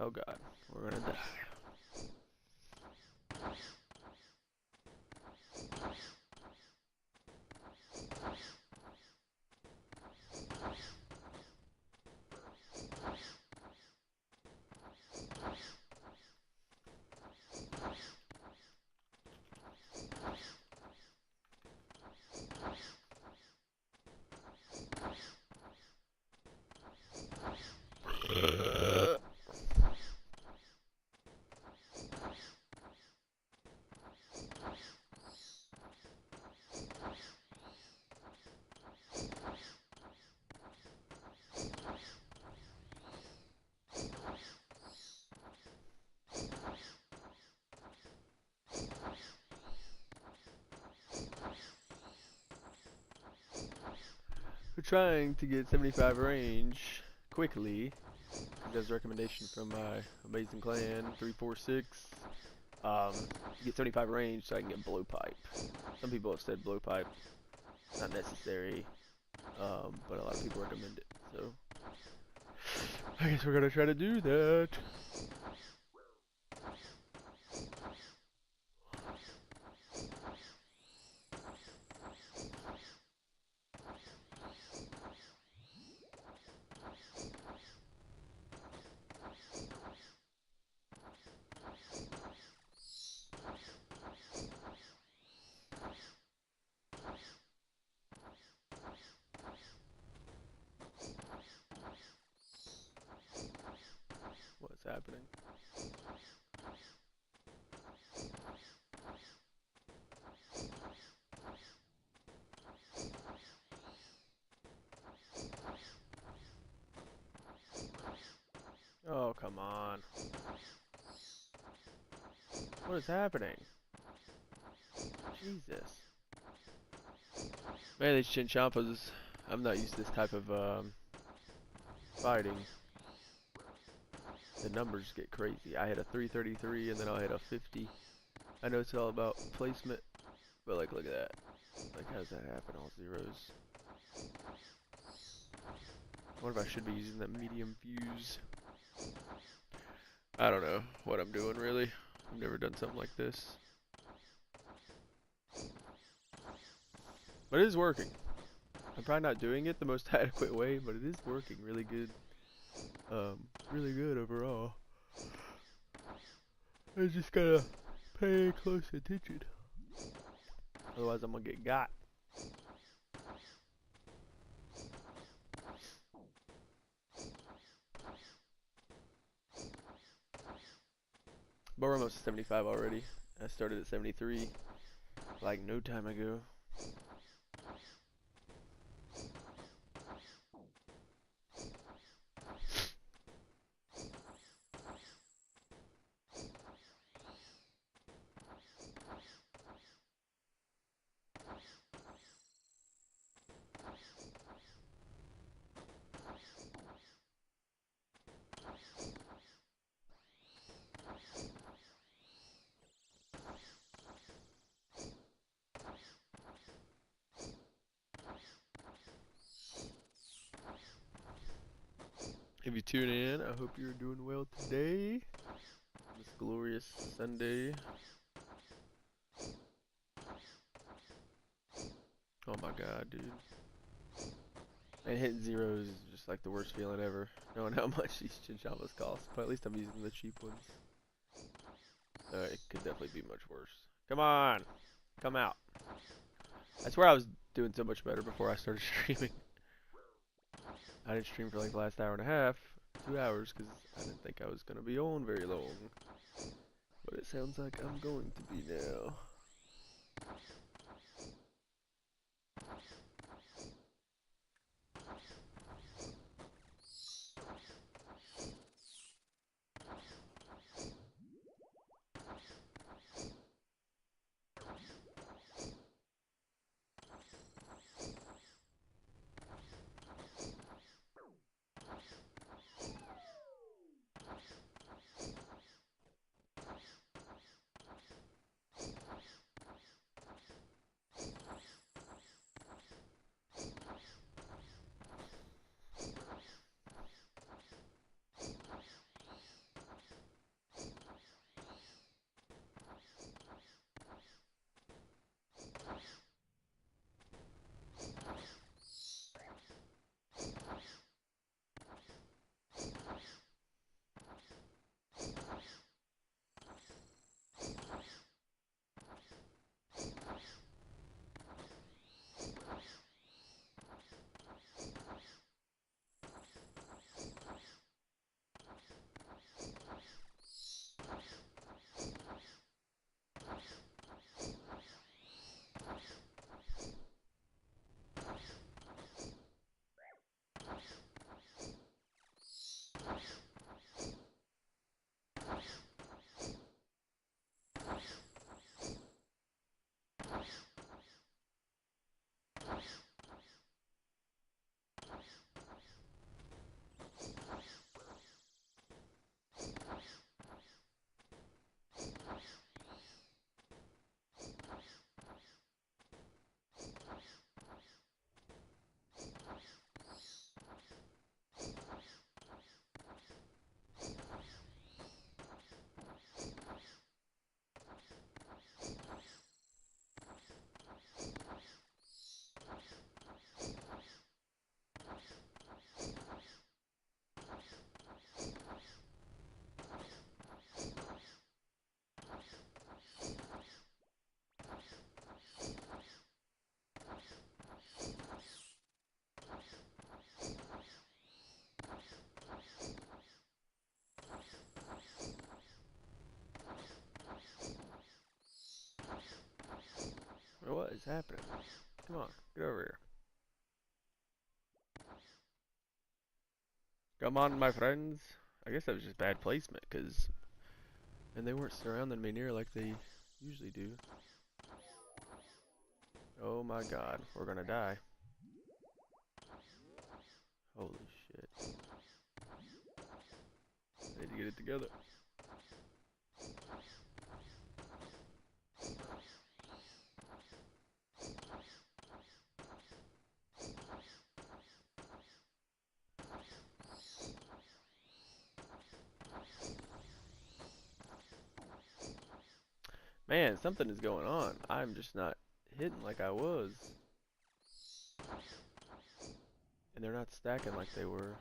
Oh god, we're gonna die. We're trying to get 75 range quickly. That's a recommendation from my amazing clan 346. Get 75 range so I can get blowpipe. Some people have said blowpipe not necessary, but a lot of people recommend it. So I guess we're gonna try to do that. What's happening? Oh, come on. What is happening? Jesus. Man, these chinchompas, I'm not used to this type of fighting. The numbers get crazy. I hit a 333 and then I'll hit a 50. I know it's all about placement, but like, look at that. Like, how does that happen? All zeros. I wonder if I should be using that medium fuse. I don't know what I'm doing really. I've never done something like this. But it is working. I'm probably not doing it the most adequate way, but it is working really good. Really good overall. I just gotta pay close attention. Otherwise I'm gonna get got. But we're almost at 75 already. I started at 73 like no time ago. If you tune in, I hope you're doing well today. This glorious Sunday. Oh my god, dude. And hitting zeros is just like the worst feeling ever. Knowing how much these chinchompas cost. But at least I'm using the cheap ones. It could definitely be much worse. Come on! Come out. I swear I was doing so much better before I started streaming. I didn't stream for like the last hour and a half, 2 hours, because I didn't think I was going to be on very long. But it sounds like I'm going to be now. is happening? Come on, get over here. Come on, my friends. I guess that was just bad placement, and they weren't surrounding me near like they usually do. Oh my god, we're gonna die. Holy shit. I need to get it together. Man, something is going on. I'm just not hitting like I was. And they're not stacking like they were.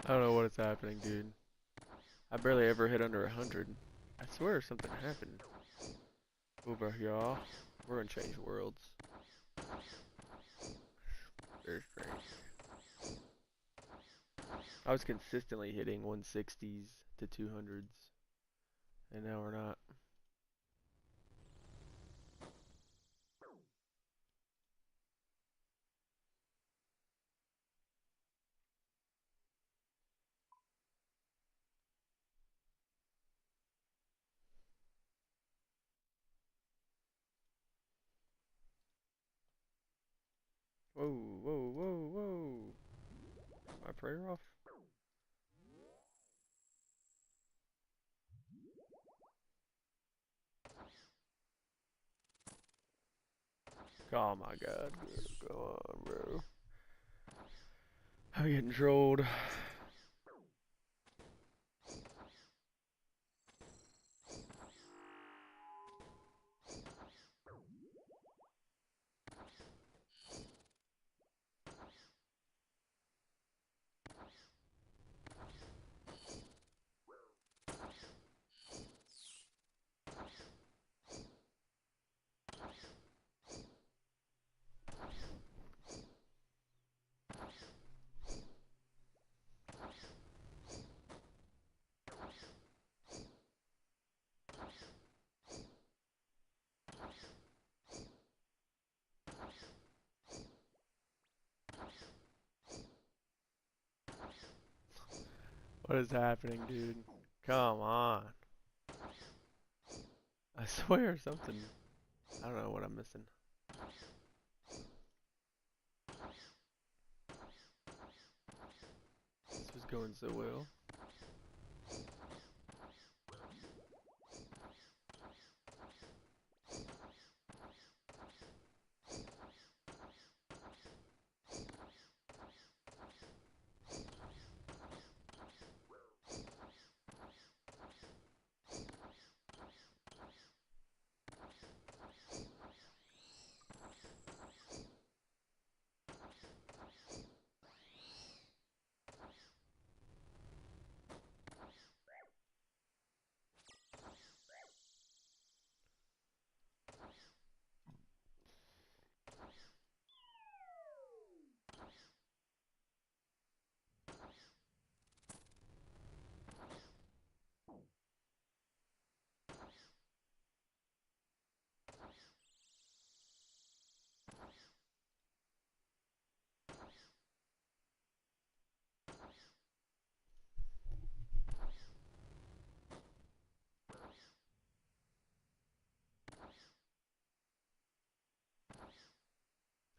I don't know what is happening, dude. I barely ever hit under 100. I swear something happened over here. We're gonna change worlds. Very strange. I was consistently hitting 160s to 200s, and now we're not. Whoa, whoa, whoa, whoa. My prayer off? Oh my god. Go on, bro. I'm getting trolled. What is happening, dude? Come on. I swear something. I don't know what I'm missing. This was going so well.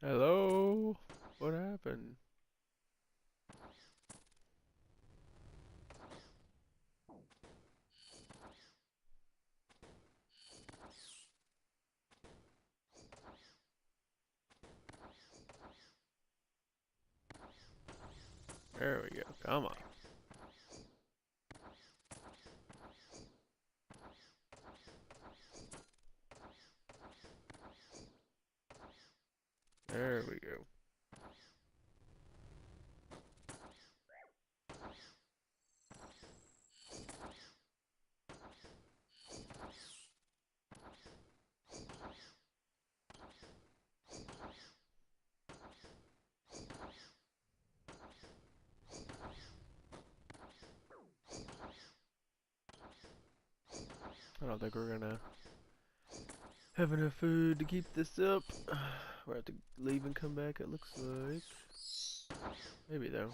Hello? What happened? There we go. Come on. There we go. I don't think we're gonna have enough food to keep this up. We'll have to leave and come back, it looks like. Maybe though.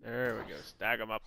There we go. Stack them up.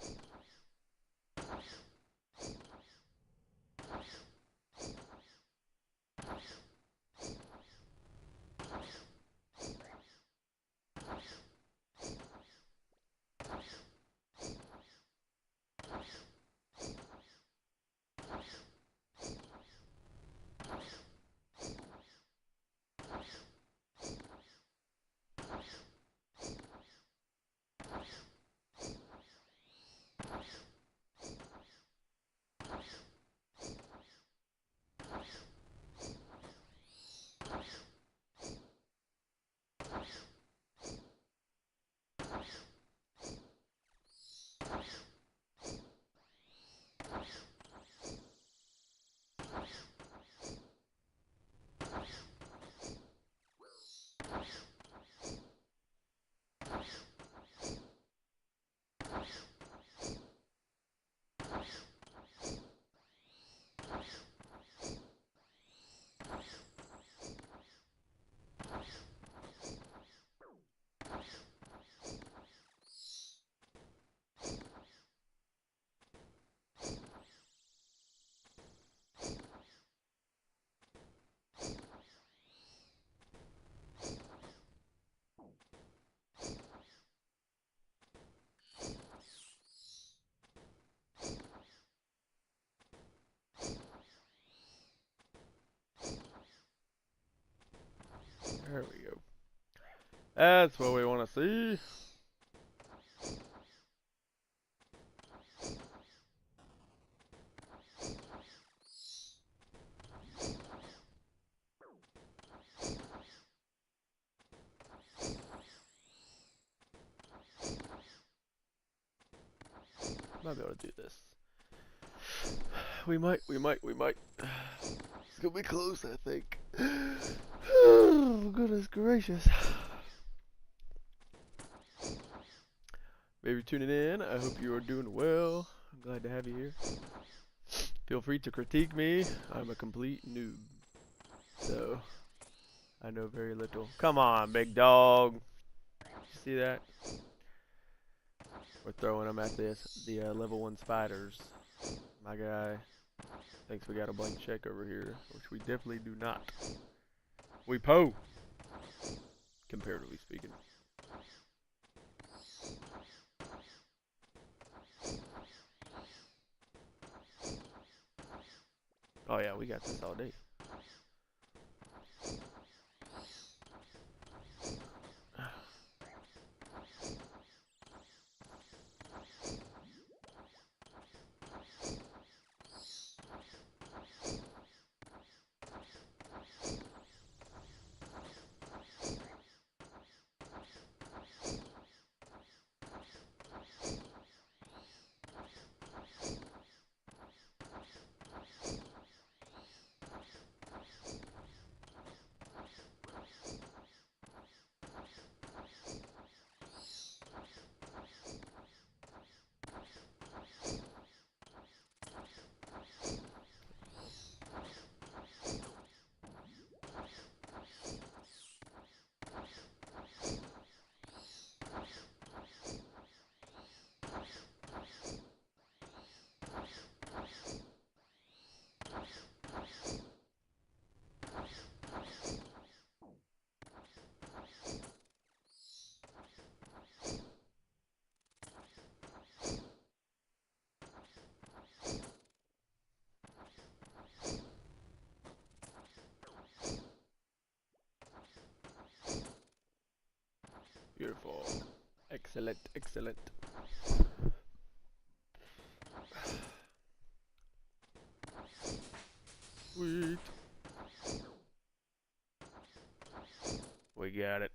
There we go. That's what we want to see. Might be able to do this. We might. It's gonna be close, I think. Oh, goodness gracious. Maybe tuning in. I hope you are doing well. I'm glad to have you here. Feel free to critique me. I'm a complete noob. So, I know very little. Come on, big dog. You see that? We're throwing them at the level 1 spiders. My guy thinks we got a blank check over here, which we definitely do not. We po, comparatively speaking. Oh yeah, we got this all day. Beautiful. Excellent, excellent. Sweet. We got it.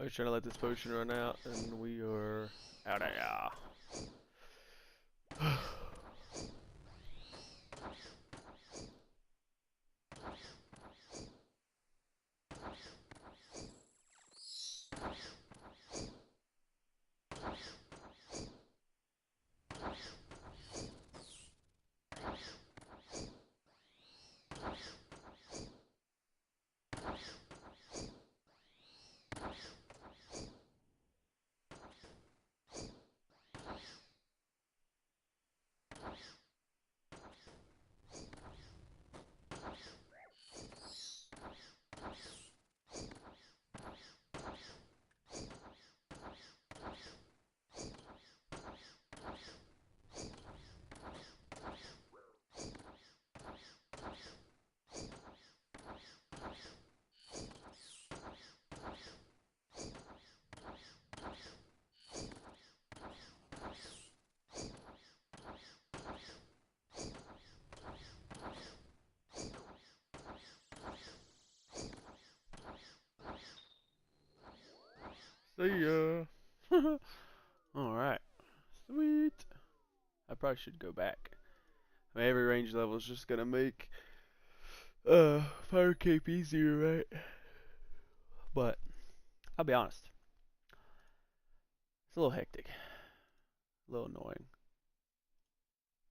I was trying to let this potion run out, and we are out of here. See ya. Alright. Sweet. I probably should go back. I mean, every range level is just gonna make fire cape easier, right? But I'll be honest, it's a little hectic, a little annoying,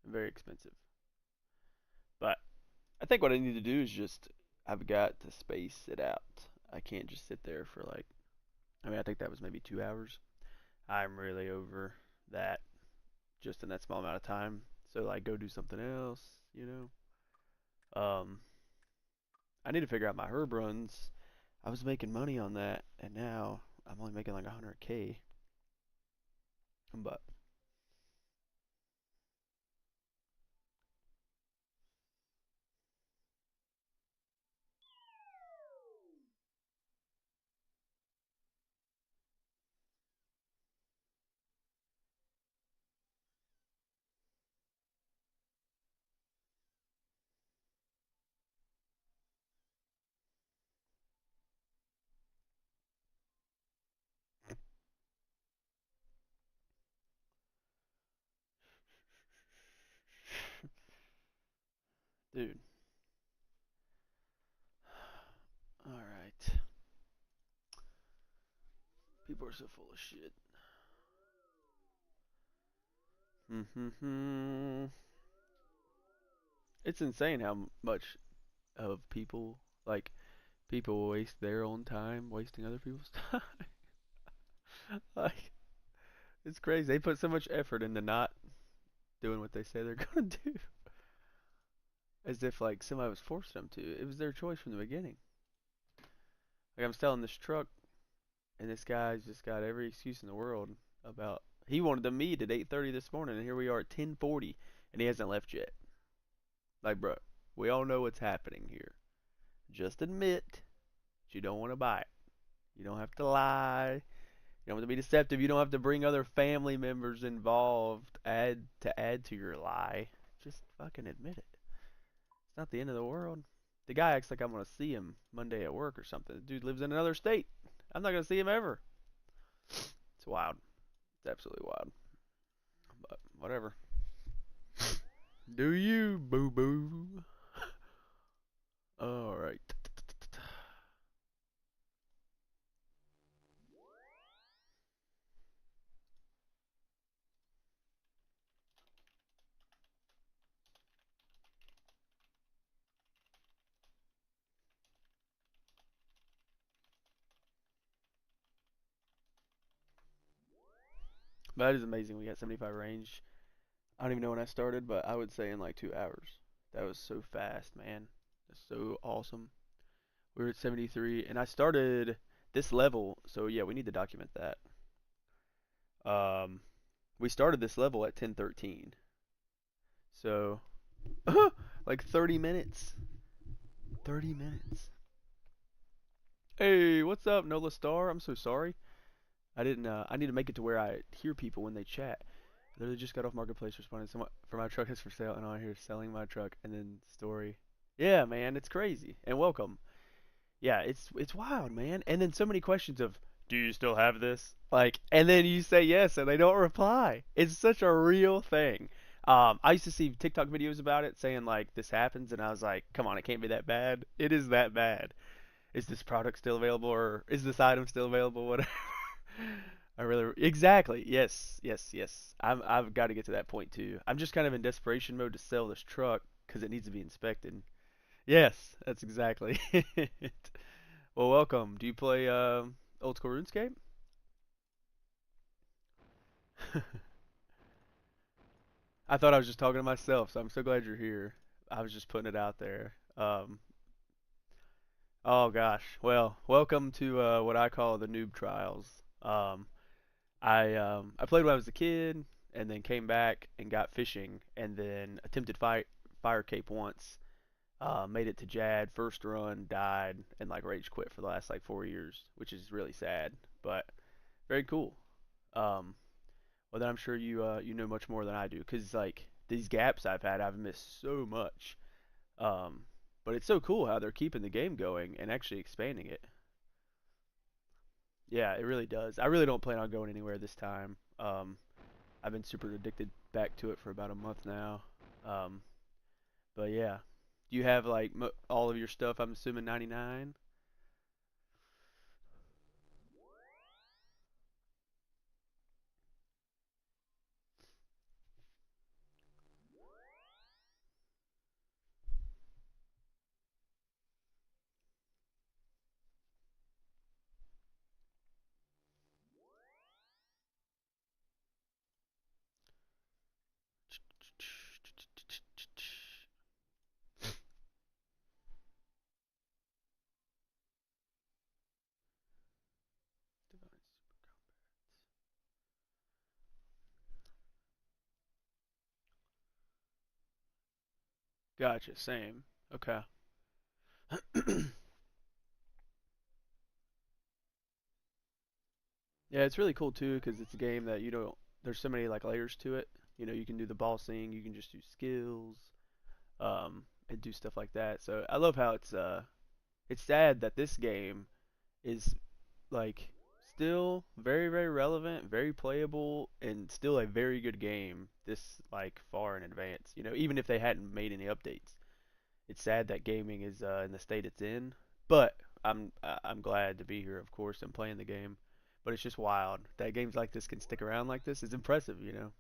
and very expensive. But I think what I need to do is just I've got to space it out. I can't just sit there for like I mean I think that was maybe 2 hours. I'm really over that just in that small amount of time. So like go do something else, you know. I need to figure out my herb runs. I was making money on that and now I'm only making like 100K. But dude, all right. People are so full of shit. It's insane how much of people like people waste their own time wasting other people's time. Like it's crazy. They put so much effort into not doing what they say they're gonna do, as if like somebody was forcing them to. It was their choice from the beginning. Like I'm selling this truck, and this guy's just got every excuse in the world about he wanted to meet at 8:30 this morning, and here we are at 10:40, and he hasn't left yet. Like, bro, we all know what's happening here. Just admit that you don't want to buy it. You don't have to lie. You don't have to be deceptive. You don't have to bring other family members involved add to your lie. Just fucking admit it. It's not the end of the world. The guy acts like I'm gonna see him Monday at work or something. The dude lives in another state. I'm not gonna see him ever. It's wild. It's absolutely wild. But whatever. Do you, boo boo? All right. That is amazing. We got 75 range. I don't even know when I started, but I would say in like 2 hours. That was so fast, man. That's so awesome. We were at 73, and I started this level, so yeah, we need to document that. Um, we started this level at 10:13, so like 30 minutes. 30 minutes. Hey, what's up, Nola Star? I'm so sorry. I didn't. I need to make it to where I hear people when they chat. I literally just got off marketplace responding. Someone for my truck is for sale, and I hear selling my truck, and then story. Yeah, man, it's crazy. And welcome. Yeah, it's wild, man. And then so many questions of, do you still have this? Like, and then you say yes, and they don't reply. It's such a real thing. I used to see TikTok videos about it saying like this happens, and I was like, come on, it can't be that bad. It is that bad. Is this product still available, or is this item still available? Whatever. I really exactly yes yes yes. I've got to get to that point too. I'm just kind of in desperation mode to sell this truck because it needs to be inspected. Yes, that's exactly it. Well, welcome. Do you play old school RuneScape? I thought I was just talking to myself, so I'm so glad you're here. I was just putting it out there. Oh gosh. Well, welcome to what I call the noob trials. Um, I played when I was a kid, and then came back and got fishing, and then attempted fire cape once. Made it to Jad first run, died, and like rage quit for the last like 4 years, which is really sad, but very cool. Um, well then I'm sure you know much more than I do, cause like these gaps I've had, I've missed so much. Um, but it's so cool how they're keeping the game going and actually expanding it. Yeah, it really does. I really don't plan on going anywhere this time. I've been super addicted back to it for about a month now. Um, but yeah, do you have like all of your stuff? I'm assuming 99. Gotcha. Same. Okay. Yeah, it's really cool too because it's a game that you don't. There's so many like layers to it. You know, you can do the bossing, you can just do skills, and do stuff like that. So I love how it's sad that this game is like still very very relevant, very playable, and still a very good game this like far in advance. You know, even if they hadn't made any updates, it's sad that gaming is in the state it's in. But I'm glad to be here, of course, and playing the game. But it's just wild that games like this can stick around like this. It's impressive, you know.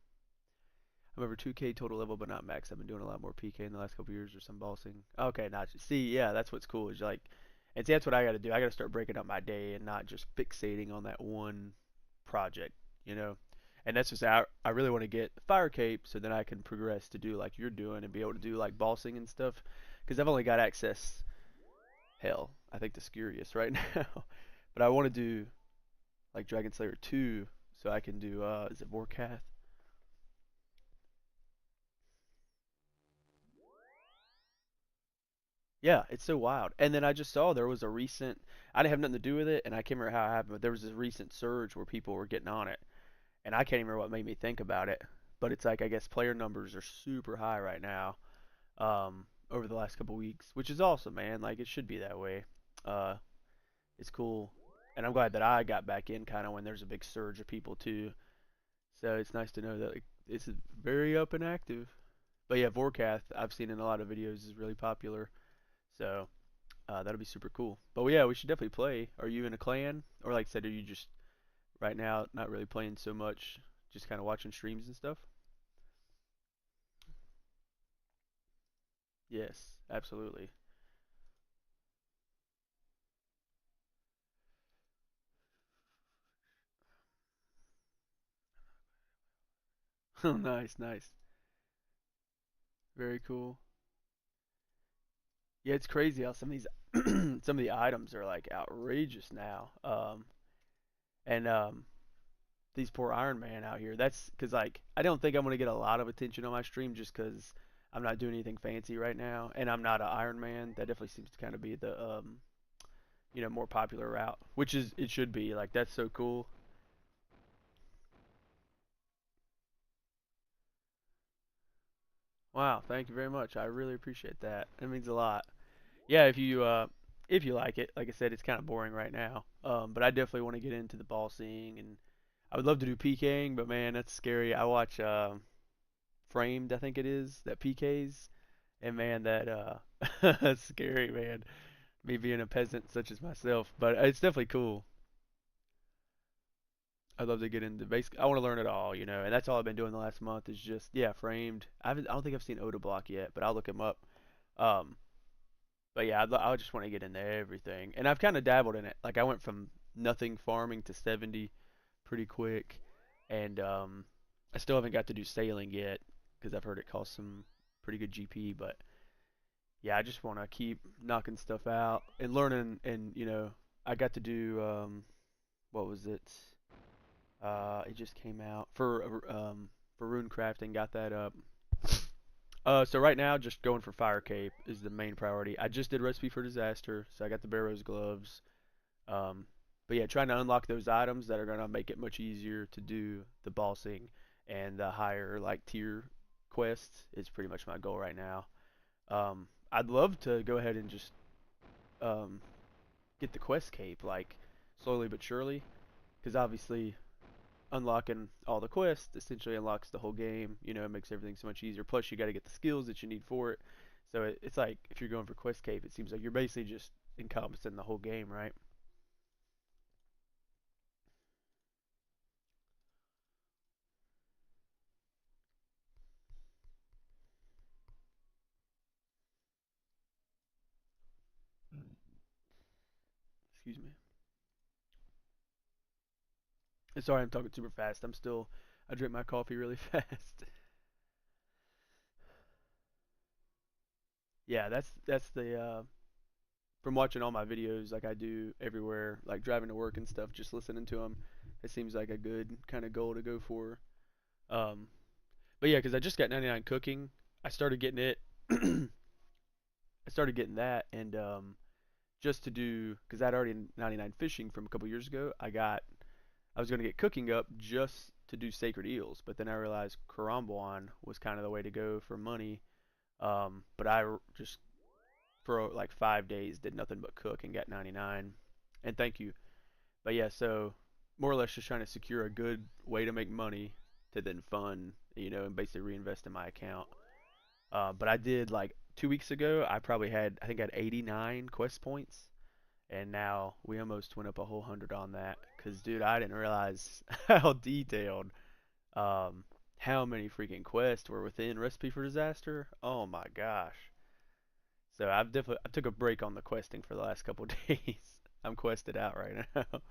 I'm over 2K total level, but not max. I've been doing a lot more PK in the last couple years or some bossing. Okay, not see, yeah, that's what's cool. Is like, and see, that's what I got to do. I got to start breaking up my day and not just fixating on that one project, you know. And that's just I really want to get Fire Cape so then I can progress to do like you're doing and be able to do like bossing and stuff. Because I've only got access, hell, I think to Scurious right now. But I want to do like Dragon Slayer 2 so I can do is it Vorkath? Yeah, it's so wild. And then I just saw there was a recent, I didn't have nothing to do with it, and I can't remember how it happened, but there was this recent surge where people were getting on it, and I can't even remember what made me think about it. But it's like I guess player numbers are super high right now, over the last couple weeks, which is awesome, man. Like it should be that way. Uh, it's cool, and I'm glad that I got back in kind of when there's a big surge of people too. So it's nice to know that like, it's very up and active. But yeah, Vorkath I've seen in a lot of videos is really popular. So that'll be super cool. But yeah, we should definitely play. Are you in a clan, or like I said, are you just right now not really playing so much, just kind of watching streams and stuff? Yes, absolutely. Oh, nice, nice, very cool. Yeah, it's crazy how some of these some of the items are like outrageous now. And these poor Iron Man out here. That's because like I don't think I'm gonna get a lot of attention on my stream just because I'm not doing anything fancy right now, and I'm not an Iron Man. That definitely seems to kind of be the more popular route, which is it should be. Like that's so cool. Wow, thank you very much. I really appreciate that. It means a lot. Yeah, if you like it, like I said, it's kind of boring right now. But I definitely want to get into the ball seeing, and I would love to do PKing, but man, that's scary. I watch Framed, I think it is, that PKs, and man, that that's scary, man. Me being a peasant such as myself, but it's definitely cool. I'd love to get into basic. I want to learn it all, you know, and that's all I've been doing the last month is just yeah, Framed. I don't think I've seen Oda Block yet, but I'll look him up. Um, but yeah, I just want to get into everything, and I've kind of dabbled in it. Like I went from nothing farming to 70 pretty quick, and I still haven't got to do sailing yet because I've heard it costs some pretty good GP. But yeah, I just want to keep knocking stuff out and learning, and I got to do what was it? It just came out for rune crafting. Got that up. So right now, just going for Fire Cape is the main priority. I just did recipe for disaster, so I got the Barrow's gloves. Um, but yeah, trying to unlock those items that are gonna make it much easier to do the bossing and the higher like tier quests is pretty much my goal right now. I'd love to go ahead and just um, get the quest cape like slowly but surely, because obviously unlocking all the quests essentially unlocks the whole game. You know, it makes everything so much easier. Plus, you got to get the skills that you need for it. So it's like if you're going for quest cape, it seems like you're basically just encompassing the whole game, right? Excuse me. And sorry, I'm talking super fast. I drink my coffee really fast. Yeah, that's the from watching all my videos like I do everywhere, like driving to work and stuff, just listening to them. It seems like a good kind of goal to go for. Um, but yeah, because I just got 99 cooking. I started getting it. I started getting that, and just to do because I'd already 99 fishing from a couple years ago. I was gonna get cooking up just to do sacred eels, but then I realized Karambuan was kind of the way to go for money. But just for like 5 days did nothing but cook and got 99. And thank you. But yeah, so more or less just trying to secure a good way to make money to then fund, and basically reinvest in my account. But I did like 2 weeks ago. I think I had 89 quest points, and now we almost went up a whole 100 on that. Cause dude, I didn't realize how detailed, um, how many freaking quests were within Recipe for Disaster. Oh my gosh. So I took a break on the questing for the last couple days. I'm quested out right now.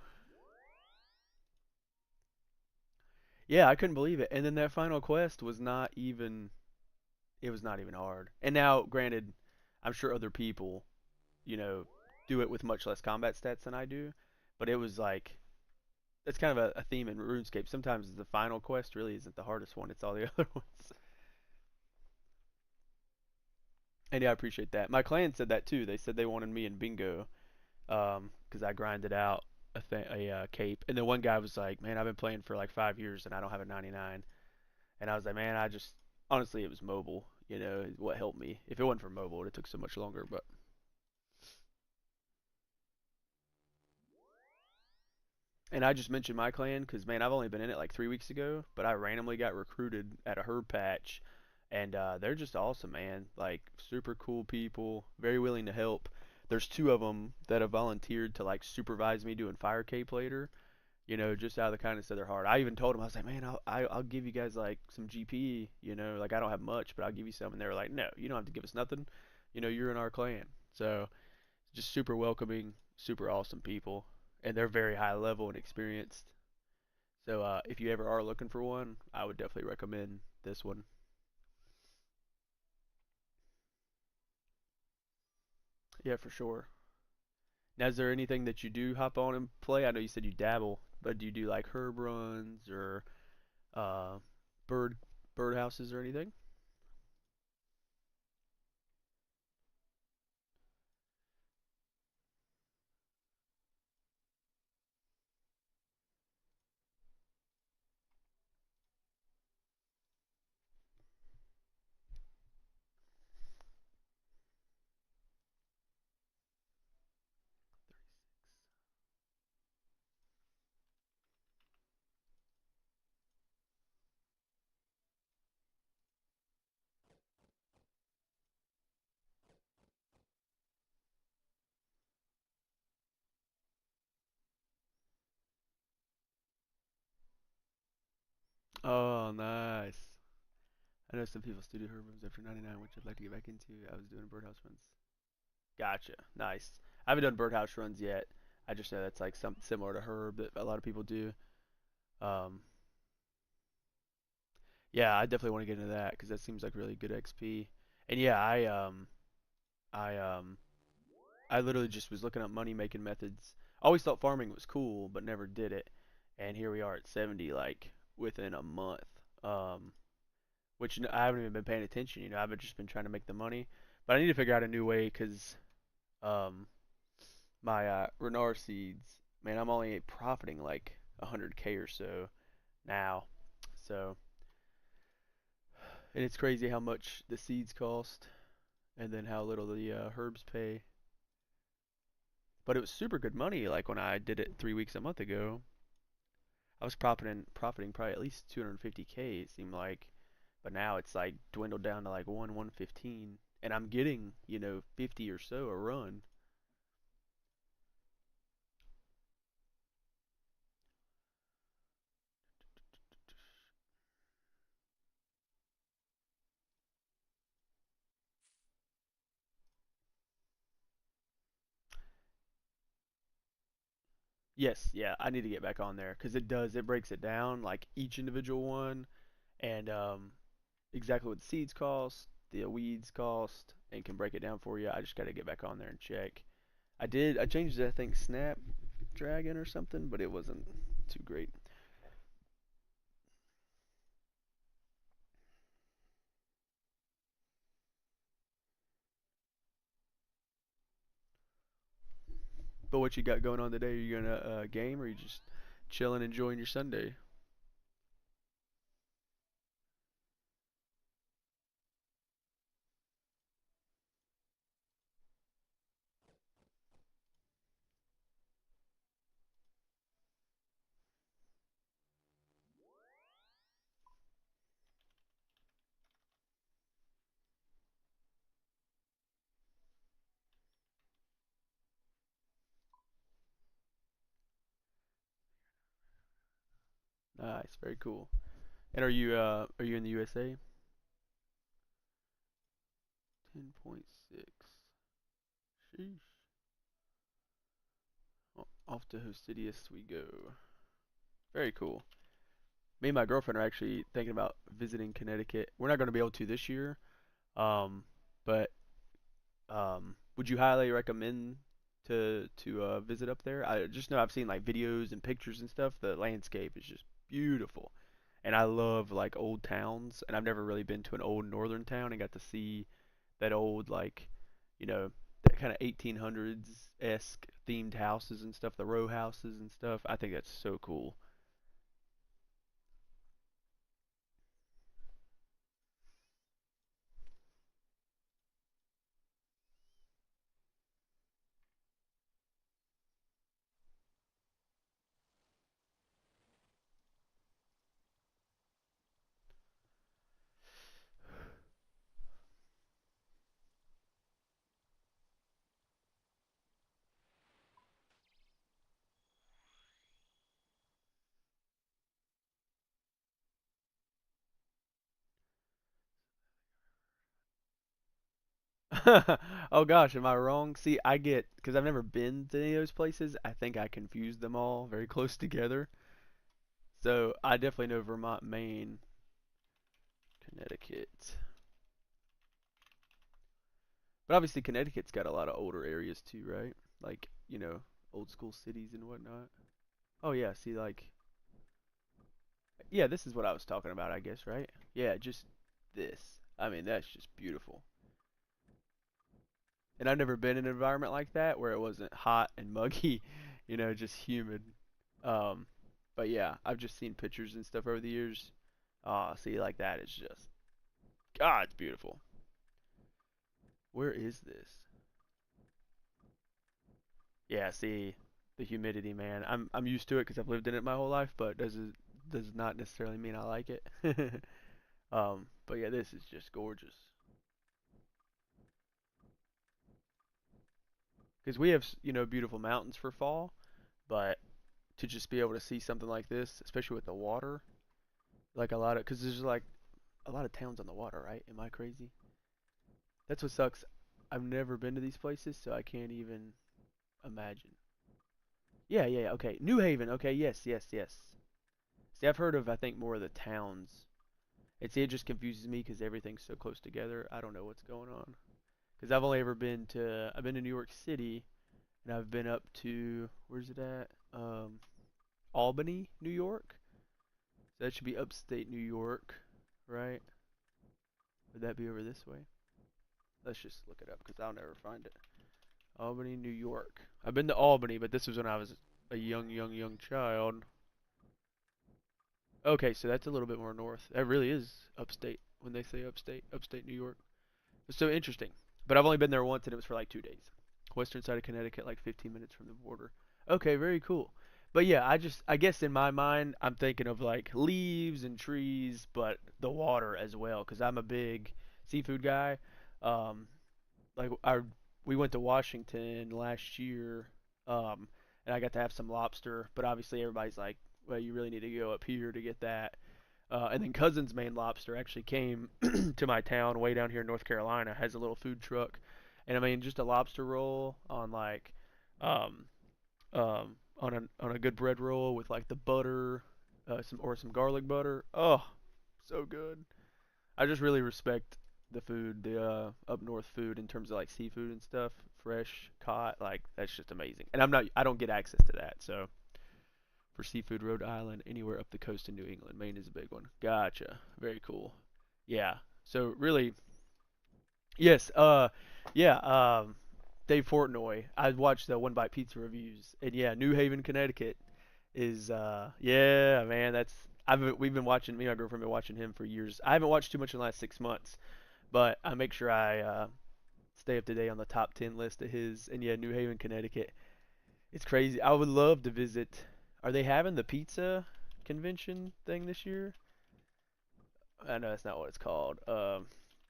Yeah, I couldn't believe it. And then that final quest was not even it was not even hard. And now, granted, I'm sure other people, you know, do it with much less combat stats than I do, but it was like that's kind of a theme in RuneScape. Sometimes the final quest really isn't the hardest one; it's all the other ones. And yeah, I appreciate that. My clan said that too. They said they wanted me in bingo, because I grinded out a cape. And then one guy was like, "Man, I've been playing for like 5 years and I don't have a 99." And I was like, "Man, I just honestly it was mobile. What helped me. If it wasn't for mobile, it took so much longer." But and I just mentioned my clan because man, I've only been in it like 3 weeks ago, but I randomly got recruited at a herb patch, and they're just awesome, man. Like super cool people, very willing to help. There's two of them that have volunteered to like supervise me doing fire cape later. Just out of the kindness of their heart. I even told them I was like, man, I'll give you guys like some GP. Like I don't have much, but I'll give you some. And they were like, no, you don't have to give us nothing. You're in our clan. So just super welcoming, super awesome people, and they're very high level and experienced. So if you ever are looking for one, I would definitely recommend this one. Yeah, for sure. Now, is there anything that you do hop on and play? I know you said you dabble, but do you do like herb runs or uh, bird bird houses or anything? Oh, nice. I know some people still do herb runs after 99, which I'd like to get back into. I was doing birdhouse runs. Gotcha. Nice. I haven't done birdhouse runs yet. I just know that's like something similar to herb that a lot of people do. Um, yeah, I definitely want to get into that because that seems like really good XP. And yeah, I I literally just was looking up money making methods. Always thought farming was cool, but never did it. And here we are at 70, like within a month. Um, which I haven't even been paying attention. I've just been trying to make the money. But I need to figure out a new way because um, my Renar seeds, man, I'm only profiting like 100K or so now. So, and it's crazy how much the seeds cost and then how little the herbs pay. But it was super good money. Like when I did it 3 weeks a month ago, I was profiting probably at least 250K. It seemed like, but now it's like dwindled down to like 115, and I'm getting 50 or so a run. Yes, yeah, I need to get back on there because it breaks it down like each individual one and exactly what the seeds cost, the weeds cost and can break it down for you. I just got to get back on there and check. I changed it, I think Snapdragon or something, but it wasn't too great. But what you got going on today? Are you gonna game or are you just chilling, enjoying your Sunday? Nice, very cool. And are you in the USA? 10.6. Sheesh. Off to Hostidius we go. Very cool. Me and my girlfriend are actually thinking about visiting Connecticut. We're not going to be able to this year, but would you highly recommend to visit up there? I just know I've seen like videos and pictures and stuff. The landscape is just beautiful, and I love like old towns. And I've never really been to an old northern town and got to see that old like, you know, that kind of 1800s esque themed houses and stuff, the row houses and stuff. I think that's so cool. Oh gosh, am I wrong? See, I get because I've never been to any of those places. I think I confused them all very close together. So I definitely know Vermont, Maine, Connecticut. But obviously Connecticut's got a lot of older areas too, right? Like, old school cities and whatnot. Oh yeah, see like yeah, this is what I was talking about, I guess, right? Yeah, just this. I mean, that's just beautiful. And I've never been in an environment like that where it wasn't hot and muggy, just humid. Um, but yeah, I've just seen pictures and stuff over the years. See, like that is just God, it's beautiful. Where is this? Yeah, see, the humidity, man. I'm used to it because I've lived in it my whole life, but does not necessarily mean I like it. But yeah, this is just gorgeous. Because we have beautiful mountains for fall, but to just be able to see something like this, especially with the water, like a lot of because there's like a lot of towns on the water, right? Am I crazy? That's what sucks. I've never been to these places, so I can't even imagine. Yeah, yeah, yeah. Okay, New Haven. Okay, yes, yes, yes. See, I've heard of I think more of the towns. It just confuses me because everything's so close together. I don't know what's going on. Because I've been to New York City and I've been up to where's it at? Albany, New York. So that should be upstate New York, right? Would that be over this way? Let's just look it up because I'll never find it. Albany, New York. I've been to Albany, but this was when I was a young, young, young child. Okay, so that's a little bit more north. That really is upstate when they say upstate New York. It's so interesting. But I've only been there once and it was for like 2 days. Western side of Connecticut, like 15 minutes from the border. Okay, very cool. But yeah, I guess in my mind, I'm thinking of like leaves and trees, but the water as well, because I'm a big seafood guy. Um, like we went to Washington last year, um, and I got to have some lobster. But obviously, everybody's like, well, you really need to go up here to get that. And then Cousin's Maine Lobster actually came to my town way down here in North Carolina. Has a little food truck, and I mean just a lobster roll on like, um, on a good bread roll with like the butter, some garlic butter. Oh, so good. I just really respect. the food, the up north food in terms of like seafood and stuff, fresh caught, like that's just amazing. And I don't get access to that, so for seafood, Rhode Island, anywhere up the coast in New England, Maine is a big one. Gotcha, very cool. Yeah, so really, yes, yeah, Dave Portnoy. I watched the One Bite Pizza reviews, and yeah, New Haven, Connecticut is yeah, man, that's we've been watching me and my girlfriend been watching him for years. I haven't watched too much in the last 6 months, but I make sure I stay up to date on the top 10 list of his. And yeah, New Haven, Connecticut. It's crazy. I would love to visit. Are they having the pizza convention thing this year? I know that's not what it's called.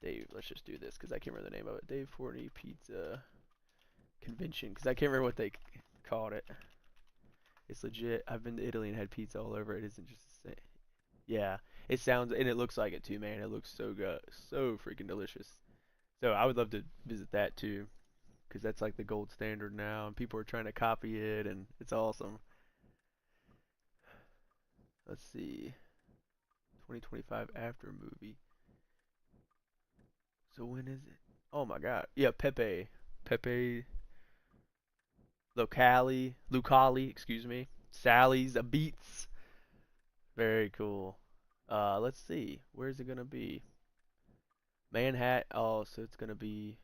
Dave, let's just do this because I can't remember the name of it. Dave Forney Pizza Convention because I can't remember what they called it. It's legit. I've been to Italy and had pizza all over. It isn't just the same. Yeah, it sounds and it looks like it too, man. It looks so good, so freaking delicious. So I would love to visit that too, because that's like the gold standard now, and people are trying to copy it, and it's awesome. Let's see, 2025 after movie. So when is it? Oh my God, yeah, Pepe Lucali, excuse me, Sally's a Beats. Very cool. Let's see, where's it gonna be? Manhattan. Oh, so it's gonna be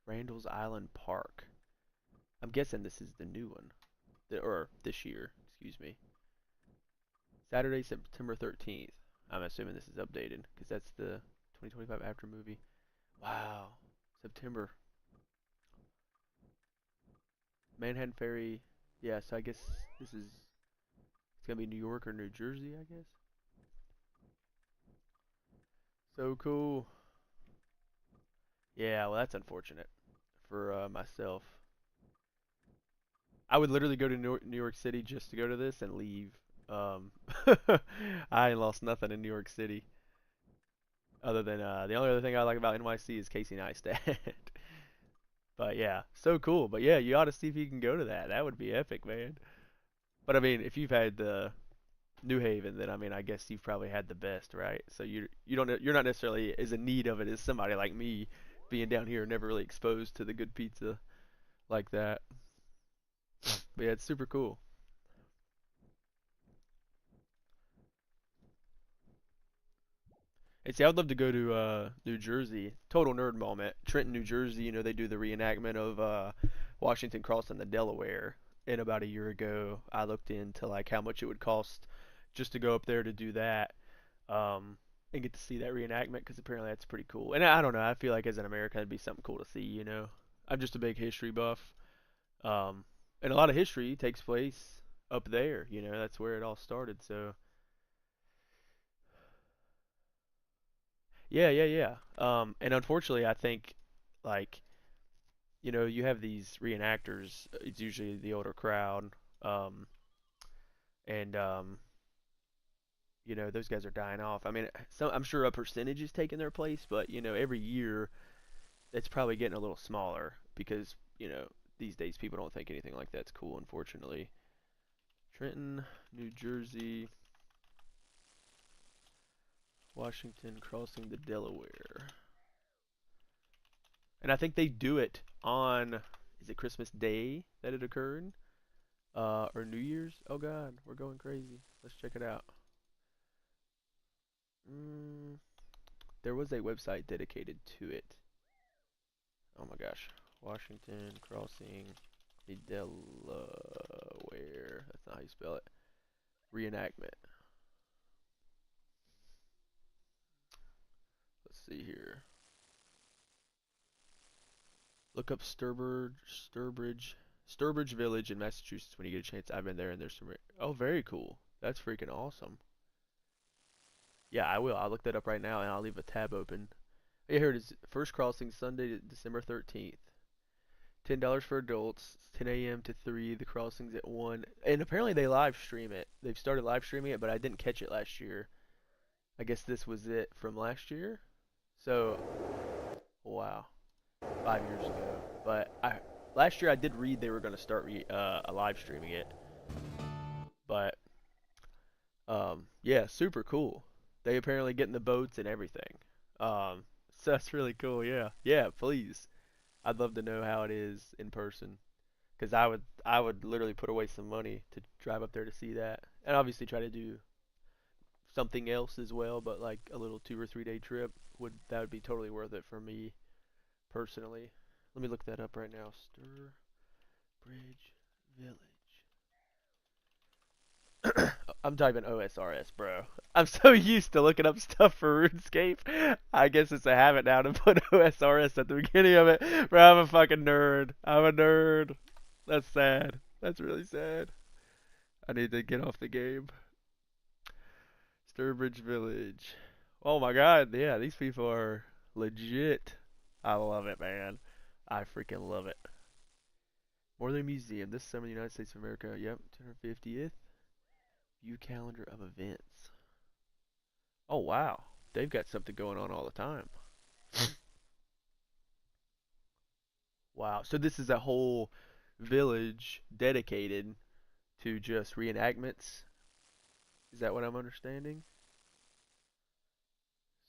Randall's Island Park. I'm guessing this is the new one, or this year, excuse me. Saturday, September 13th. I'm assuming this is updated because that's the 2025 after movie. Wow. September. Manhattan Ferry. Yeah, so I guess this is it's gonna be New York or New Jersey, I guess. So cool. Yeah, well that's unfortunate for myself. I would literally go to New York City just to go to this and leave. Um, I ain't lost nothing in New York City other than the only other thing I like about NYC is Casey Neistat. But yeah, so cool. But yeah, you ought to see if you can go to that. That would be epic, man. But I mean, if you've had the New Haven, then I mean, I guess you've probably had the best, right? So you're not necessarily as in need of it as somebody like me, being down here, never really exposed to the good pizza like that. But yeah, it's super cool. And see, I would love to go to New Jersey. Total nerd moment. Trenton, New Jersey. You know, they do the reenactment of Washington crossing the Delaware. And about a year ago, I looked into like how much it would cost just to go up there to do that, and get to see that reenactment because apparently that's pretty cool. And I don't know. I feel like as an American, it'd be something cool to see. You know, I'm just a big history buff, um, and a lot of history takes place up there. You know, that's where it all started. So yeah, yeah, yeah. And unfortunately, I think like you know you have these reenactors. It's usually the older crowd, um, and you know those guys are dying off. I mean, so I'm sure a percentage is taking their place, but you know every year it's probably getting a little smaller because you know these days people don't think anything like that's cool. Unfortunately, Trenton, New Jersey, Washington crossing the Delaware, and I think they do it on is it Christmas Day that it occurred? Or New Year's. Oh God, we're going crazy. Let's check it out. Mm, there was a website dedicated to it. Oh my gosh, Washington crossing the Delaware. That's not how you spell it. Reenactment. Let's see here. Look up Sturbridge Village in Massachusetts when you get a chance. I've been there and there's some. Oh, very cool. That's freaking awesome. Yeah, I will. I'll look that up right now and I'll leave a tab open. Yeah, here it is. First crossing Sunday, December 13th. $10 for adults, 10 a.m. to 3. The crossing's at 1. And apparently they live stream it. They've started live streaming it, but I didn't catch it last year. I guess this was it from last year. So, wow, 5 years ago. But last year I did read they were going to start live streaming it. But yeah, super cool. They apparently get in the boats and everything. That's really cool. Yeah, yeah. Please, I'd love to know how it is in person. Because I would literally put away some money to drive up there to see that, and obviously try to do something else as well. But like a little 2 or 3 day trip would be totally worth it for me personally. Let me look that up right now. Sturbridge Village. I'm typing OSRS, bro. I'm so used to looking up stuff for RuneScape. I guess it's a habit now to put OSRS at the beginning of it. Bro, I'm a fucking nerd. I'm a nerd. That's sad. That's really sad. I need to get off the game. Sturbridge Village. Oh my god, yeah, these people are legit. I love it, man. I freaking love it. More Museum. This summer, the United States of America. Yep, 250th. View calendar of events. Oh wow, they've got something going on all the time. Wow, so this is a whole village dedicated to just reenactments. Is that what I'm understanding?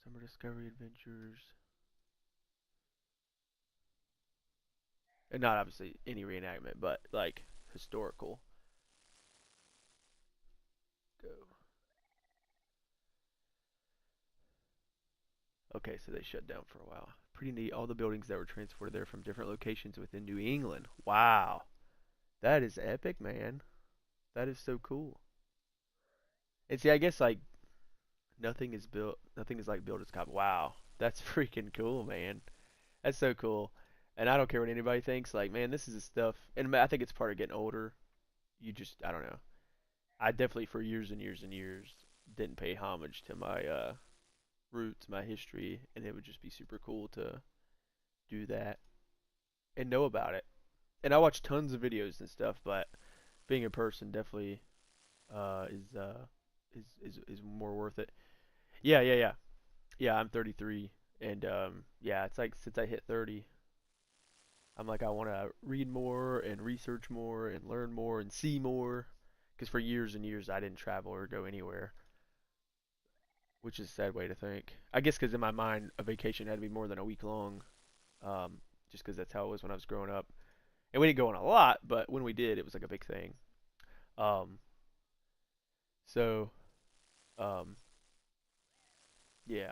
Summer Discovery Adventures. And not obviously any reenactment, but like historical. Go. Okay, so they shut down for a while. Pretty neat. All the buildings that were transported there from different locations within New England. Wow. That is epic, man. That is so cool. And see, I guess like nothing is like built as copy. Wow. That's freaking cool, man. That's so cool. And I don't care what anybody thinks. Like, man, this is the stuff. And I think it's part of getting older. I don't know. I definitely, for years and years and years, didn't pay homage to my roots, my history, and it would just be super cool to do that and know about it. And I watch tons of videos and stuff, but being in person definitely is more worth it. Yeah, yeah, yeah, yeah. I'm 33, and yeah, it's like since I hit 30, I'm like I want to read more and research more and learn more and see more. Because for years and years I didn't travel or go anywhere, which is a sad way to think. I guess because in my mind a vacation had to be more than a week long, um, just because that's how it was when I was growing up. And we didn't go on a lot, but when we did, it was like a big thing. Um, so um, yeah.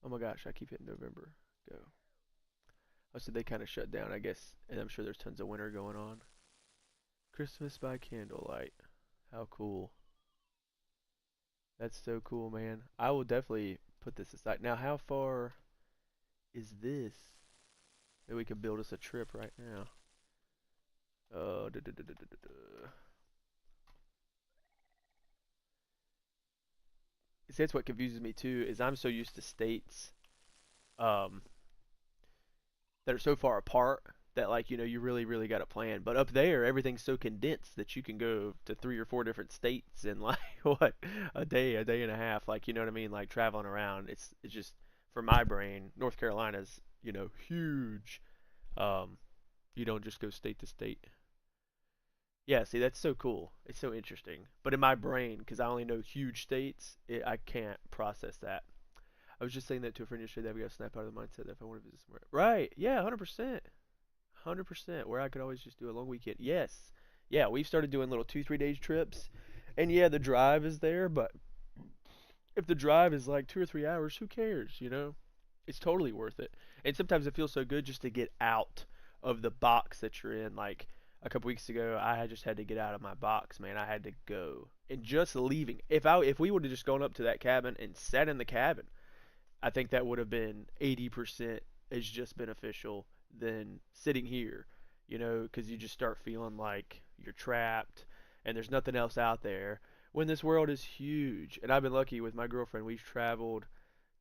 Oh my gosh, I keep hitting November. Go. Oh, so they kind of shut down, I guess, and I'm sure there's tons of winter going on. Christmas by candlelight. How cool. That's so cool, man. I will definitely put this aside. Now, how far is this? Maybe we could build us a trip right now. See, that's what confuses me too. Is I'm so used to states um, that are so far apart that like you really really got a plan. But up there, everything's so condensed that you can go to 3 or 4 different states in like what a day and a half. Like you know what I mean? Like traveling around. It's just for my brain. North Carolina's huge. Um, you don't just go state to state. Yeah, see, that's so cool. It's so interesting. But in my brain, because I only know huge states, I can't process that. I was just saying that to a friend yesterday that we got to snap out of the mindset that if I want to visit somewhere. Right. Yeah, 100%. 100%. Where I could always just do a long weekend. Yes. Yeah, we've started doing little 2, 3 days trips. And yeah, the drive is there, but if the drive is like 2 or 3 hours, who cares, you know? It's totally worth it. And sometimes it feels so good just to get out of the box that you're in. Like a couple weeks ago, I had just had to get out of my box, man. I had to go. And just leaving. If we would have just gone up to that cabin and sat in the cabin, I think that would have been 80% as just beneficial than sitting here, because you just start feeling like you're trapped and there's nothing else out there when this world is huge. And I've been lucky with my girlfriend. We've traveled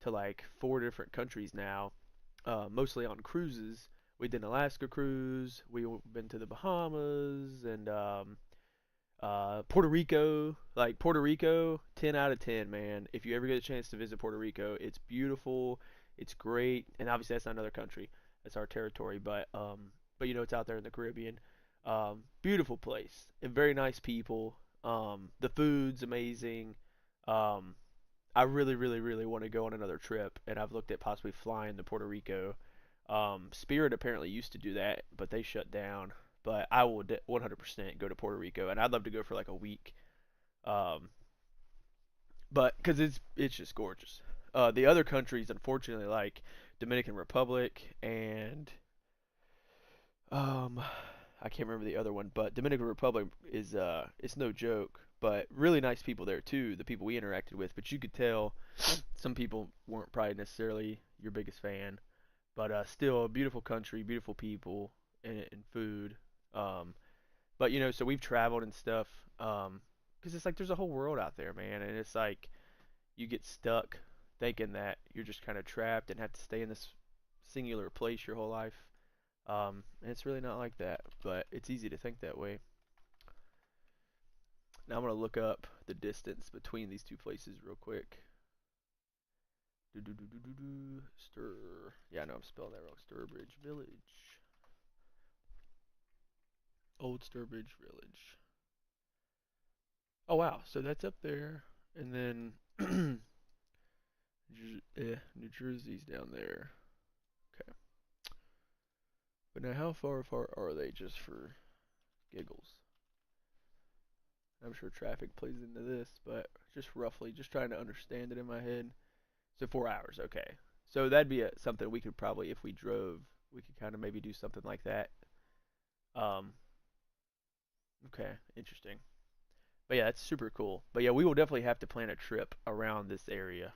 to like 4 different countries now, mostly on cruises. We did an Alaska cruise. We've been to the Bahamas and Puerto Rico. Like Puerto Rico, 10 out of 10, man. If you ever get a chance to visit Puerto Rico, it's beautiful. It's great. And obviously that's not another country. That's our territory, but it's out there in the Caribbean. Beautiful place and very nice people. The food's amazing. Um I really, really, really want to go on another trip, and I've looked at possibly flying to Puerto Rico. Spirit apparently used to do that, but they shut down. But I will 100% go to Puerto Rico, and I'd love to go for like a week. Um, but because it's just gorgeous. The other countries, unfortunately, like Dominican Republic and um, I can't remember the other one, but Dominican Republic is it's no joke. But really nice people there too, the people we interacted with. But you could tell some people weren't probably necessarily your biggest fan. But still a beautiful country, beautiful people, and food. Um, but so we've traveled and stuff. Because it's like there's a whole world out there, man, and it's like you get stuck thinking that you're just kind of trapped and have to stay in this singular place your whole life. And it's really not like that, but it's easy to think that way. Now I'm gonna look up the distance between these two places real quick. Do do do do do do. Stir. Yeah, I know I'm spelling that wrong. Sturbridge Village. Old Sturbridge Village. Oh wow, so that's up there, and then New Jersey's down there. Okay, but now how far apart are they, just for giggles? I'm sure traffic plays into this, but just roughly, just trying to understand it in my head. So 4 hours, okay. So that'd be something we could probably, if we drove, we could kind of maybe do something like that. Um, okay, interesting. But yeah, that's super cool. But yeah, we will definitely have to plan a trip around this area.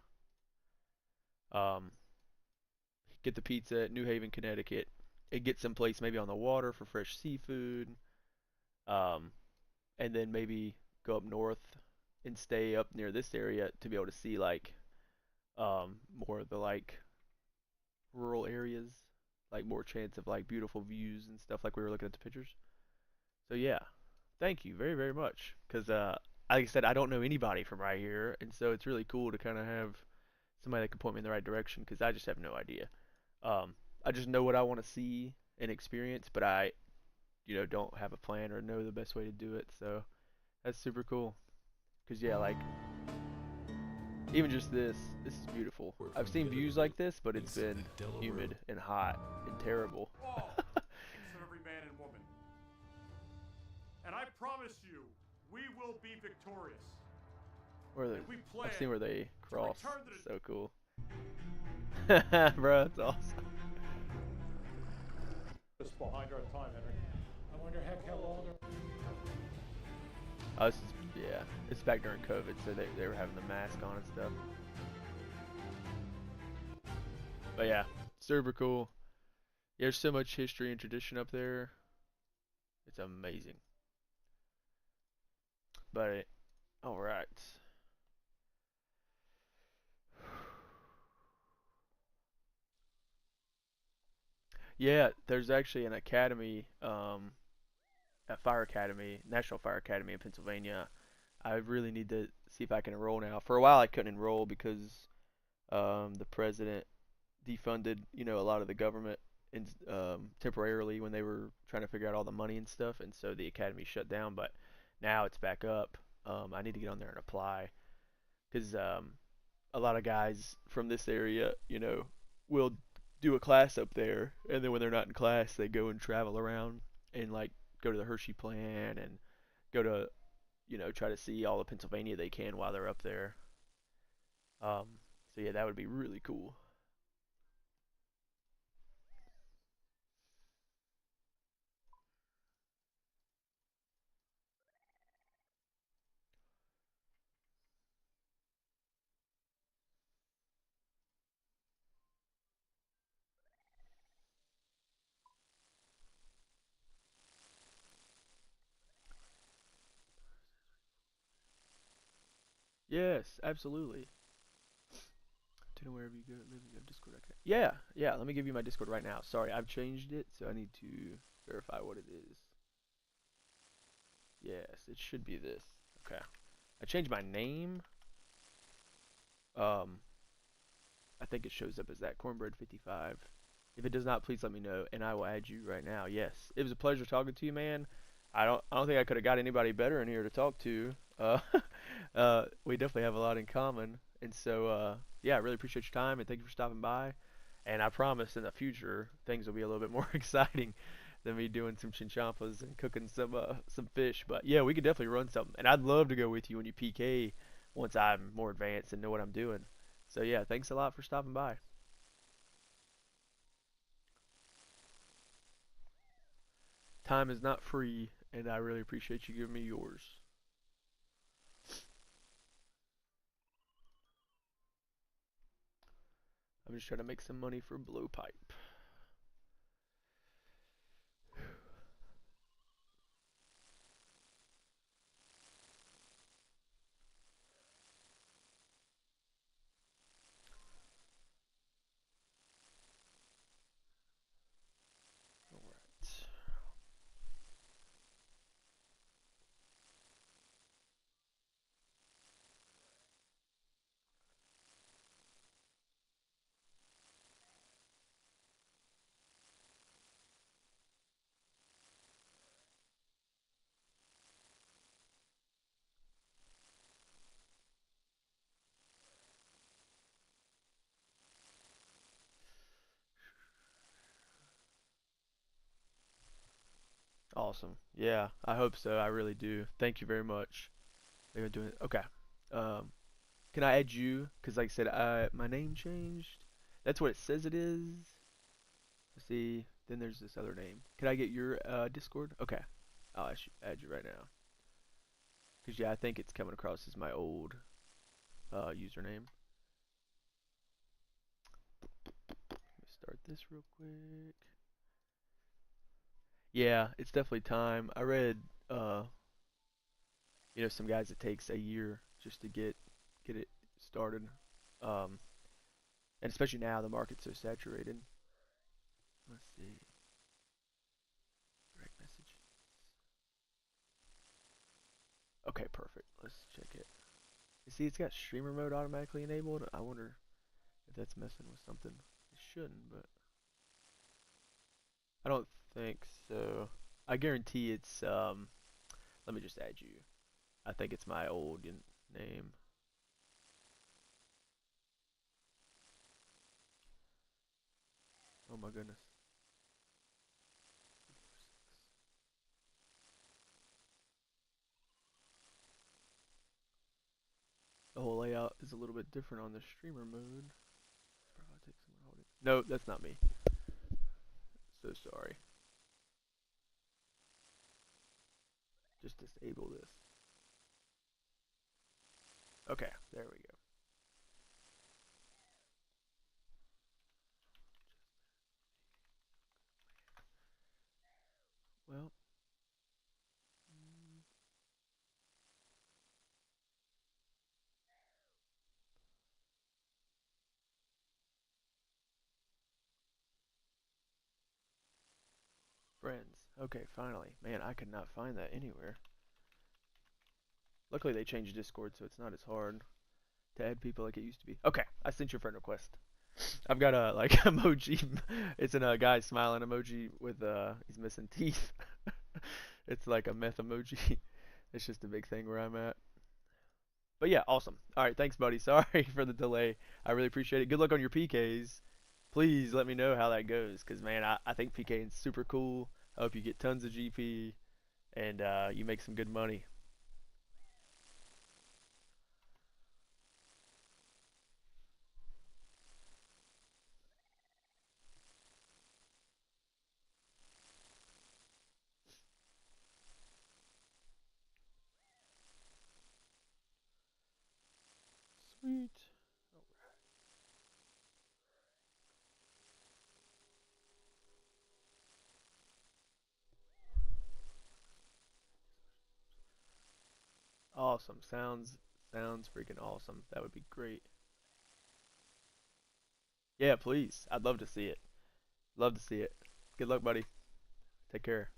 Um, get the pizza at New Haven, Connecticut, and get someplace maybe on the water for fresh seafood. Um, and then maybe go up north and stay up near this area to be able to see like more of the like rural areas, like more chance of like beautiful views and stuff like we were looking at the pictures. So yeah, thank you very very much. Cause like I said, I don't know anybody from right here, and so it's really cool to kind of have somebody that can point me in the right direction. Cause I just have no idea. I just know what I want to see and experience, but I don't have a plan or know the best way to do it. So that's super cool. Cause yeah, like even just this is beautiful. I've seen views like this, but it's been humid and hot and terrible. Of every man and woman. And I promise you, we will be victorious. Where they, And we plan I've seen where they to cross. return to the So cool. Bro, that's awesome. Just behind our time, Henry. I wonder heck how long. Oh, yeah, it's back during COVID, so they were having the mask on and stuff. But yeah, super cool. There's so much history and tradition up there. It's amazing. But all right. Yeah, there's actually an academy, a fire academy, National Fire Academy in Pennsylvania. I really need to see if I can enroll now. For a while, I couldn't enroll because the president defunded, a lot of the government temporarily when they were trying to figure out all the money and stuff, and so the academy shut down. But now it's back up. I need to get on there and apply because a lot of guys from this area, will do a class up there, and then when they're not in class, they go and travel around and like go to the Hershey plant and go to, try to see all the Pennsylvania they can while they're up there. Um, so yeah, that would be really cool. Yes, absolutely. To know wherever you go, maybe you have Discord. Okay. Yeah, yeah. Let me give you my Discord right now. Sorry, I've changed it, so I need to verify what it is. Yes, it should be this. Okay. I changed my name. Um, I think it shows up as that Cornbread55. If it does not, please let me know, and I will add you right now. Yes, it was a pleasure talking to you, man. I don't think I could have got anybody better in here to talk to. We definitely have a lot in common, And so, yeah, I really appreciate your time and thank you for stopping by. And I promise in the future things will be a little bit more exciting than me doing some chinchompas and cooking some fish. But yeah, we could definitely run something. And I'd love to go with you when you PK once I'm more advanced and know what I'm doing. So yeah, thanks a lot for stopping by. Time is not free, and I really appreciate you giving me yours. I'm just trying to make some money for blowpipe. Alright. Awesome. Yeah, I hope so. I really do. Thank you very much. They're doing it. Okay. Um, can I add you? Because like I said, my name changed. That's what it says it is. Let's see. Then there's this other name. Can I get your Discord? Okay. I'll add you right now. Because yeah, I think it's coming across as my old username. Let me start this real quick. Yeah, it's definitely time. I read some guys it takes a year just to get it started. Um, and especially now the market's so saturated. Let's see. Direct message. Okay, perfect. Let's check it. You see, it's got streamer mode automatically enabled. I wonder if that's messing with something. It shouldn't, but I don't think so. I guarantee it's let me just add you. I think it's my old name. Oh my goodness. The whole layout is a little bit different on the streamer mode. No, that's not me. So sorry. Just disable this. Okay, there we go. Well, friends. Okay, finally. Man, I could not find that anywhere. Luckily, they changed Discord, so it's not as hard to add people like it used to be. Okay, I sent you a friend request. I've got a like emoji. It's a guy smiling emoji with he's missing teeth. It's like a meth emoji. It's just a big thing where I'm at. But yeah, awesome. All right, thanks, buddy. Sorry for the delay. I really appreciate it. Good luck on your PKs. Please let me know how that goes, cause man, I think PKing is super cool. I hope you get tons of GP and you make some good money. Sweet. Awesome. Sounds freaking awesome. That would be great. Yeah, please. I'd love to see it. Love to see it. Good luck, buddy. Take care.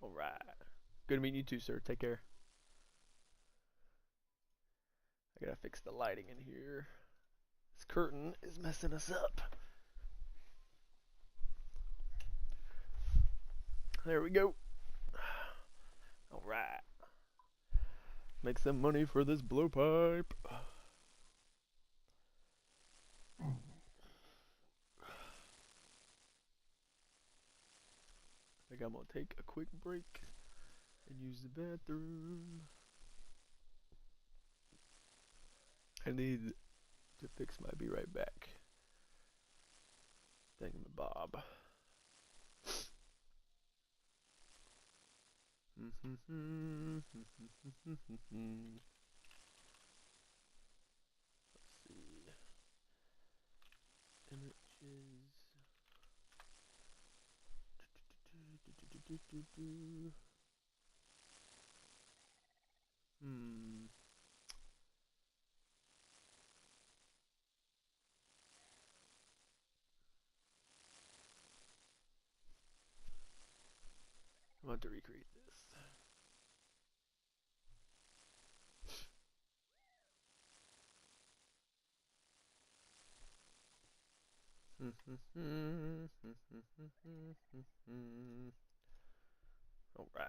Alright. Good meeting you too, sir. Take care. I gotta fix the lighting in here. This curtain is messing us up. There we go. Alright. Make some money for this blowpipe. I think I'm gonna take a quick break and use the bathroom. I need to fix my be right back thingamabob. Let's see. Images. I want to recreate this. All right.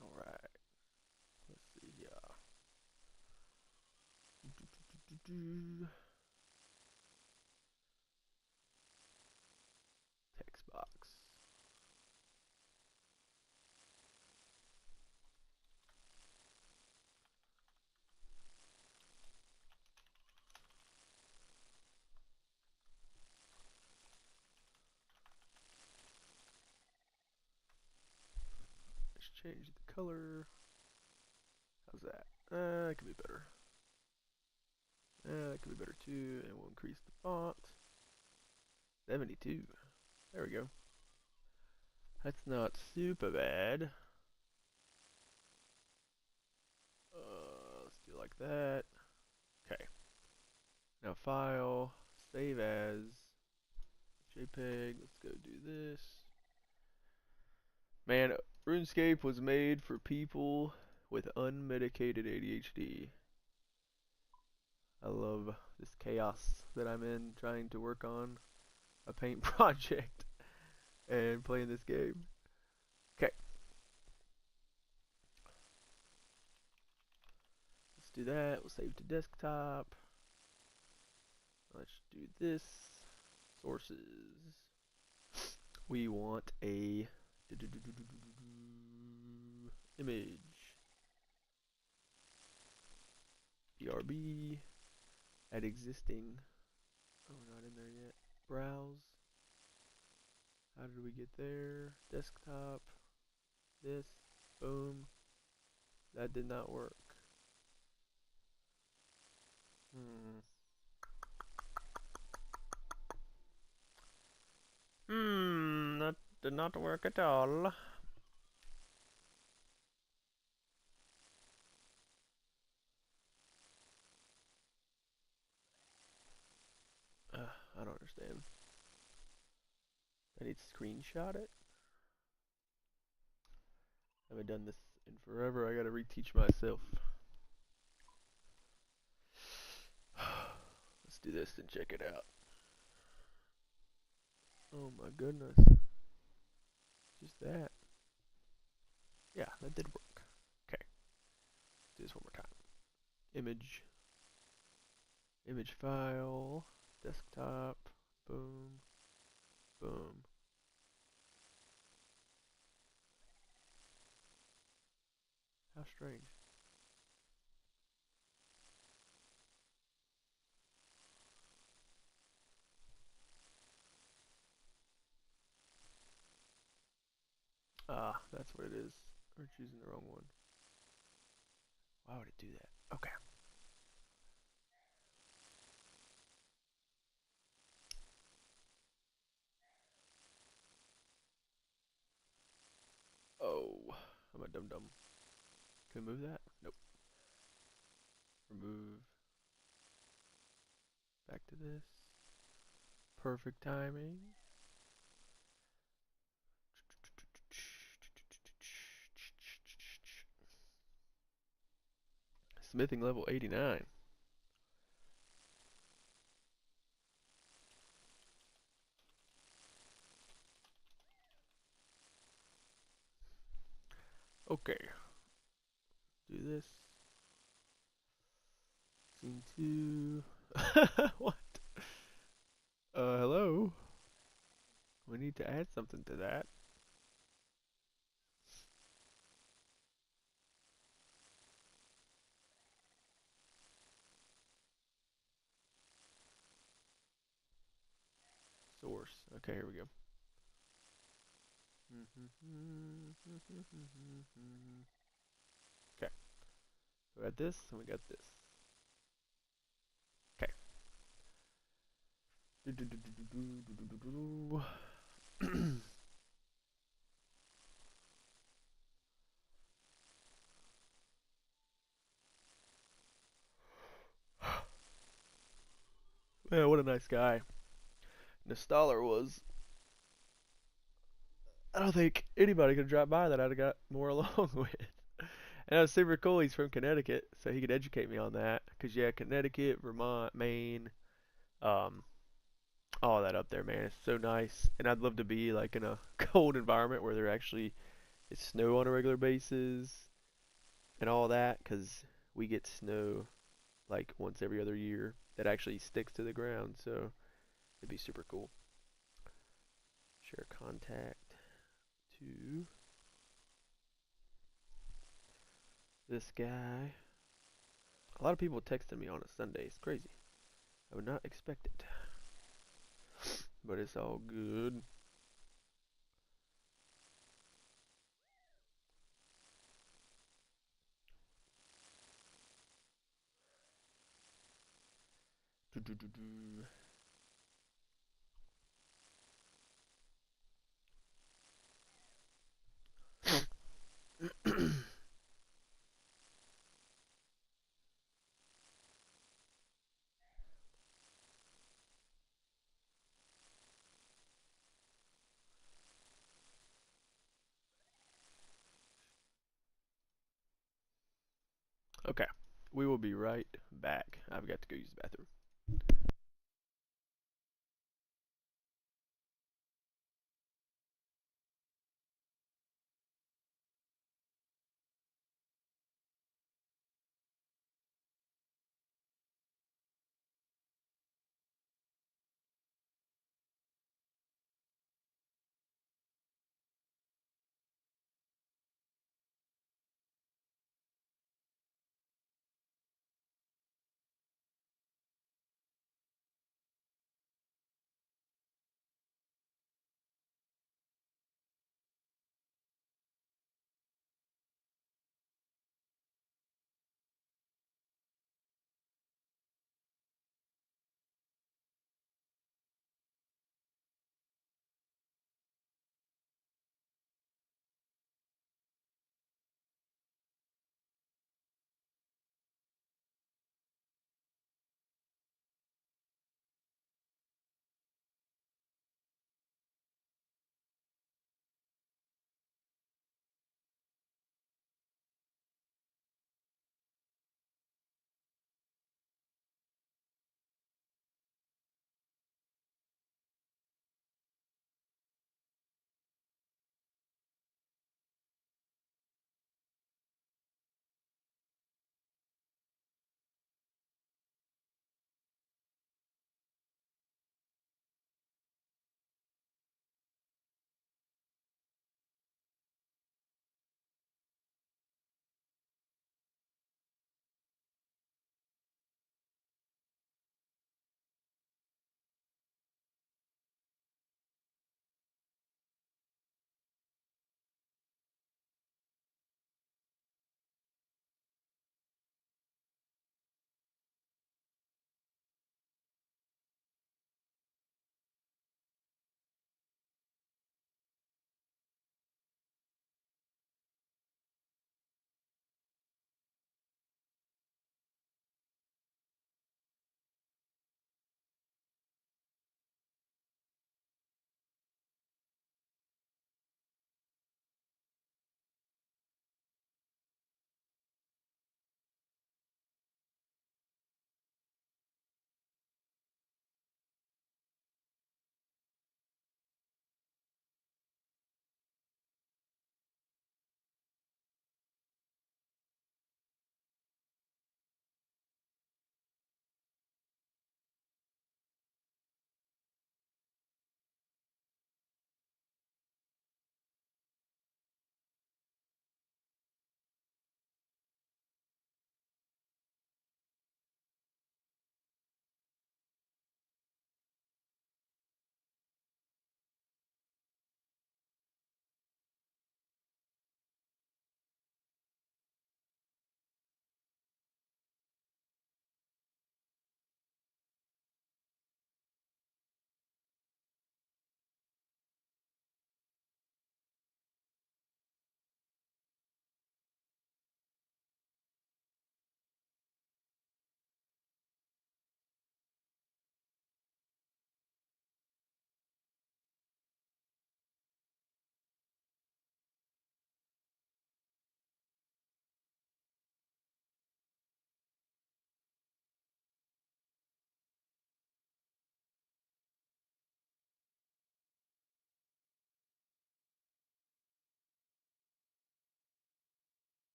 All right. Let's see here. Text box. Let's change the color. How's that? That could be better. That could be better too, and we'll increase the font. 72. There we go. That's not super bad. Let's do it like that. Okay. Now file, save as, JPEG. Let's go do this. Man, RuneScape was made for people with unmedicated ADHD. I love this chaos that I'm in trying to work on a paint project and playing this game. Okay. Let's do that. We'll save to desktop. Let's do this. Sources. We want a image. BRB. Add existing. Oh, we're not in there yet. Browse. How did we get there? Desktop. This. Boom. That did not work. That did not work at all. I don't understand. I need to screenshot it. I haven't done this in forever. I gotta reteach myself. Let's do this and check it out. Oh my goodness. Just that. Yeah, that did work. Okay. Let's do this one more time. Image. Image file. Desktop. Boom. Boom. How strange. Ah, that's what it is. We're choosing the wrong one. Why would it do that? Okay. Oh, I'm a dum-dum. Can we move that? Nope. Remove. Back to this. Perfect timing. Smithing level 89. Okay. Do this. Scene 2. What? Hello? We need to add something to that. Source. Okay, here we go. Okay. We got this, and we got this. Okay. Man, what a nice guy. Installer was. I don't think anybody could drive by that I'd have got more along with. And it was super cool. He's from Connecticut, so he could educate me on that. Cause yeah, Connecticut, Vermont, Maine, um, all that up there, man. It's so nice. And I'd love to be like in a cold environment where there actually is snow on a regular basis and all that. Cause we get snow like once every other year that actually sticks to the ground. So it'd be super cool. Share contact to this guy. A lot of people texted me on a Sunday. It's crazy. I would not expect it. But it's all good. Do, do, do, do. Okay. We will be right back. I've got to go use the bathroom.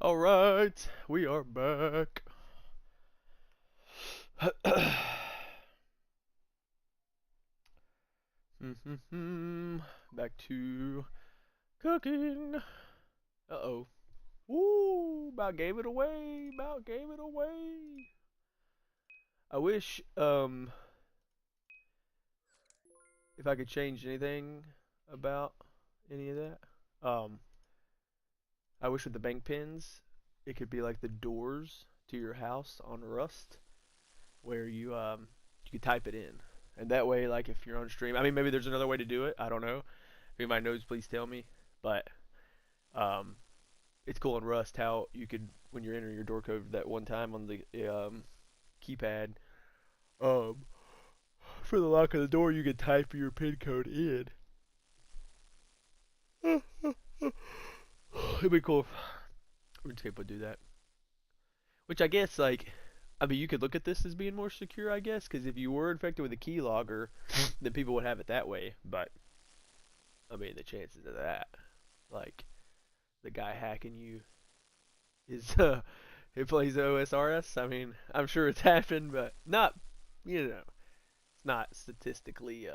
Alright, we are back. Back to cooking. Uh-oh. Woo! About gave it away. About gave it away. I wish, if I could change anything about any of that. I wish with the bank pins, it could be like the doors to your house on Rust, where you could type it in, and that way, like if you're on stream, I mean maybe there's another way to do it. I don't know. If anybody knows, please tell me. But um, it's cool in Rust how you could, when you're entering your door code that one time on the keypad, um, for the lock of the door, you could type your pin code in. It'd be cool if RuneScape would do that. Which I guess, like, I mean, you could look at this as being more secure, I guess, because if you were infected with a keylogger, then people would have it that way. But I mean, the chances of that, like, the guy hacking you is he plays OSRS. I mean, I'm sure it's happened, but not, it's not statistically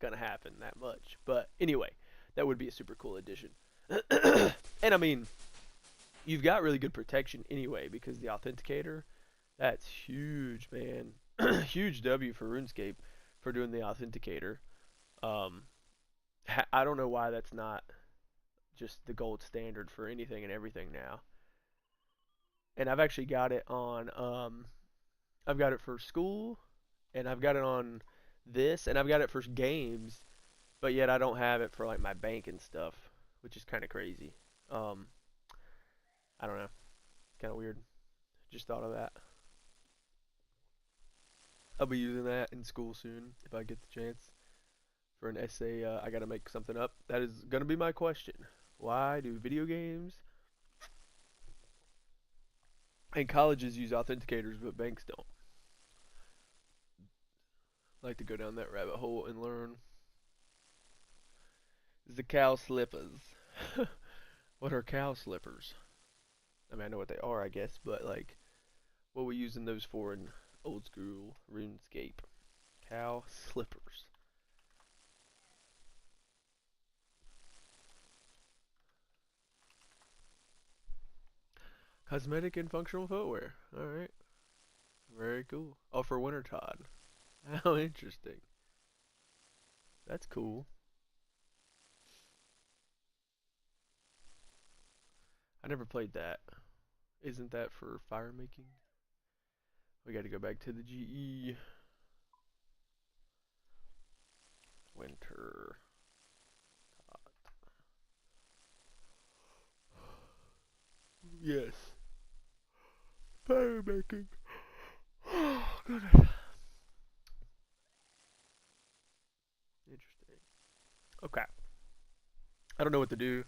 gonna happen that much. But anyway, that would be a super cool addition. And I mean, you've got really good protection anyway because the authenticator, that's huge, man. Huge W for RuneScape for doing the authenticator. Um, I don't know why that's not just the gold standard for anything and everything now. And I've actually got it on, I've got it for school, and I've got it on this, and I've got it for games, but yet I don't have it for like my bank and stuff, which is kind of crazy. Um, I don't know, kind of weird. Just thought of that. I'll be using that in school soon if I get the chance for an essay. I gotta make something up. That is gonna be my question. Why do video games and colleges use authenticators but banks don't? I like to go down that rabbit hole and learn. The cow slippers. What are cow slippers? I mean, I know what they are, I guess, but like, what are we using those for in old school RuneScape? Cow slippers. Cosmetic and functional footwear. Alright. Very cool. Oh, for wintertime. How interesting. That's cool. I never played that. Isn't that for fire making? We gotta go back to the GE. Winter. Yes. Fire making. Oh, goodness. Interesting. Okay. I don't know what to do.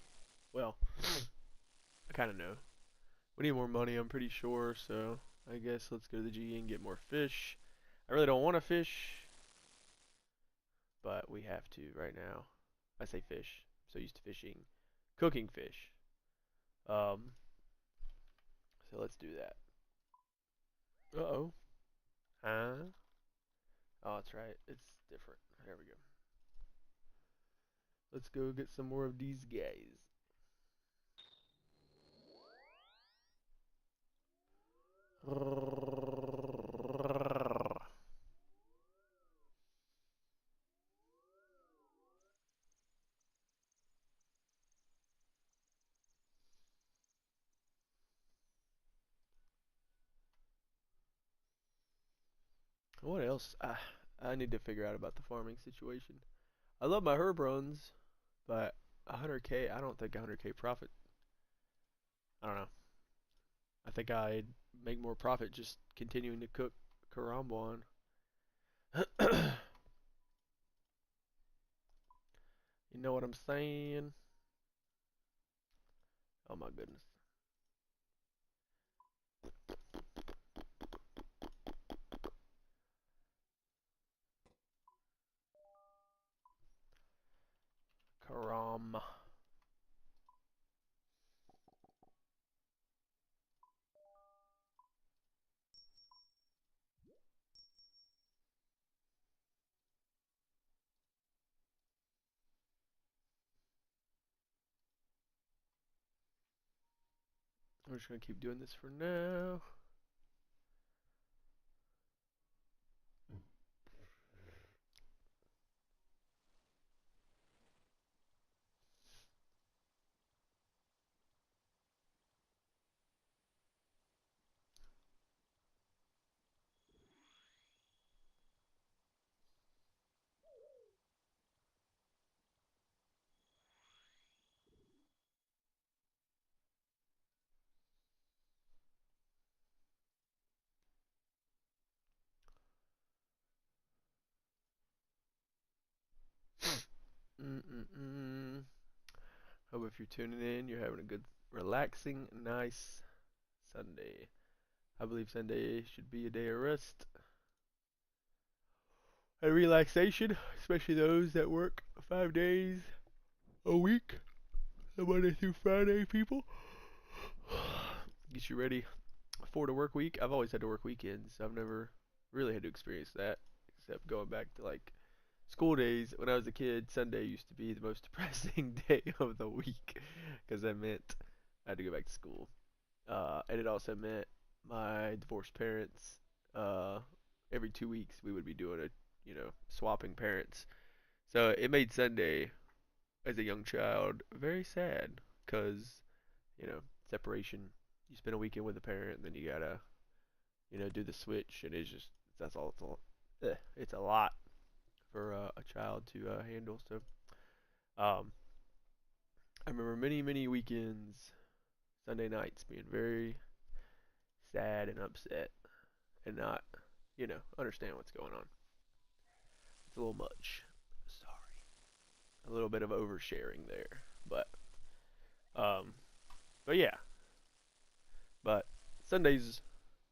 Well, I kind of know. We need more money, I'm pretty sure, so I guess let's go to the GE and get more fish. I really don't want to fish, but we have to right now. I say fish. I'm so used to fishing. Cooking fish. Um, so let's do that. Uh-oh. Huh? Oh, that's right. It's different. There we go. Let's go get some more of these guys. What else? I need to figure out about the farming situation. I love my herb runs, but 100k, I don't think 100k profit. I don't know. I think I'd make more profit just continuing to cook Karambwan. You know what I'm saying? Oh my goodness. Karam. we're just gonna keep doing this for now. Hope if you're tuning in, you're having a good, relaxing, nice Sunday. I believe Sunday should be a day of rest and relaxation, especially those that work 5 days a week, the Monday through Friday people. Get you ready for the work week. I've always had to work weekends. I've never really had to experience that, except going back to like school days. When I was a kid, Sunday used to be the most depressing day of the week because that meant I had to go back to school. And it also meant my divorced parents, every 2 weeks we would be doing swapping parents. So it made Sunday as a young child very sad because, separation. You spend a weekend with a parent, and then you gotta, do the switch, and that's all. It's a lot for a child to handle. So, um, I remember many, many weekends, Sunday nights, being very sad and upset, and not, understand what's going on. It's a little much. Sorry, a little bit of oversharing there, um, but yeah. But Sundays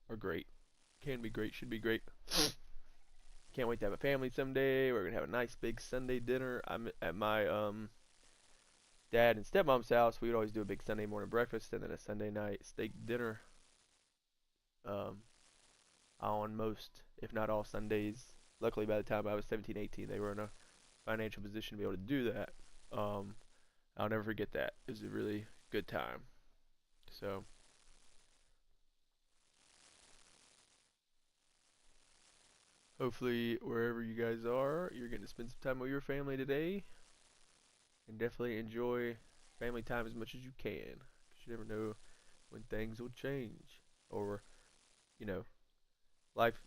are great. Can be great. Should be great. Can't wait to have a family someday. We're gonna have a nice big Sunday dinner. I'm at my dad and stepmom's house. We would always do a big Sunday morning breakfast and then a Sunday night steak dinner. Um, on most, if not all, Sundays. Luckily, by the time I was 17, 18, they were in a financial position to be able to do that. Um, I'll never forget that. It was a really good time. So, hopefully, wherever you guys are, you're going to spend some time with your family today. And definitely enjoy family time as much as you can. Because you never know when things will change. Or, you know, life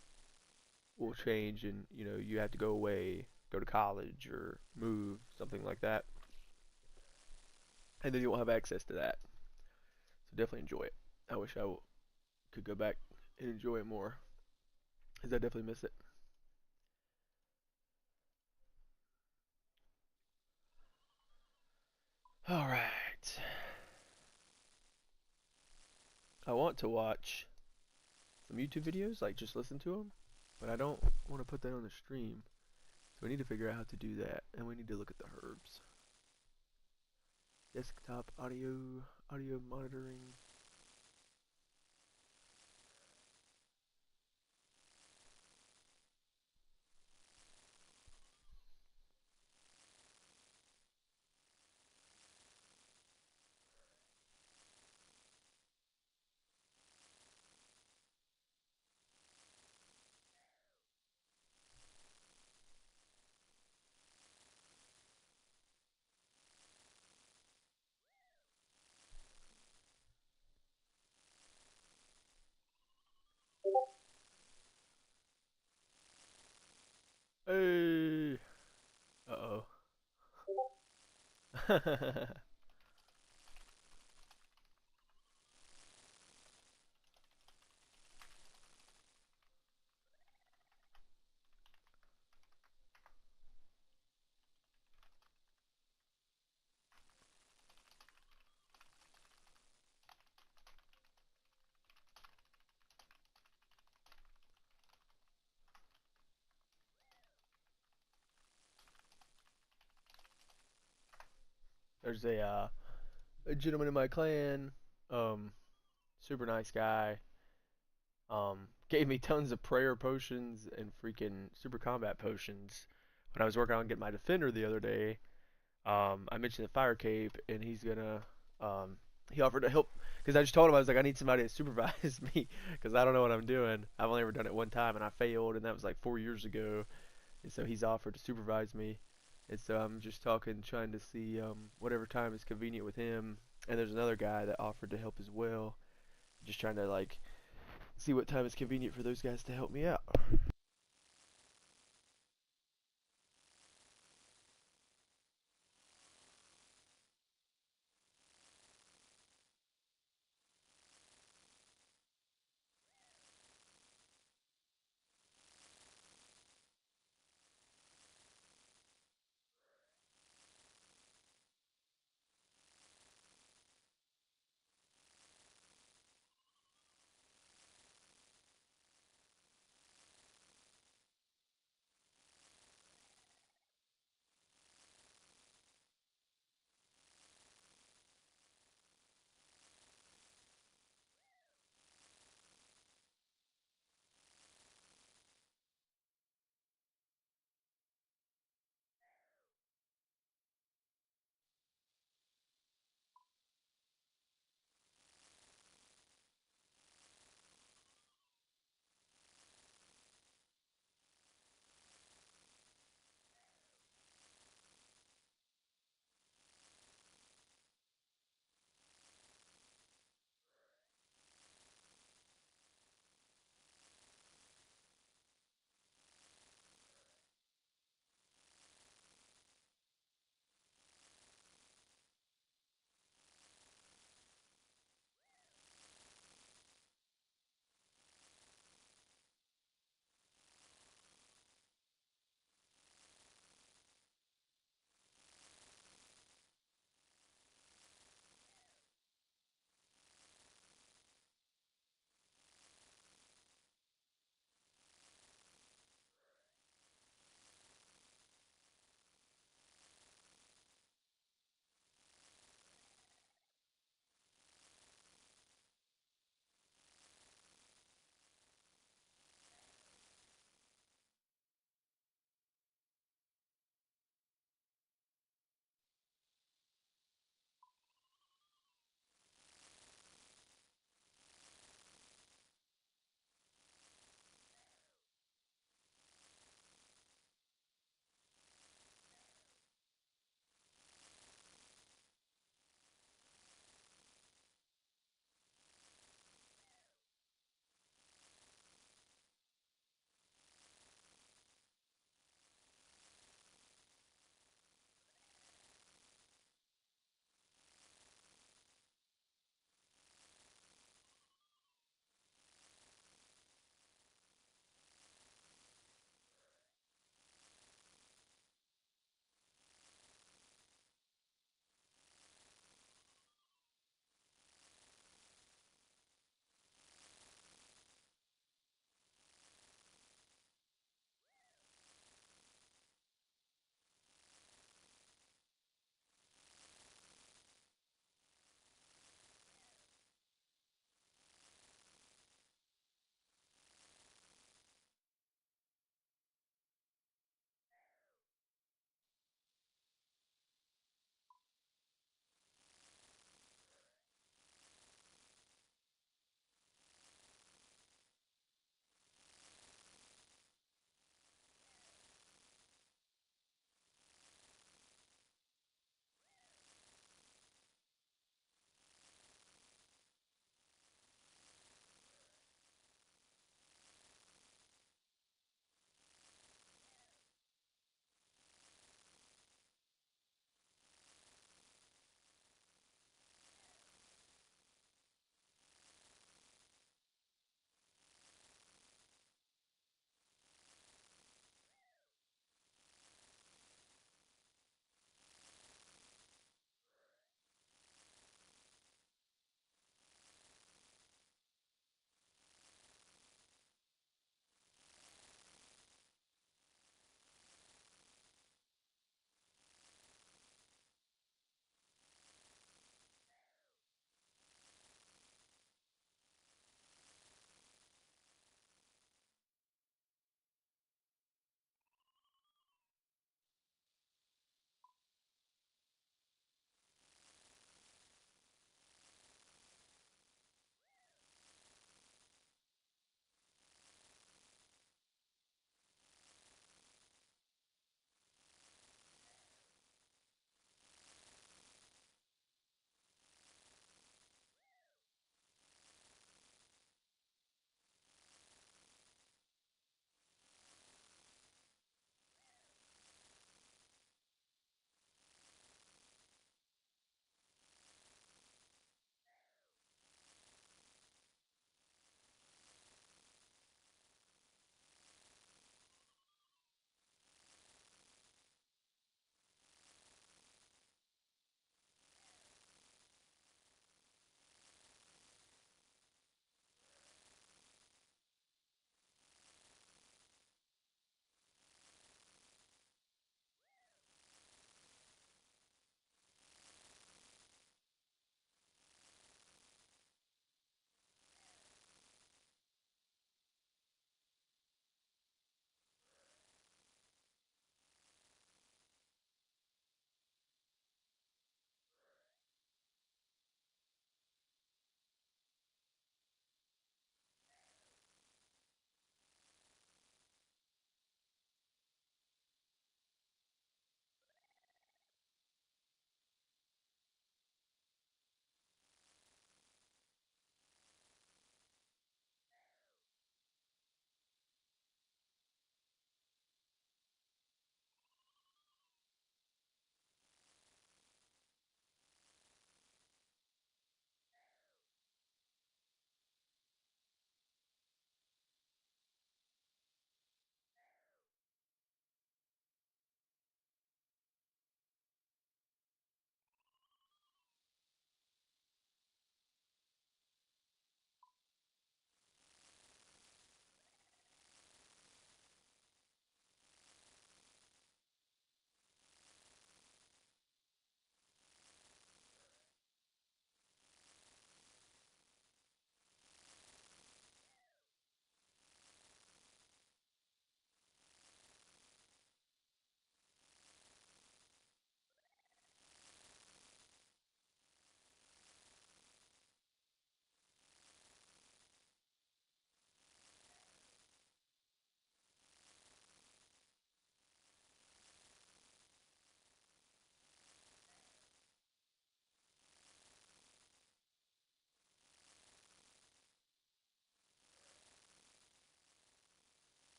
will change and, you have to go away, go to college, or move, something like that. And then you won't have access to that. So definitely enjoy it. I wish could go back and enjoy it more. Because I definitely miss it. Alright. I want to watch some YouTube videos, like just listen to them. But I don't want to put that on the stream. So we need to figure out how to do that. And we need to look at the herbs. Desktop audio monitoring. Hey. Uh-oh. There's a gentleman in my clan, um, super nice guy. Gave me tons of prayer potions and freaking super combat potions when I was working on getting my defender the other day. I mentioned the fire cape, and he's gonna, um, he offered to help because I just told him I was like I need somebody to supervise me because I don't know what I'm doing. I've only ever done it one time and I failed, and that was like 4 years ago. And so he's offered to supervise me, and so I'm just talking, trying to see whatever time is convenient with him. And there's another guy that offered to help as well. Just trying to like see what time is convenient for those guys to help me out.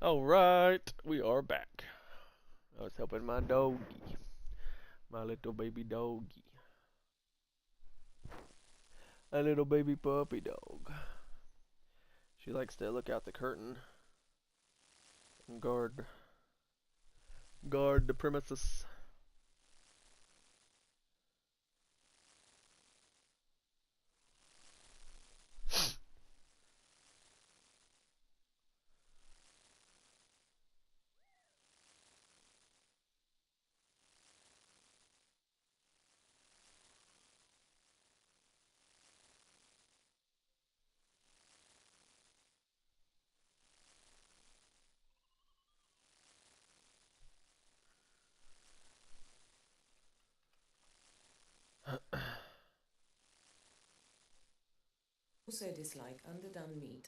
Alright, we are back. I was helping my doggy. My little baby doggy. A little baby puppy dog. She likes to look out the curtain and guard the premises. Also dislike underdone meat.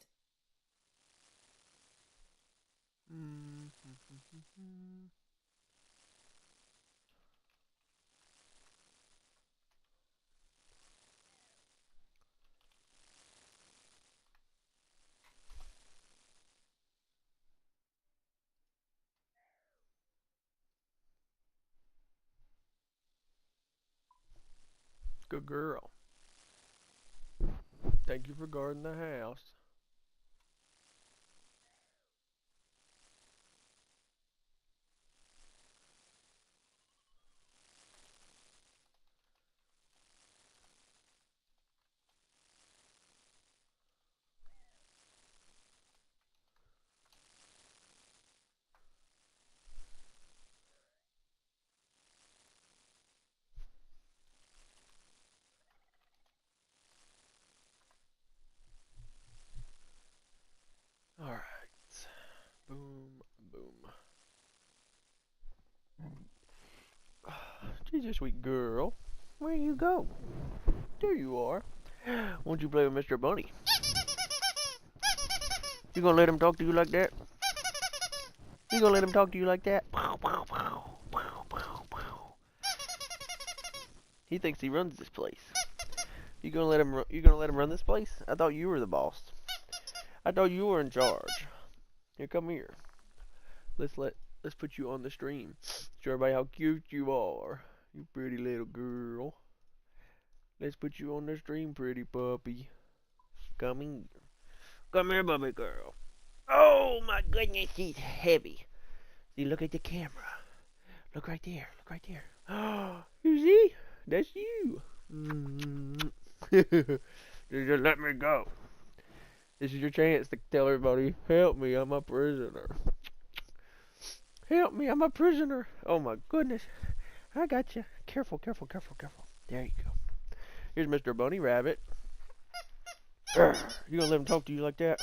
Good girl. Thank you for guarding the house. Alright. Boom, boom. She's a sweet girl. Where you go? There you are. Won't you play with Mr. Bunny? You gonna let him talk to you like that? You gonna let him talk to you like that? He thinks he runs this place. You gonna let him? You gonna let him run this place? I thought you were the boss. I thought you were in charge. Here, come here. Let's put you on the stream. Show everybody how cute you are. You pretty little girl. Let's put you on the stream, pretty puppy. Come here. Come here, puppy girl. Oh my goodness, she's heavy. See, look at the camera. Look right there. Look right there. Oh, you see? That's you. Just let me go. This is your chance to tell everybody, help me, I'm a prisoner. Help me, I'm a prisoner. Oh my goodness. I got you. Careful, careful, careful, careful. There you go. Here's Mr. Bunny Rabbit. You gonna let him talk to you like that?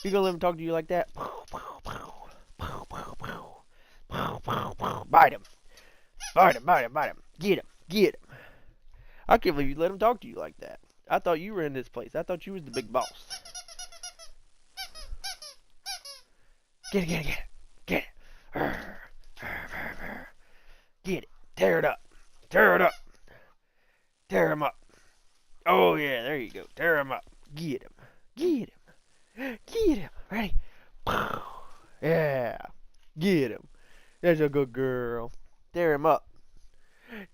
You gonna let him talk to you like that? Bite him. Bite him, bite him, bite him. Get him, get him. I can't believe you let him talk to you like that. I thought you were in this place. I thought you was the big boss. Get it, get it, get it. Get it. Get it. Tear it up. Tear it up. Tear him up. Oh, yeah, there you go. Tear him up. Get him. Get him. Get him. Ready? Yeah. Get him. That's a good girl. Tear him up.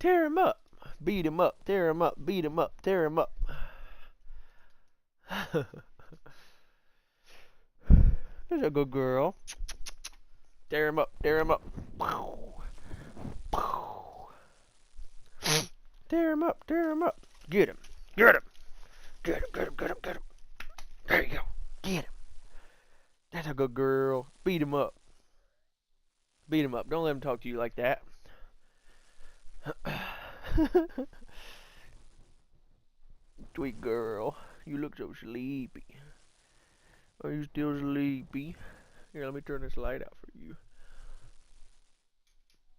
Tear him up. Beat him up. Tear him up. Beat him up. Tear him up. That's a good girl. Tear him up. Tear him up. Tear him up. Tear him up. Get him. Get him. Get him. Get him. Get him. Get him. There you go. Get him. That's a good girl. Beat him up. Beat him up. Don't let him talk to you like that. Sweet girl. You look so sleepy. Are you still sleepy? Here, let me turn this light out for you.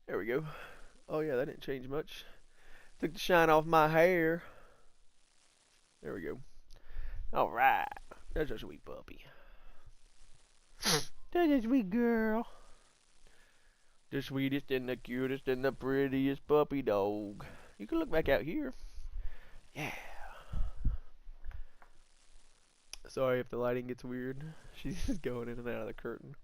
There we go. Oh yeah, that didn't change much. Took the shine off my hair. There we go. Alright. That's a sweet puppy. That's a sweet girl. The sweetest and the cutest and the prettiest puppy dog. You can look back out here. Yeah. Sorry if the lighting gets weird. She's just going in and out of the curtain.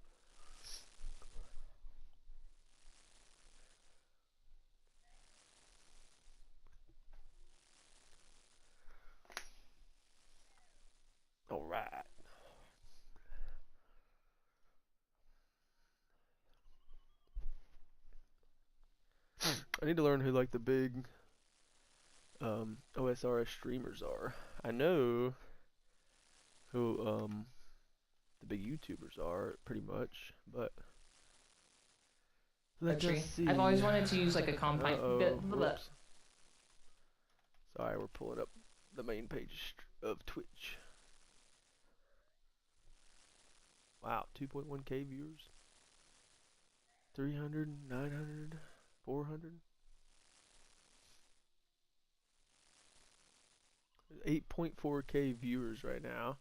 I need to learn who like the big OSRS streamers are. I know who the big YouTubers are pretty much, but let us see. I've always wanted to use like a combine. Whoops. Sorry, we're pulling up the main page of Twitch. Wow, 2.1k viewers. 300, 900, 400. 8.4k viewers right now.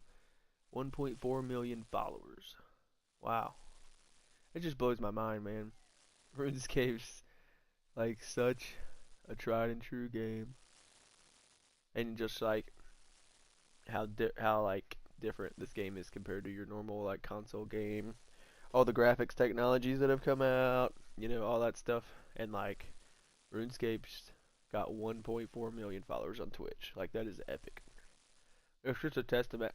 1.4 million followers. Wow. It just blows my mind, man. RuneScape's like such a tried and true game. And just like how like different this game is compared to your normal like console game. All the graphics technologies that have come out, you know, all that stuff. And like RuneScape's got 1.4 million followers on Twitch. Like that is epic. It's just a testament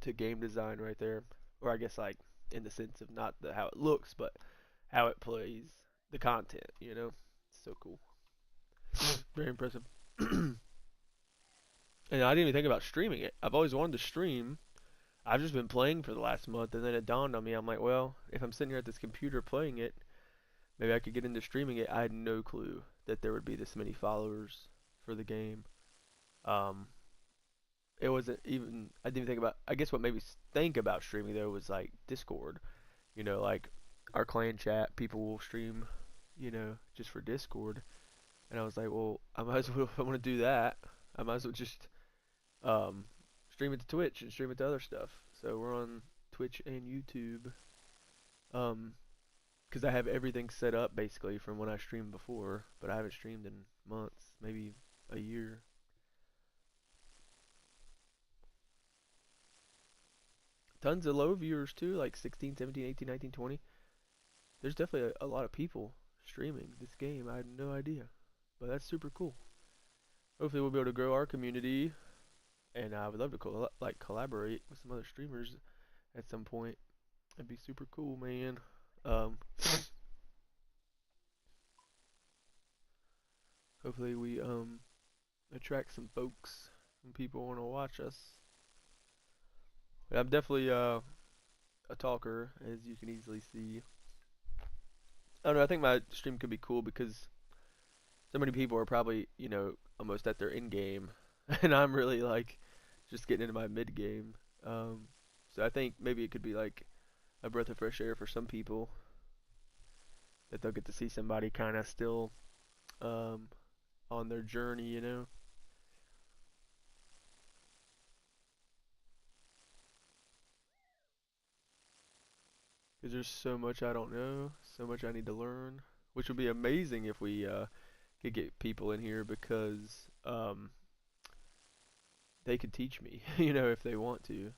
to game design right there. Or I guess like in the sense of not how it looks, but how it plays, the content, you know? It's so cool. Very impressive. And I didn't even think about streaming it. I've always wanted to stream. I've just been playing for the last month, and then it dawned on me. I'm like, well, if I'm sitting here at this computer playing it, maybe I could get into streaming it. I had no clue that there would be this many followers for the game. It wasn't even, I didn't even think about, I guess what made me think about streaming though was like Discord. You know, like our clan chat, people will stream, you know, just for Discord. And I was like, well, I might as well, if I want to do that, I might as well just stream it to Twitch and stream it to other stuff. So we're on Twitch and YouTube. Because I have everything set up basically from when I streamed before, but I haven't streamed in months, maybe a year. Tons of low viewers too, like 16, 17, 18, 19, 20. There's definitely a lot of people streaming this game. I had no idea, but that's super cool. Hopefully we'll be able to grow our community, and I would love to collaborate with some other streamers at some point. That'd be super cool, man. Hopefully we attract some folks, some people want to watch us. But I'm definitely a talker, as you can easily see. I don't know, I think my stream could be cool because so many people are probably, you know, almost at their end game, and I'm really like just getting into my mid game. So I think maybe it could be like a breath of fresh air for some people, that they'll get to see somebody kind of still on their journey, you know. Because there's so much I don't know, so much I need to learn, which would be amazing if we could get people in here because they could teach me, you know, if they want to.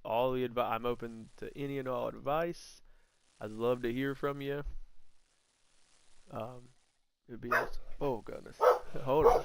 All the advice, I'm open to any and all advice. I'd love to hear from you. It'd be awesome. Oh goodness, hold on.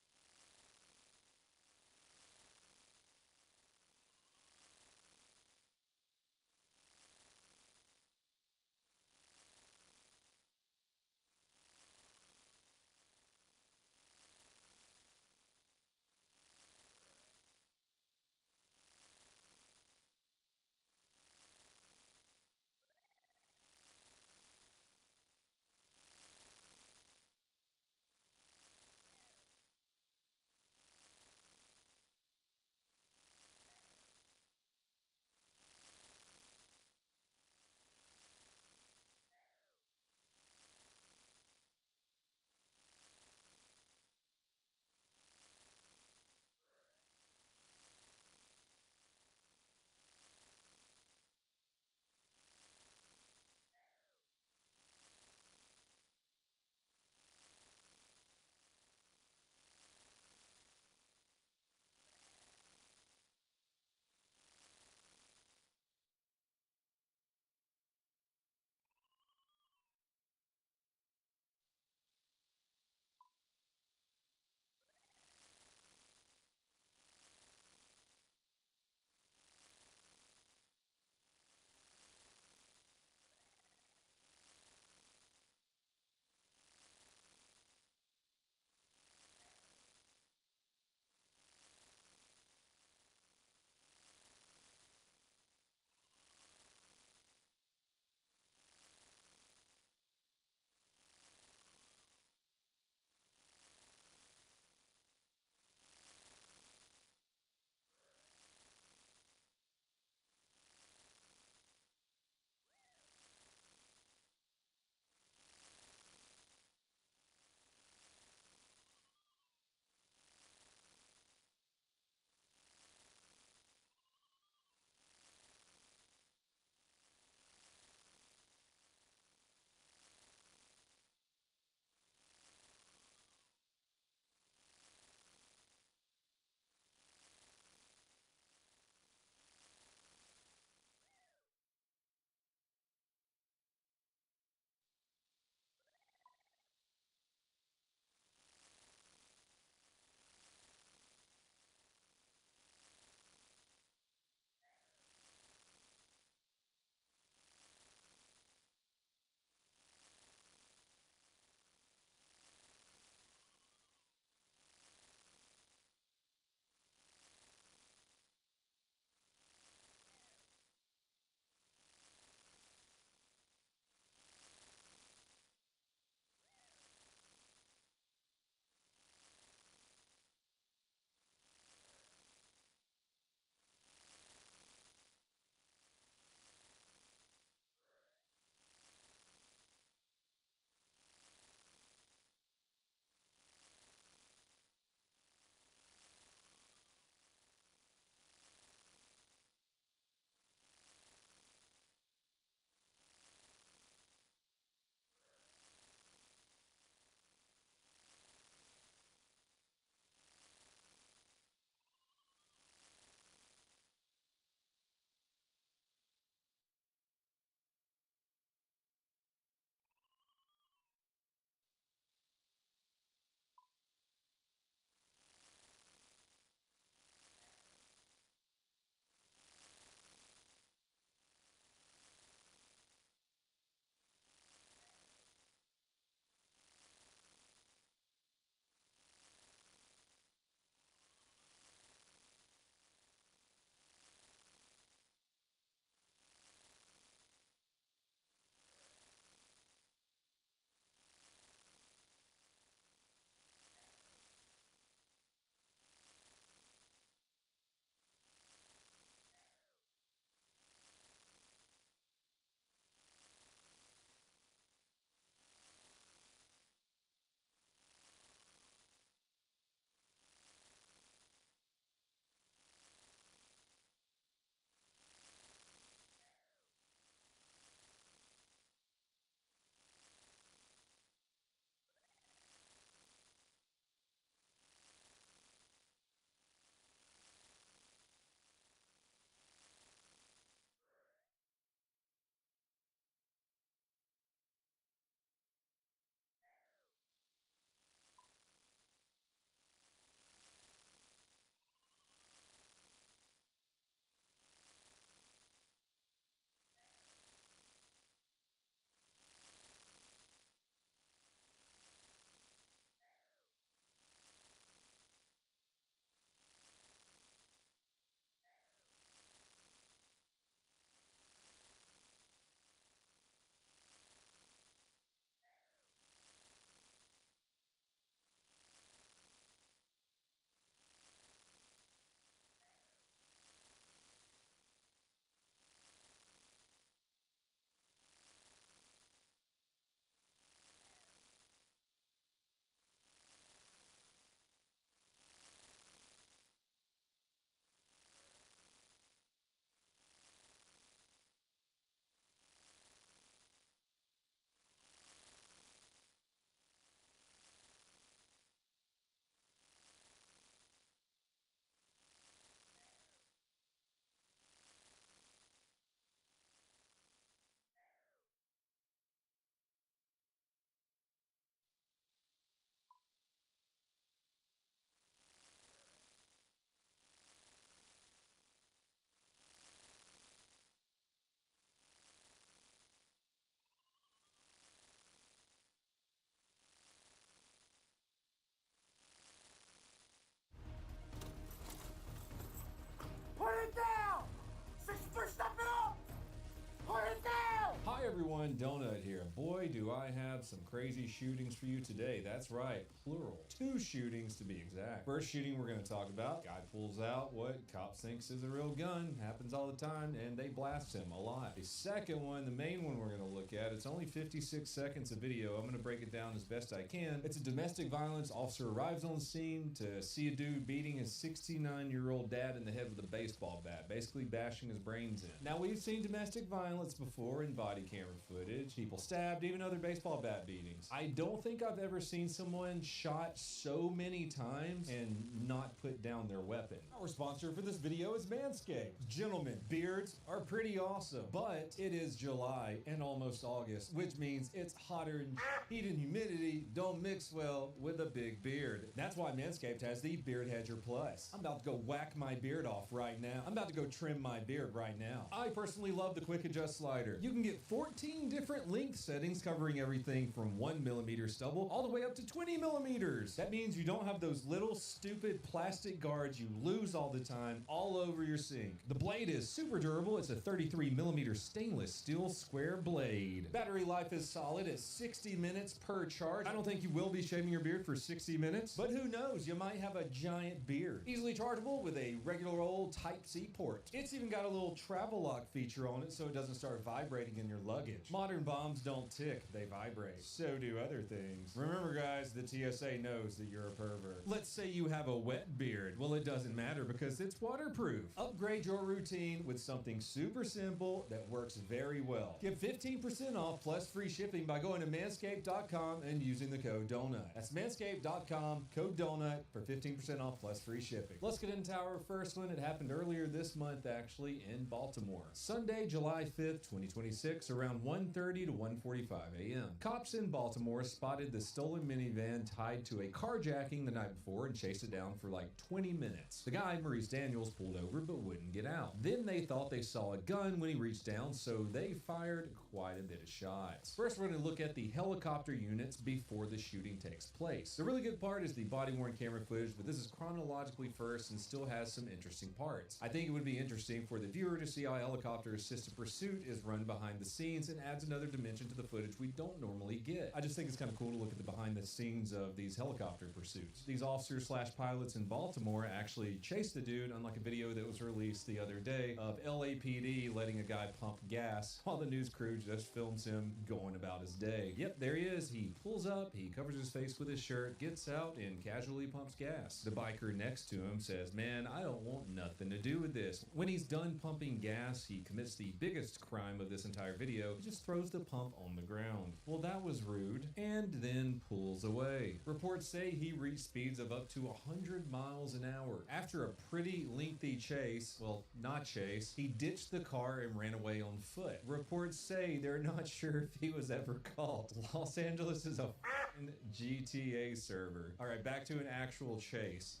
everyone, Donut here. Boy, do I have some crazy shootings for you today. That's right, plural. 2 shootings to be exact. First shooting we're going to talk about, guy pulls out what cops thinks is a real gun, happens all the time, and they blast him a lot. The second one, the main one we're going to look at, it's only 56 seconds of video. I'm going to break it down as best I can. It's a domestic violence. Officer arrives on the scene to see a dude beating his 69-year-old dad in the head with a baseball bat, basically bashing his brains in. Now, we've seen domestic violence before in body camera footage, people stabbed, even other baseball bat beatings. I don't think I've ever seen someone shot so many times and not put down their weapon. Our sponsor for this video is Manscaped. Gentlemen, beards are pretty awesome, but it is July and almost August, which means it's hotter and heat and humidity don't mix well with a big beard. That's why Manscaped has the Beard Hedger Plus. I'm about to go whack my beard off right now. I'm about to go trim my beard right now. I personally love the Quick Adjust slider. You can get 14 different length settings covering everything from 1mm stubble all the way up to 20mm. That means you don't have those little stupid plastic guards you lose all the time all over your sink. The blade is super durable. It's a 33mm stainless steel square blade. Battery life is solid at 60 minutes per charge. I don't think you will be shaving your beard for 60 minutes, but who knows, you might have a giant beard. Easily chargeable with a regular old Type-C port. It's even got a little travel lock feature on it so it doesn't start vibrating in your luggage. Modern bombs don't tick, they vibrate. So do other things. Remember guys, the TSA knows that you're a pervert. Let's say you have a wet beard. Well, it doesn't matter because it's waterproof. Upgrade your routine with something super simple that works very well. Get 15% off plus free shipping by going to manscaped.com and using the code DONUT. That's manscaped.com, code DONUT for 15% off plus free shipping. Let's get into our first one. It happened earlier this month actually in Baltimore. Sunday, July 5th, 2026, around 1:30 to 1:45 a.m. Cops in Baltimore spotted the stolen minivan tied to a carjacking the night before and chased it down for like 20 minutes. The guy, Maurice Daniels, pulled over but wouldn't get out. Then they thought they saw a gun when he reached down, so they fired quite a bit of shots. First, we're going to look at the helicopter units before the shooting takes place. The really good part is the body-worn camera footage, but this is chronologically first and still has some interesting parts. I think it would be interesting for the viewer to see how helicopter assisted pursuit is run behind the scenes and adds another dimension to the footage we don't normally get. I just think it's kind of cool to look at the behind the scenes of these helicopter pursuits. These officers / pilots in Baltimore actually chased the dude, unlike a video that was released the other day of LAPD letting a guy pump gas while the news crew just films him going about his day. Yep, there he is. He pulls up, he covers his face with his shirt, gets out, and casually pumps gas. The biker next to him says, "Man, I don't want nothing to do with this." When he's done pumping gas, he commits the biggest crime of this entire video. He just throws the pump on the ground. Well, that was rude. And then pulls away. Reports say he reached speeds of up to 100 miles an hour. After a pretty lengthy chase, well, not chase, he ditched the car and ran away on foot. Reports say they're not sure if he was ever caught. Los Angeles is a f***ing GTA server. All right, back to an actual chase.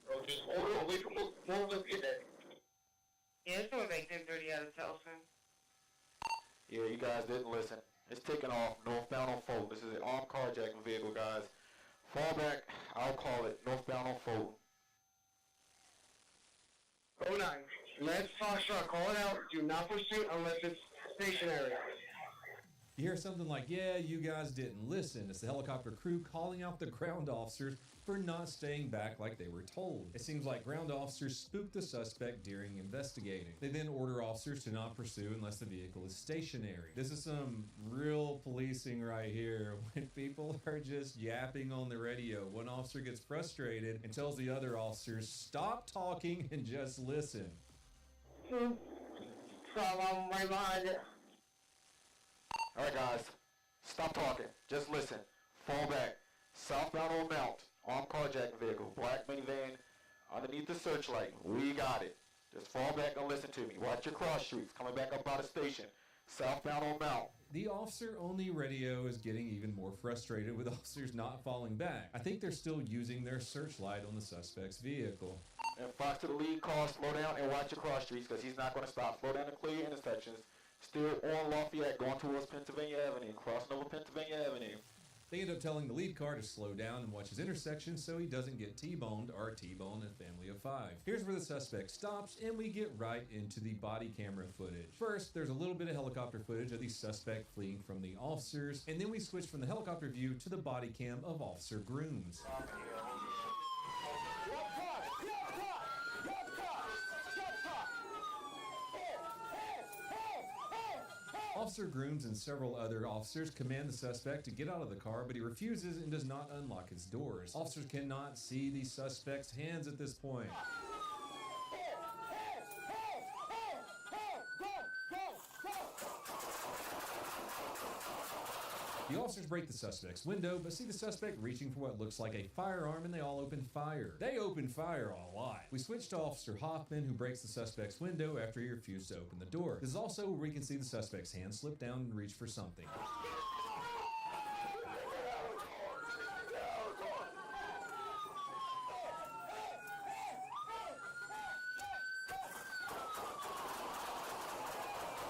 Bro, just hold on, wait, let's get that. Yeah, it's gonna make them dirty out of Towson. Yeah, you guys didn't listen. It's taking off northbound on Fulton. This is an armed carjacking vehicle, guys. Fall back, I'll call it northbound on Fulton. 09, let's Foxtrot, call it out. Do not pursue unless it's stationary. You hear something like, "Yeah, you guys didn't listen." It's the helicopter crew calling out the ground officers for not staying back like they were told. It seems like ground officers spooked the suspect during investigating. They then order officers to not pursue unless the vehicle is stationary. This is some real policing right here when people are just yapping on the radio. One officer gets frustrated and tells the other officers, "Stop talking and just listen." So I'm right behind it. Alright guys, stop talking. Just listen. Fall back. Southbound on Mount. Armed carjacking vehicle. Black minivan. Underneath the searchlight. We got it. Just fall back and listen to me. Watch your cross streets. Coming back up by the station. Southbound on Mount. The officer-only radio is getting even more frustrated with officers not falling back. I think they're still using their searchlight on the suspect's vehicle. And Fox to the lead car. Slow down and watch your cross streets because he's not going to stop. Slow down and clear your intersections. Still on Lafayette going towards Pennsylvania Avenue. Crossing over Pennsylvania Avenue. They end up telling the lead car to slow down and watch his intersection so he doesn't get T-boned or T-bone a family of 5. Here's where the suspect stops and we get right into the body camera footage. First, there's a little bit of helicopter footage of the suspect fleeing from the officers, and then we switch from the helicopter view to the body cam of Officer Grooms. Officer Grooms and several other officers command the suspect to get out of the car, but he refuses and does not unlock his doors. Officers cannot see the suspect's hands at this point. The officers break the suspect's window, but see the suspect reaching for what looks like a firearm, and they all open fire. They open fire a lot. We switch to Officer Hoffman, who breaks the suspect's window after he refused to open the door. This is also where we can see the suspect's hand slip down and reach for something.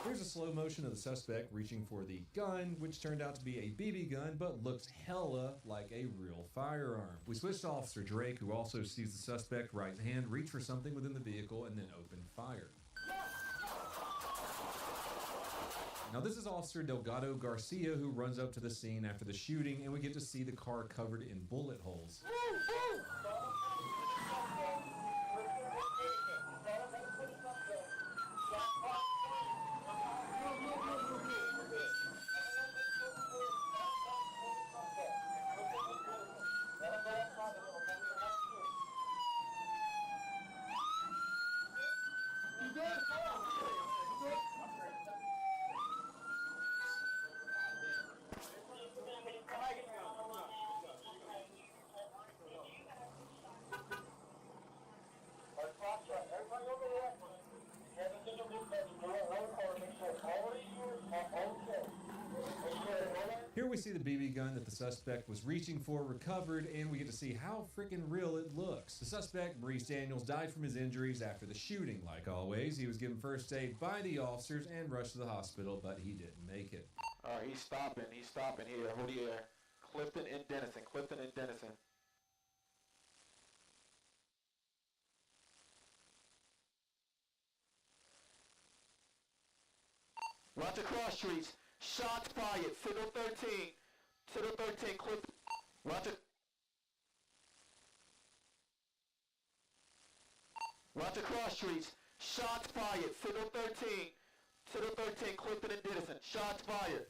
Here's a slow motion of the suspect reaching for the gun, which turned out to be a BB gun, but looks hella like a real firearm. We switch to Officer Drake, who also sees the suspect right hand reach for something within the vehicle and then open fire. Now this is Officer Delgado Garcia, who runs up to the scene after the shooting, and we get to see the car covered in bullet holes. Here we see the BB gun that the suspect was reaching for recovered, and we get to see how freaking real it looks. The suspect, Maurice Daniels, died from his injuries after the shooting. Like always, he was given first aid by the officers and rushed to the hospital, but he didn't make it. Alright, he's stopping here. Hold the air. Clifton and Dennison. Roger cross streets. Shots fired. Signal 13. Signal 13. Clifton. Roger. Roger cross streets. Shots fired. Signal 13. Signal 13. Clifton and Dennison. Shots fired.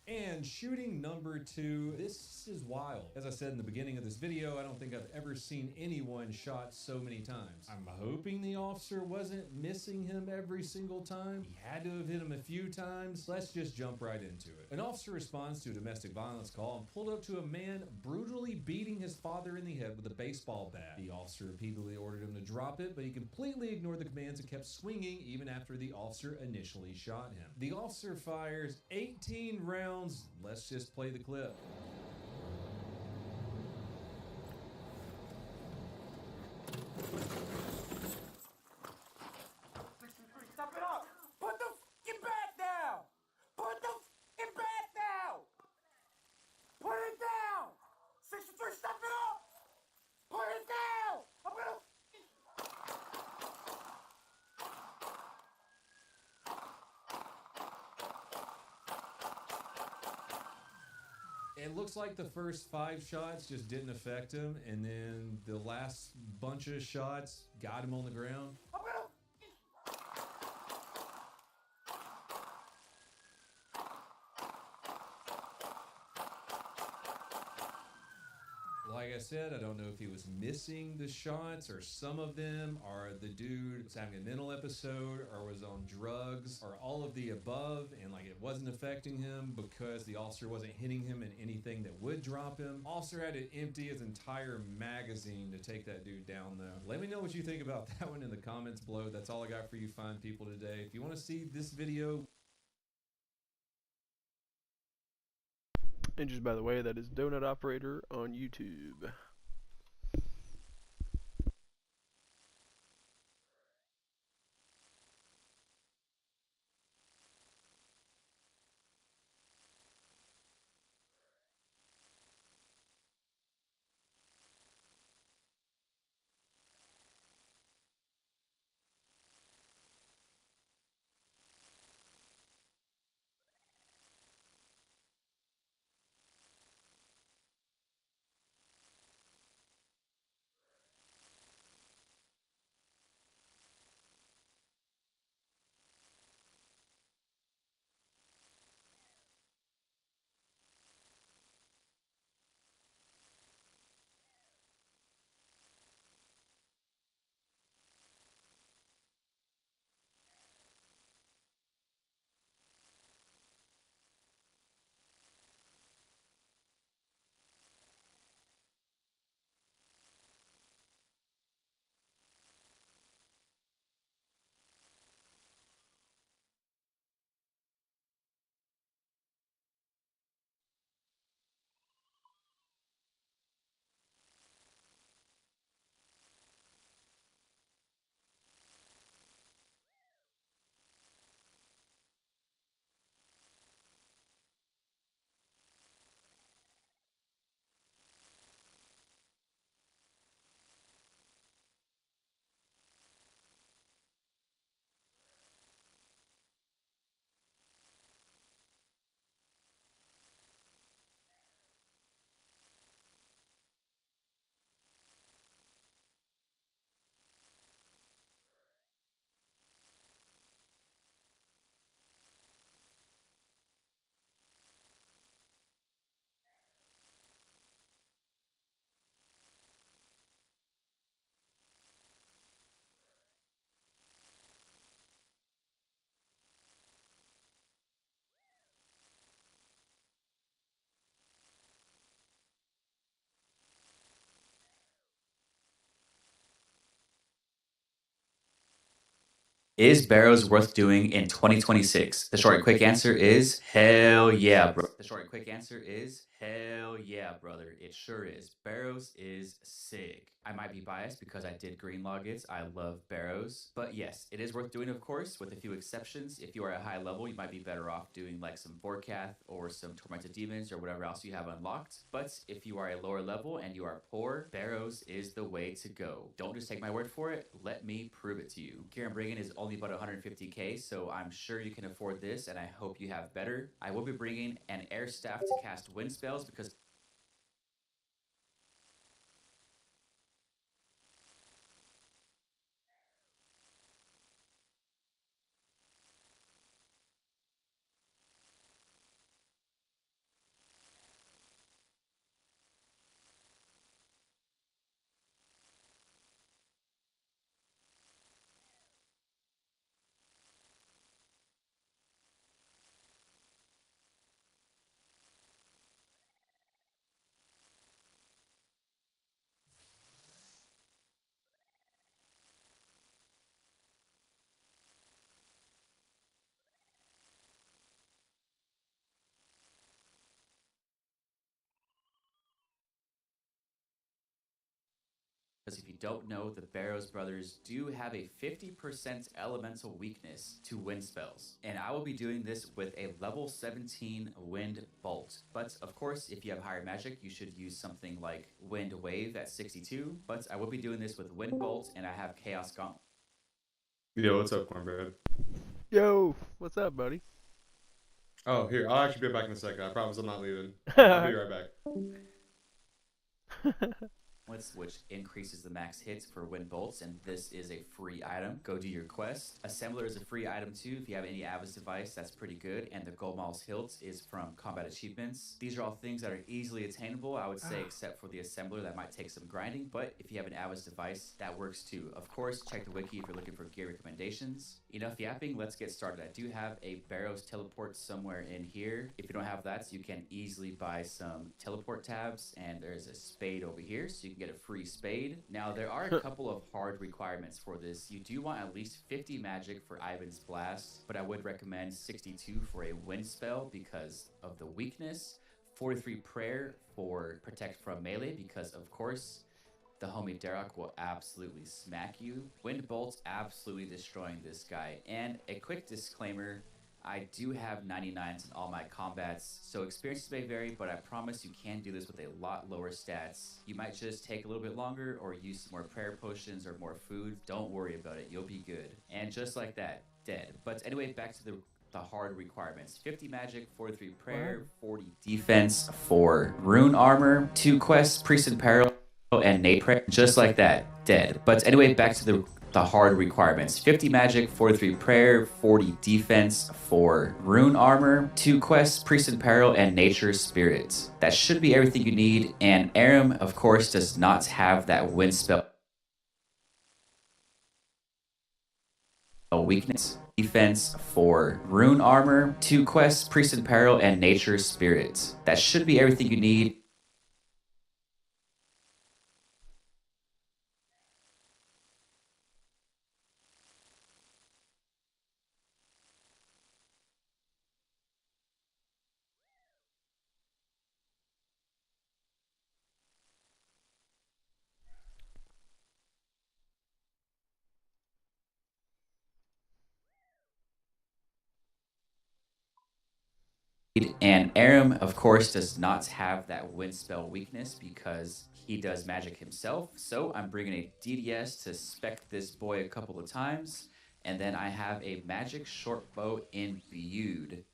And shooting number 2, this is wild. As I said in the beginning of this video, I don't think I've ever seen anyone shot so many times. I'm hoping the officer wasn't missing him every single time. He had to have hit him a few times. Let's just jump right into it. An officer responds to a domestic violence call and pulled up to a man brutally beating his father in the head with a baseball bat. The officer repeatedly ordered him to drop it, but he completely ignored the commands and kept swinging even after the officer initially shot him. The officer fires 18 rounds. Let's just play the clip. Stop it up! Put the f***ing bat down! Put the f***ing bat down! Put it down! 63, stop it up! Put it down! I'm gonna It looks like the first 5 shots just didn't affect him, and then the last bunch of shots got him on the ground. I'm gonna Like I said, I don't know if he was missing the shots or some of them, or the dude was having a mental episode or was on drugs or all of the above, and like it wasn't affecting him because the officer wasn't hitting him in anything that would drop him. Officer had to empty his entire magazine to take that dude down though. Let me know what you think about that one in the comments below. That's all I got for you fine people today. If you want to see this video, And just by the way, that is Donut Operator on YouTube. Is Barrows worth doing in 2026? The short and quick answer is hell yeah, bro. The short and quick answer is hell yeah, brother. It sure is. Barrows is sick. I might be biased because I did green logits. I love Barrows. But yes, it is worth doing, of course, with a few exceptions. If you are at a high level, you might be better off doing like some Vorkath or some Tormented Demons or whatever else you have unlocked. But if you are a lower level and you are poor, Barrows is the way to go. Don't just take my word for it. Let me prove it to you. Kieran Brigham is only about 150k, so I'm sure you can afford this, and I hope you have better. I will be bringing an air staff to cast wind spells because if you don't know, the Barrows brothers do have a 50% elemental weakness to wind spells. And I will be doing this with a level 17 wind bolt. But of course, if you have higher magic, you should use something like wind wave at 62. But I will be doing this with wind bolt, and I have chaos gauntlet. Yo, what's up, Cornbread? Yo, what's up, buddy? Oh, here, I'll actually be back in a second. I promise I'm not leaving. I'll be right back. Which increases the max hits for wind bolts, and this is a free item. Go do your quest. Assembler is a free item too. If you have any Avis device, that's pretty good. And the Goldmaul's hilt is from combat achievements. These are all things that are easily attainable, I would say, except for the assembler that might take some grinding. But if you have an Avis device, that works too. Of course, check the wiki if you're looking for gear recommendations. Enough yapping, let's get started. I do have a Barrows teleport somewhere in here. If you don't have that, you can easily buy some teleport tabs, and there's a spade over here, so you can get a free spade. Now, there are a couple of hard requirements for this. You do want at least 50 magic for Ivan's Blast, but I would recommend 62 for a wind spell because of the weakness, 43 prayer for protect from melee because, of course, the homie Derek will absolutely smack you. Wind Bolt absolutely destroying this guy. And a quick disclaimer, I do have 99s in all my combats, so experiences may vary, but I promise you can do this with a lot lower stats. You might just take a little bit longer or use some more prayer potions or more food. Don't worry about it, you'll be good. And just like that, dead. But anyway, back to the hard requirements. 50 magic, 43 prayer, 40 defense for rune armor, 2 quests, priest in peril, and Nate prayer, just like that, dead. But anyway, back to the hard requirements. 50 magic, 43 prayer, 40 defense for rune armor, 2 quests, priest in peril, and nature spirits. That should be everything you need, and Aram, of course, does not have that wind spell weakness. Defense for rune armor, 2 quests, priest in peril, and nature spirits. That should be everything you need. And Aram, of course, does not have that wind spell weakness because he does magic himself. So I'm bringing a DDS to spec this boy a couple of times. And then I have a magic short bow imbued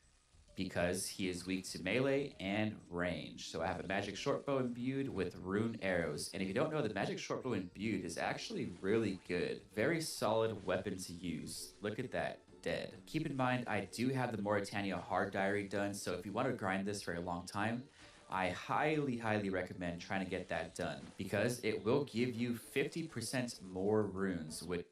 because he is weak to melee and range. So I have a magic short bow imbued with rune arrows. And if you don't know, the magic short bow imbued is actually really good. Very solid weapon to use. Look at that. Dead. Keep in mind, I do have the Mauritania hard diary done, so if you want to grind this for a long time, I highly, highly recommend trying to get that done because it will give you 50% more runes, which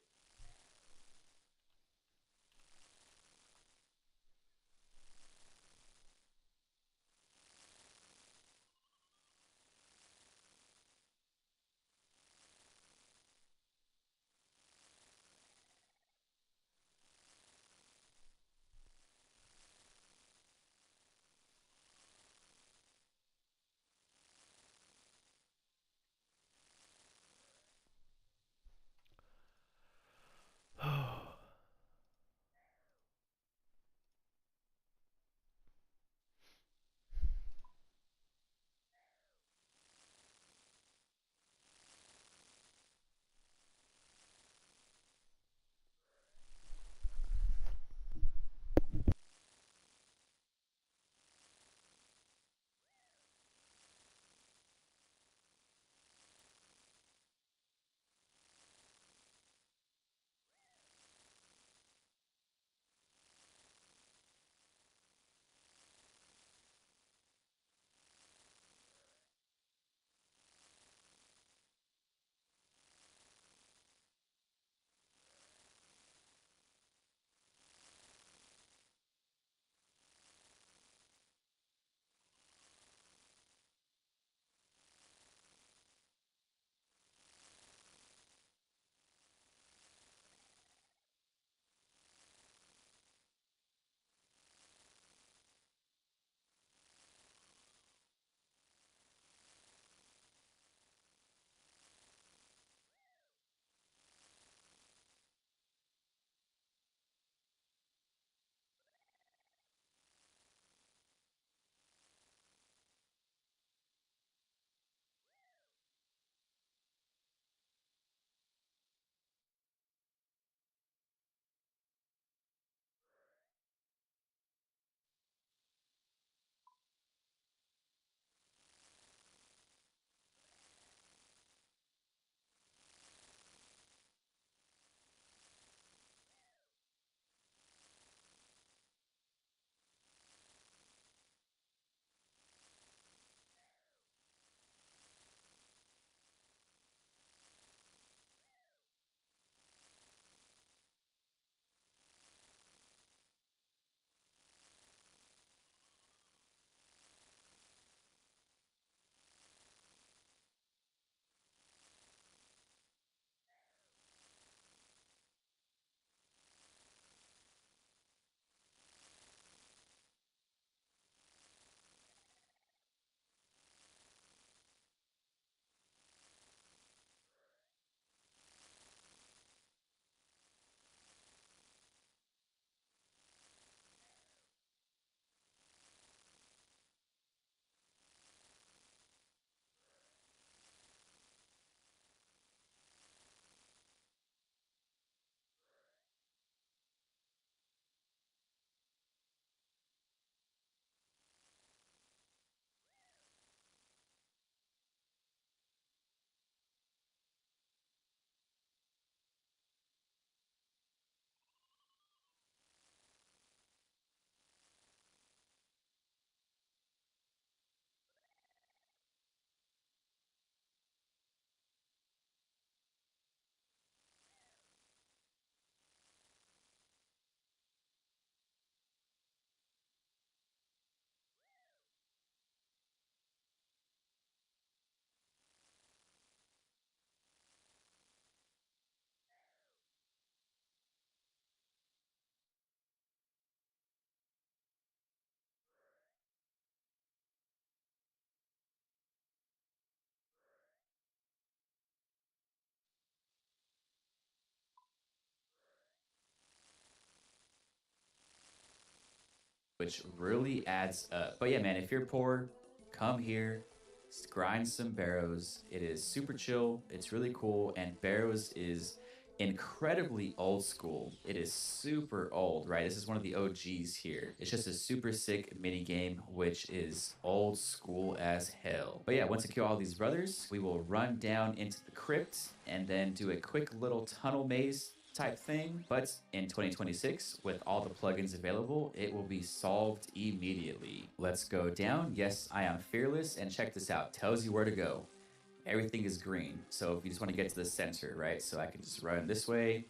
which really adds up. But yeah, man, if you're poor, come here, grind some Barrows. It is super chill, it's really cool, and Barrows is incredibly old school. It is super old, right? This is one of the OGs here. It's just a super sick mini game, which is old school as hell. But yeah, once I kill all these brothers, we will run down into the crypt and then do a quick little tunnel maze type thing. But in 2026, with all the plugins available, it will be solved immediately. Let's go down. Yes, I am fearless, and check this out. Tells you where to go. Everything is green. So if you just want to get to the center, right? So I can just run this way,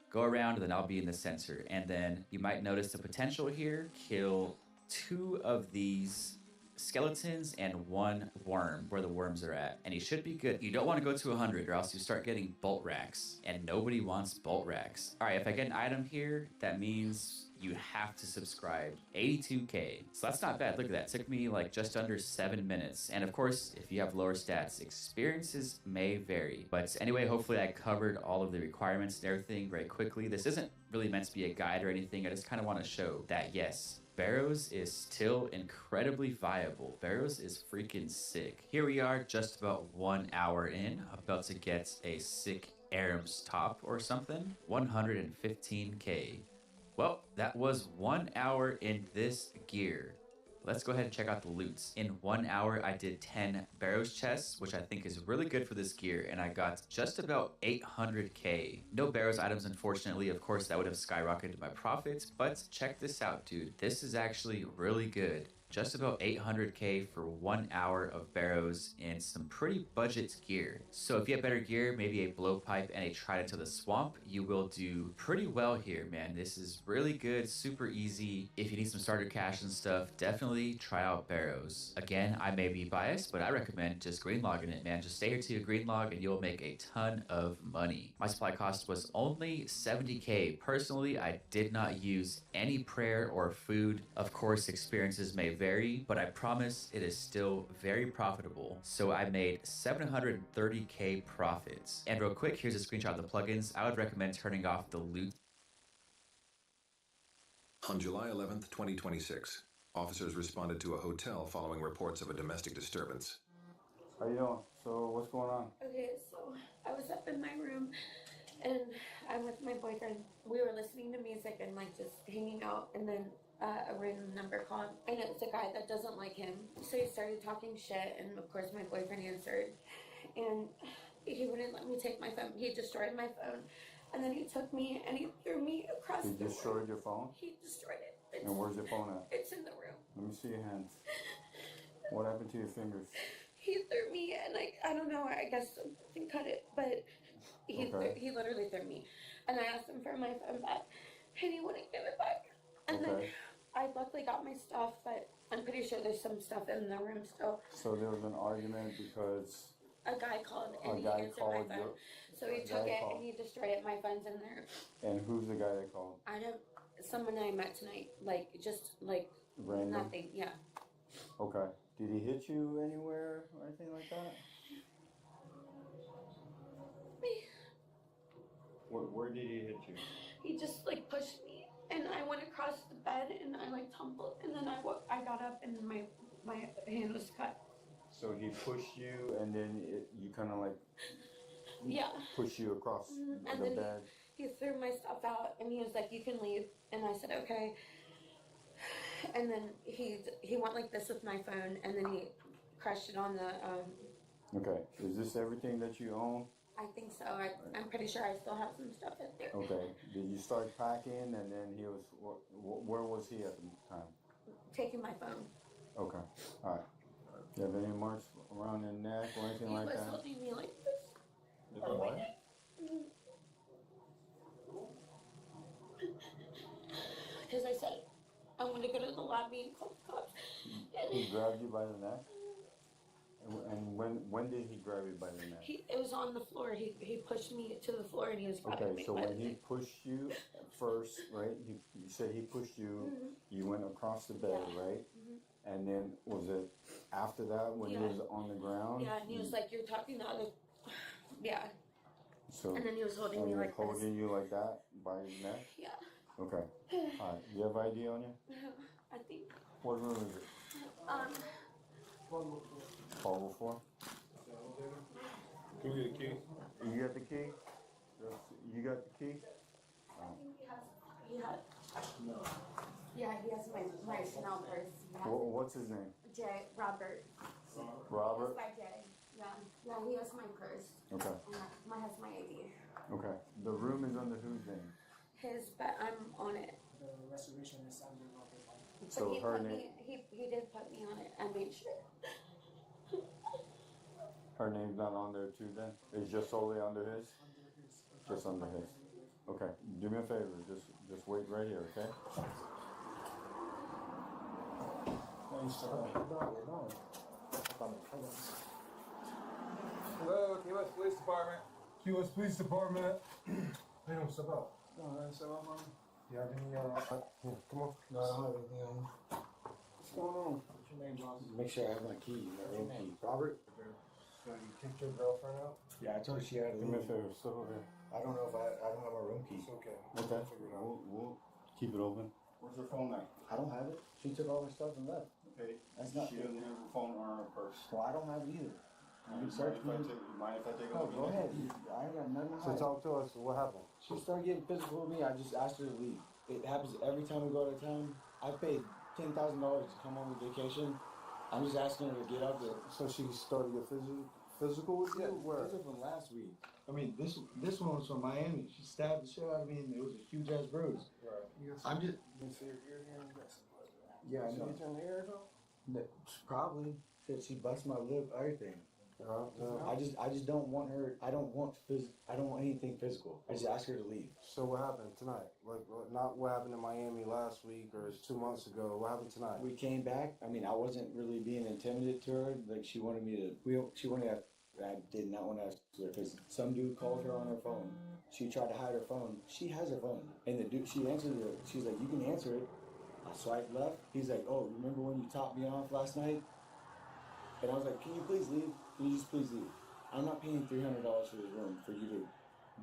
go around, and then I'll be in the center. And then you might notice the potential here. Kill 2 of these skeletons and 1 worm where the worms are at. And you should be good. You don't want to go to 100 or else you start getting bolt racks. And nobody wants bolt racks. All right, if I get an item here, that means you have to subscribe. 82K. So that's not bad. Look at that. It took me like just under 7 minutes. And of course, if you have lower stats, experiences may vary. But anyway, hopefully I covered all of the requirements and everything very quickly. This isn't really meant to be a guide or anything. I just kind of want to show that yes, Barrows is still incredibly viable. Barrows is freaking sick. Here we are, just about 1 hour in, about to get a sick Aram's top or something. 115K. Well, that was 1 hour in this gear. Let's go ahead and check out the loots. In 1 hour, I did 10 Barrows chests, which I think is really good for this gear, and I got just about 800K. No Barrows items, unfortunately. Of course, that would have skyrocketed my profits, but check this out, dude. This is actually really good. Just about 800K for 1 hour of Barrows and some pretty budget gear. So if you have better gear, maybe a blowpipe and a trident to the swamp, you will do pretty well here, man. This is really good, super easy. If you need some starter cash and stuff, definitely try out Barrows. Again, I may be biased, but I recommend just greenlogging it, man. Just stay here to your greenlog and you'll make a ton of money. My supply cost was only 70K. Personally, I did not use any prayer or food. Of course, experiences may vary, but I promise it is still very profitable. So I made 730K profits. And real quick, here's a screenshot of the plugins. I would recommend turning off the loot. On July 11th, 2026, officers responded to a hotel following reports of a domestic disturbance. How you doing? So what's going on? Okay, so I was up in my room and I'm with my boyfriend. We were listening to music and like just hanging out, and then a random number called, and it was a guy that doesn't like him. So he started talking shit, and of course my boyfriend answered, and he wouldn't let me take my phone. He destroyed my phone, and then he took me and he threw me across He the destroyed room. your phone? He destroyed it. And where's your phone at? It's in the room. Let me see your hands. What happened to your fingers? He threw me, and I don't know, I guess something cut it, but he literally threw me. And I asked him for my phone back, and he wouldn't give it back. And then I luckily got my stuff, but I'm pretty sure there's some stuff in the room still. So there was an argument because A guy called and he answered my phone. So he took it and he destroyed it. My phone's in there. And who's the guy that called? I don't, someone I met tonight, like, just like Random? nothing, yeah. Okay. Did he hit you anywhere or anything like that? Where did he hit you? He just like pushed me and I went across the bed and I like tumbled, and then I got up and my hand was cut. So he pushed you and then you kind of like pushed you across and the then bed. He threw my stuff out and he was like, "You can leave," and I said, "Okay." And then he went like this with my phone, and then he crushed it on the. Okay, is this everything that you own? I think so. I'm pretty sure I still have some stuff in there. Okay, did you start packing and then he was, where was he at the time? Taking my phone. Okay, alright. Do you have any marks around your neck or anything like that? He was holding me like this. What? Because I said, I want to go to the lobby and call the cops. He grabbed you by the neck? And when did he grab you by the neck? It was on the floor. He pushed me to the floor and he was grabbing me Okay, so by when the he neck. pushed you first, right? You said he pushed you, you went across the bed, right? And then was it after that when he was on the ground? Yeah, and he was like, "You're talking to other." Yeah. So and then he was holding me he was like this. holding you like that by his neck? Yeah. Okay. Alright. Do you have ID on you? I think What room is it? 1204. Can we get a key? You got the key? You got the key? Yeah, he has my Chanel purse. Yeah. What's his name? Jay, Robert. Robert? By Jay. Yeah, he has my purse. Okay. And has my ID. Okay. The room is under whose name? His, but I'm on it. The reservation is under So he her put name. me, he did put me on it. I made sure. Her name's not on there too then? It's just solely under his? Just under his. Okay. Do me a favor. Just wait right here, okay? Hello, Key West Police Department. Key West Police Department. Hey, don't step out. No, I didn't step out, man. You have any, here, come on. No, I don't have anything on me. What's going on? What's your name, boss? Make sure I have my key, my room key. Robert? So you kicked your girlfriend out? Yeah, I told her she had to Do me a leave. favor. Step over here. I don't know if I don't have my room key. It's okay. Okay. Figure it out. We'll keep it open. Where's her phone at? I don't have it. She took all her stuff and left. Okay. That's not. She doesn't have her phone or her purse. Well, I don't have it either. You can search me. Mind if I take No, go ahead. I ain't got nothing to So hide. talk to us. What happened? She started getting physical with me. I just asked her to leave. It happens every time we go to town. I paid $10,000 to come on vacation. I'm just asking her to get out there. So she started to get physical with you? Where? This is from last week. I mean, this one was from Miami. She stabbed the shit out of me, and it was a huge ass bruise. Right. I'm just. You can see your ear here? You got some blood. Yeah, I Did know. you turn the ear though? Probably. Shit, she busted my lip, everything. I just don't want her. I don't want anything physical. I just ask her to leave. So what happened tonight? Like, not what happened in Miami last week or 2 months ago. What happened tonight? We came back. I mean, I wasn't really being intimidated to her. Like she wanted me to. She wanted to. I did not want to ask her because some dude called her on her phone. She tried to hide her phone. She has her phone, and the dude. She answered it. She's like, "You can answer it." I swiped left. He's like, "Oh, remember when you topped me off last night?" And I was like, "Can you please leave? Can you just please leave? I'm not paying $300 for this room for you to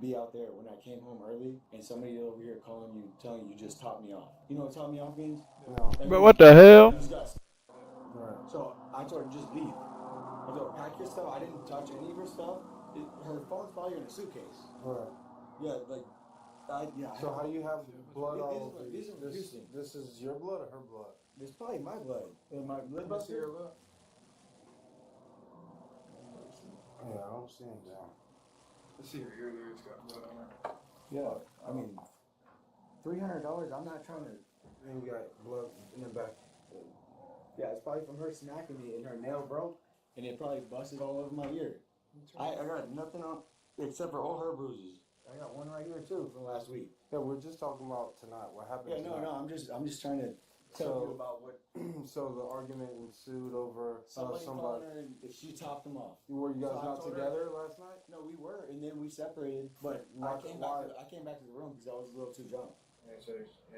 be out there when I came home early and somebody over here calling you, telling you just topped me off. You know what top me off means? No. But what the hell? Right. So I told her, just leave. I told her, pack your stuff. I didn't touch any of her stuff. Her phone's probably in a suitcase. Right. Yeah, like, So how you have blood all over you? This This is your blood or her blood? It's probably my blood. My blood Let me see buster. your blood. Yeah, I don't see anything. I see your ear there. It's got blood on it. Yeah, I mean, $300. I'm not trying to. And you got blood in the back. Yeah, it's probably from her smacking me and her nail broke, and it probably busted all over my ear. I got nothing on except for all her bruises. I got one right here too from last week. Yeah, we're just talking about tonight. What happened? Yeah, tonight? I'm just trying to tell you about what. So the argument ensued over Somebody somebody. called her and she topped him off. Were you guys So I not told her- together last night? No, we were, and then we separated. But I came back to the room because I was a little too drunk.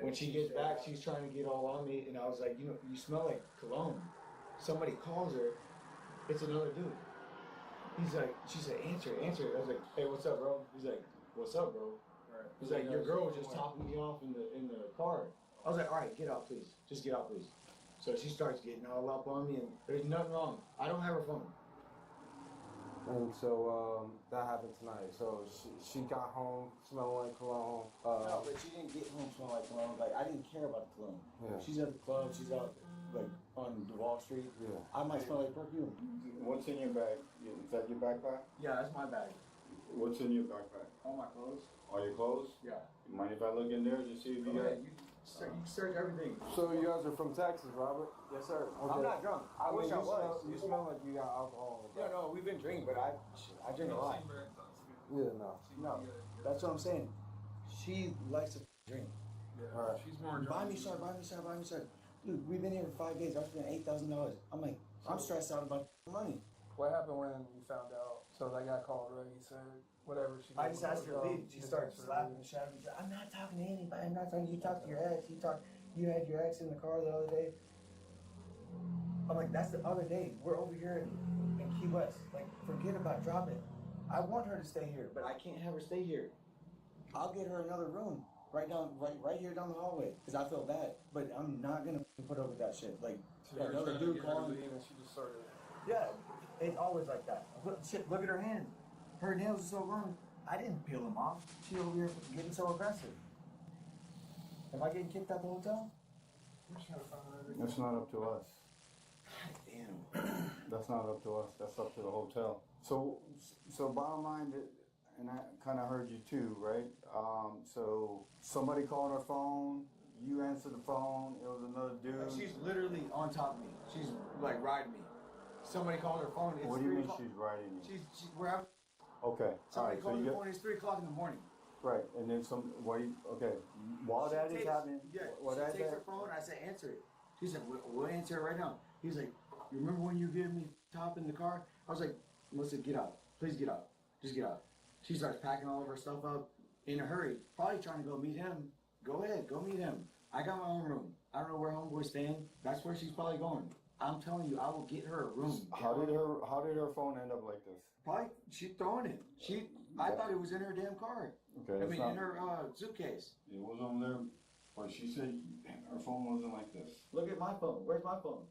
When she gets back, she's trying to get all on me, and I was like, you know, you smell like cologne. Somebody calls her. It's another dude. She said, answer it. I was like, hey, what's up, bro? He's like, what's up, bro? He's like, your girl was just topping me off in the car. I was like, all right, get out, please. Just get out, please. So she starts getting all up on me, and there's nothing wrong. I don't have her phone. And so that happened tonight. So she got home smelling like cologne. No, but she didn't get home smelling like cologne. Like, I didn't care about the cologne. Yeah. She's at the club. She's out, like, on Wall Street. Yeah. I might smell like perfume. What's in your bag? Is that your backpack? Yeah, that's my bag. What's in your backpack? All my clothes. All your clothes? Yeah. Mind if I look in there to see if you got? You search everything. So you guys are from Texas, Robert? Yes, sir. Okay. I'm not drunk. I wish I was. You smell like you got alcohol. Yeah, no, we've been drinking, but I drink a lot. Yeah, no. No, that's what I'm saying. She likes to drink. Yeah. All right. She's more Buy me, sir. Dude, we've been here for 5 days. I spent $8,000. I'm like, I'm stressed out about money. What happened when you found out? So that guy called her and he said whatever she. I just asked her to leave. She started slapping the shit out of me. She said, I'm not talking to anybody. I'm not talking. You talked to your ex. You had your ex in the car the other day. I'm like, that's the other day. We're over here in Key West. Like, forget about dropping. I want her to stay here, but I can't have her stay here. I'll get her another room. right here down the hallway, because I feel bad. But I'm not gonna put up with that shit. Like another dude calling. And she just started. Yeah, it's always like that. Look at her hand. Her nails are so long. I didn't peel them off. She over here getting so aggressive. Am I getting kicked out the hotel? That's not up to us. Damn. That's not up to us. That's up to the hotel. So bottom line, and I kind of heard you too, right? So somebody called her phone. You answered the phone. It was another dude. She's literally on top of me. She's like riding me. Somebody called her phone. It's What do you mean 3 o'clock. she's riding you? We're having. Okay. Somebody All right. called her phone. It's 3 o'clock in the morning. Right, and then some. Okay. While that is happening, She takes her phone. I said, answer it. She said, we'll answer it right now. He's like, you remember when you gave me top in the car? I was like, Melissa, get out. Please get out. Just get out. She starts packing all of her stuff up in a hurry. Probably trying to go meet him. Go ahead, go meet him. I got my own room. I don't know where homeboy's staying. That's where she's probably going. I'm telling you, I will get her a room. How did her phone end up like this? Probably she throwing it. I thought it was in her damn car. Okay, in her suitcase. It was on there, but she said her phone wasn't like this. Look at my phone. Where's my phone?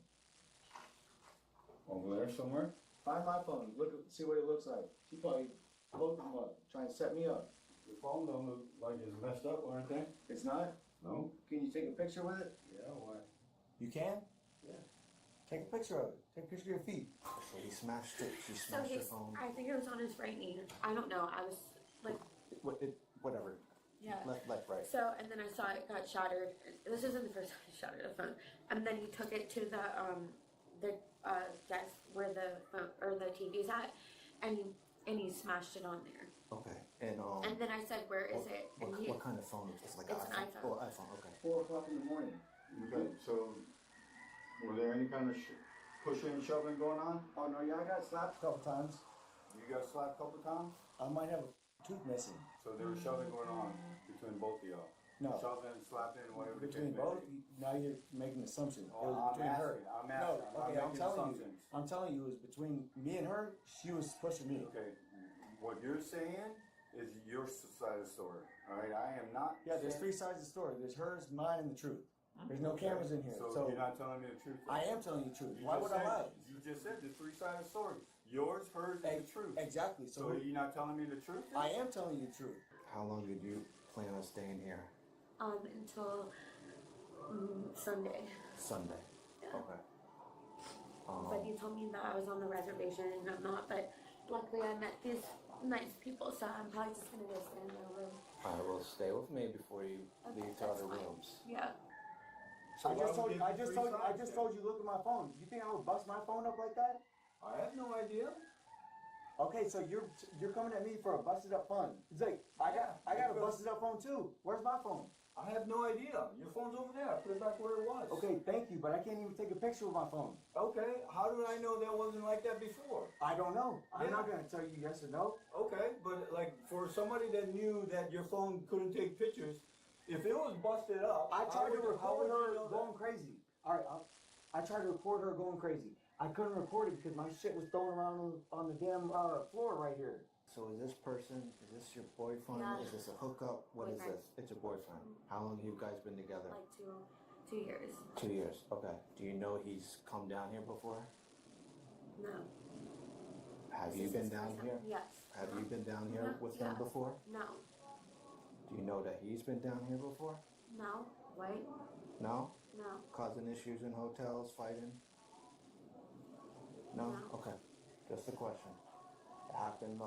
Over there somewhere? Find my phone. See what it looks like. She probably both them up, trying to set me up. Your phone don't look like it's messed up or anything. It's not? No. Can you take a picture with it? Yeah, why? You can? Yeah. Take a picture of it. Take a picture of your feet. So he smashed it. She smashed her phone. I think it was on his right knee. I don't know. I was like. Whatever. Yeah. Left, right. So, and then I saw it got shattered. This isn't the first time he shattered a phone. And then he took it to the desk where the phone or the TV's at, and he smashed it on there. Okay. And then I said, "Where is it?" And what kind of phone? It's like it's an an iPhone. iPhone. Oh, iPhone. Okay. 4 o'clock in the morning. Okay, so were there any kind of pushing and shoving going on? Oh no, yeah, I got slapped a couple times. You got slapped a couple times? I might have a tooth missing. So there was shoving going on between both of y'all? No. Shoving, slapping, whatever. the Between case may both, be. now you're making an assumption. Oh, It was I'm between her. asking, I'm No, asking, I'm okay, not I'm making telling you. assumptions. I'm telling you, it was between me and her. She was pushing me. Okay, what you're saying is your side of the story. All right, I am not. Yeah, there's saying- 3 sides of the story. There's hers, mine, and the truth. There's no Okay, cameras in here. So you're not telling me the truth. I am telling you the truth. You Why just would I said- lie? You just said the 3 sided story. Yours, hers, and the truth. Exactly. So you're not telling me the truth? I am telling you the truth. How long did you plan on staying here? Until Sunday. Sunday. Yeah. Okay. But he told me that I was on the reservation and I'm not. But luckily, I met these nice people, so I'm probably just gonna go stay in their room. All right. Well, stay with me before you leave to that's other fine. rooms. Yeah. I just told you, look at my phone. You think I would bust my phone up like that? I have no idea. Okay, so you're coming at me for a busted up phone. It's like I got a busted up phone too. Where's my phone? I have no idea. Your phone's over there. I put it back where it was. Okay, thank you, but I can't even take a picture with my phone. Okay, how did I know that wasn't like that before? I don't know. I'm Yeah. not gonna tell you yes or no. Okay, but like for somebody that knew that your phone couldn't take pictures, if it was busted up, I tried to how would record her you know going crazy. All right, I tried to record her going crazy. I couldn't record it because my shit was thrown around on the damn floor right here. So is this your boyfriend? Yeah. Is this a hookup? What is Boyfriend. this? It's a boyfriend. How long have you guys been together? Like 2 years. 2 years. Okay. Do you know he's come down here before? No. Have This you is been his down first time. here? Yes. Have you been down here No, with yeah. him before? No. Do you know that he's been down here before? No. Wait. No? No. Causing issues in hotels, fighting? No? No. Okay. Just a question. It happened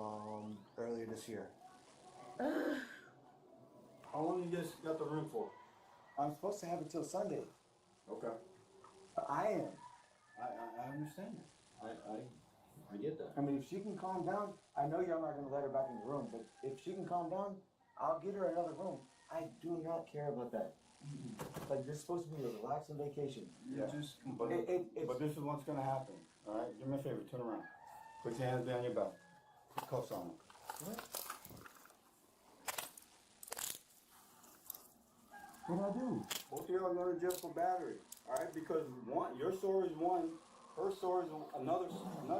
earlier this year. How long you just got the room for? I'm supposed to have it till Sunday. Okay. I am. I understand that. I get that. I mean, if she can calm down, I know y'all not gonna let her back in the room, but if she can calm down, I'll get her another room. I do not care about that. Like, this is supposed to be a relaxing vacation. Yeah. But this is what's gonna happen. All right. Do me a favor. Turn around. Put your hands behind your back. Put cuffs on them. What? What did I do? Both of y'all are going to jail for battery. All right. Because your story is one. Her story is another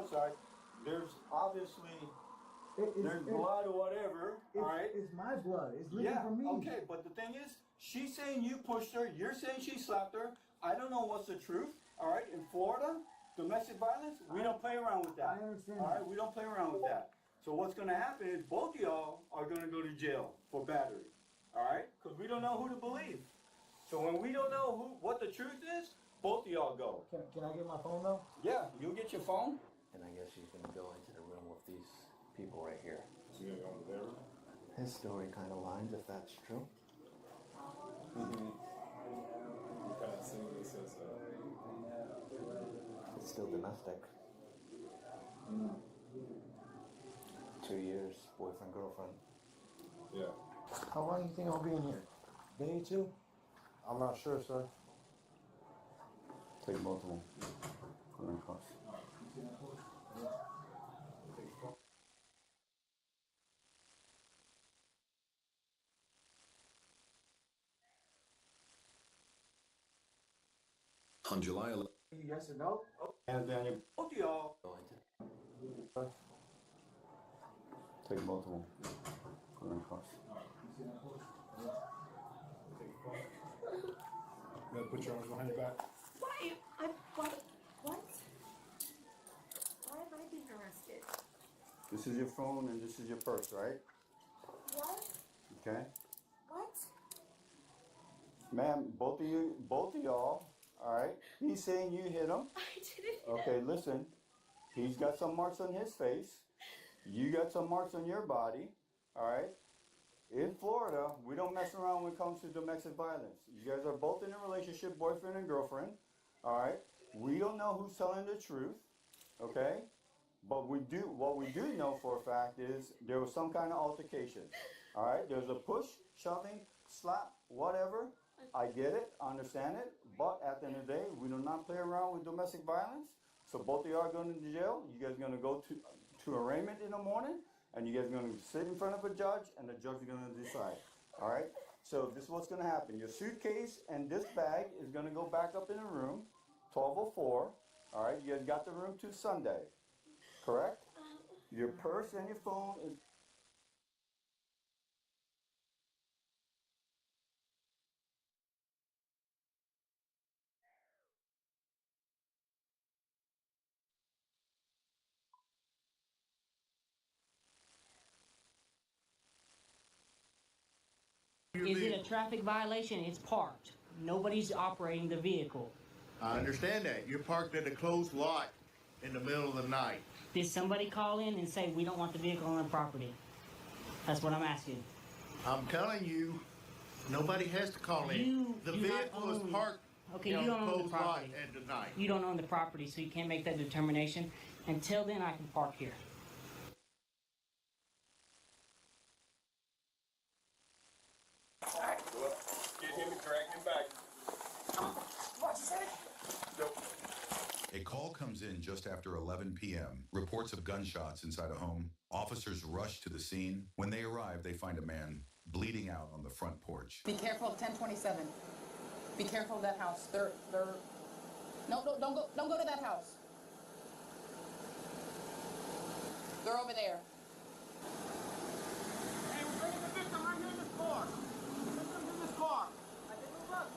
side. There's obviously there's blood or whatever, all right? It's my blood. It's leaking from me. Okay, but the thing is, she's saying you pushed her, you're saying she slapped her. I don't know what's the truth, all right? In Florida, domestic violence, we don't play around with that. I understand All right, that. we don't play around with that. So what's going to happen is both of y'all are going to go to jail for battery, all right? Because we don't know who to believe. So when we don't know what the truth is, both of y'all go. Can I get my phone though? Yeah, you'll get your phone. And I guess she's gonna go into the room with these people right here. Is he gonna go into their room? His story kind of lines, if that's true. Mm-hmm. What kind of scene he says It's still domestic. 2 years, boyfriend, girlfriend. Yeah. How long do you think I'll be in here? Day two? I'm not sure, sir. Take multiple. Handcuffs. On July 11th. Yes or no? And then both of y'all. Take multiple. Handcuffs. You gotta put your arms behind your back. Why? What? Why am I being arrested? This is your phone and this is your purse, right? What? Okay. What? Ma'am, both of y'all, all right? He's saying you hit him. I didn't. Okay, listen. He's got some marks on his face. You got some marks on your body, all right? In Florida, we don't mess around when it comes to domestic violence. You guys are both in a relationship, boyfriend and girlfriend, all right? We don't know who's telling the truth, okay? But what we do know for a fact is there was some kind of altercation, all right? There's a push, shoving, slap, whatever. I get it, I understand it, but at the end of the day, we do not play around with domestic violence. So both of y'all are going to jail. You guys are going to go to arraignment in the morning, and you guys are going to sit in front of a judge, and the judge is going to decide. All right? So this is what's going to happen. Your suitcase and this bag is going to go back up in the room, 12:04. All right? You guys got the room to Sunday, correct? Your purse and your phone is. Is it a traffic violation? It's parked. Nobody's operating the vehicle. I understand that. You're parked at a closed lot in the middle of the night. Did somebody call in and say we don't want the vehicle on the property? That's what I'm asking. I'm telling you, nobody has to call in. The vehicle is parked Okay, in you a don't own the closed lot property. at the night. You don't own the property, so you can't make that determination. Until then, I can park here. Alright, go up. Get him and drag him back. What you said? A call comes in just after 11 p.m. Reports of gunshots inside a home. Officers rush to the scene. When they arrive, they find a man bleeding out on the front porch. Be careful of 1027. Be careful of that house. They're no, don't go to that house. They're over there. Hey, we're bringing the victim right here in this car. The victim's in this car. I think move up.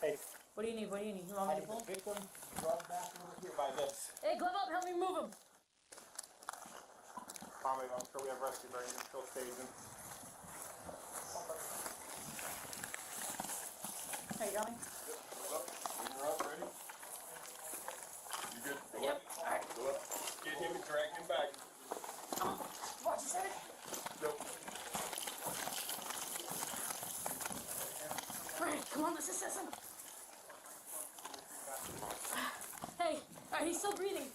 Hey. What do you need? What do you need? You want me to pull? The victim brought back over here by this. Hey, glove up. Help me move him. Tommy, I'm sure we have rescue during this still staging. Hey, you got me? Go up. When you're up, ready? You good? Go Yep. up. Alright. Go up. Get him and drag him back. What you said? Go. Alright, come on, let's assess him. Hey, alright, he's still breathing.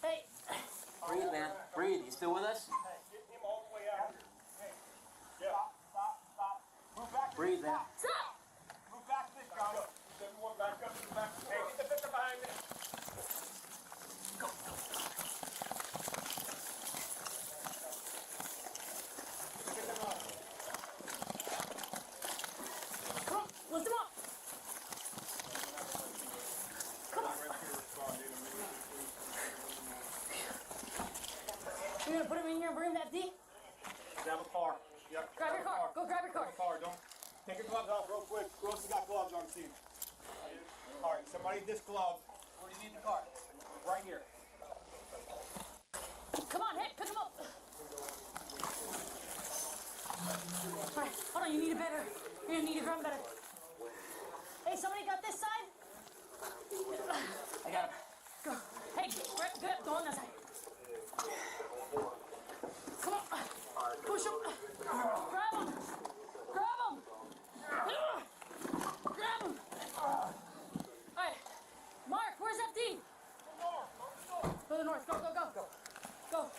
Hey. Breathe, man. Breathe. You still with us? Get him all the way out here. Hey. Yeah. Stop. Move back. Breathe, man. Stop! Move back this guy. Everyone back up to the back. Hey, get the victim behind me. Go. Come on, lift him up. Come on. Take your gloves off real quick. Who else has got gloves on scene? All right, somebody disgloved. Where do you need the car? Right here. Come on, pick him up. All right, hold on, you need it better. You're gonna need to run better. Hey, somebody got this side? I got him. Go. Hey, get, go on that side. Come on. Push him. Grab him. Grab him. Grab him. All right. Mark, where's FD? To the north. Go, go, go. Go.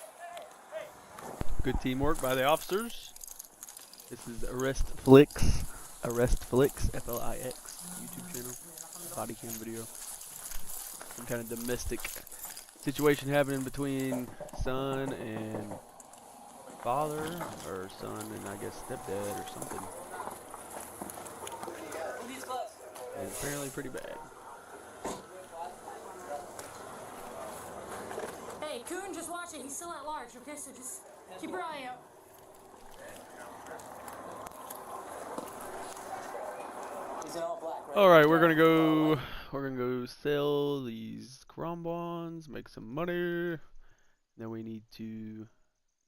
Good teamwork by the officers. This is Arrest Flix, F-L-I-X, YouTube channel, body cam video. Some kind of domestic situation happening between son and father, or son and I guess stepdad or something. And apparently pretty bad. Hey, Coon, just watch it. He's still at large, okay? So just keep your eye out. He's in all black, right? All right, we're gonna go sell these crumbons, make some money. Then we need to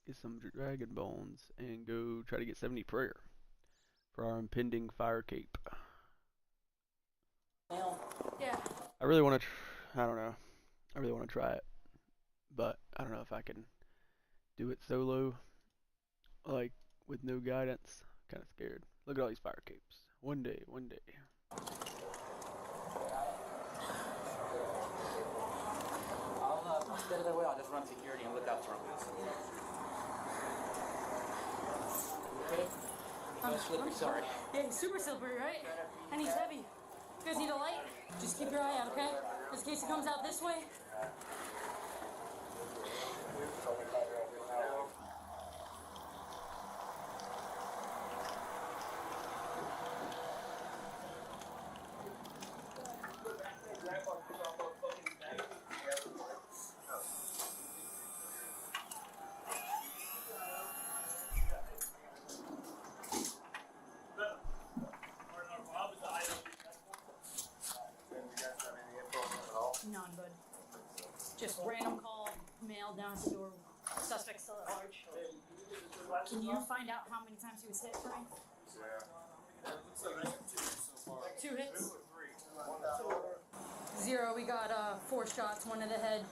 get some dragon bones and go try to get 70 prayer for our impending fire cape. Yeah. I really want to, I don't know, I really want to try it, but I don't know if I can do it solo, like with no guidance. Kind of scared. Look at all these fire capes. One day, one day. I'll stay the way. I'll just run security and look out for him. Okay? I'm slippery, sorry. Yeah, he's super slippery, right? And he's heavy. You guys need a light? Just keep your eye out, okay? Just in case he comes out this way. None, bud. Just random call, mail down at the door. Suspect still at large. Can you find out how many times he was hit, Frank? Two hits? 0, we got 4 shots, 1 to the head,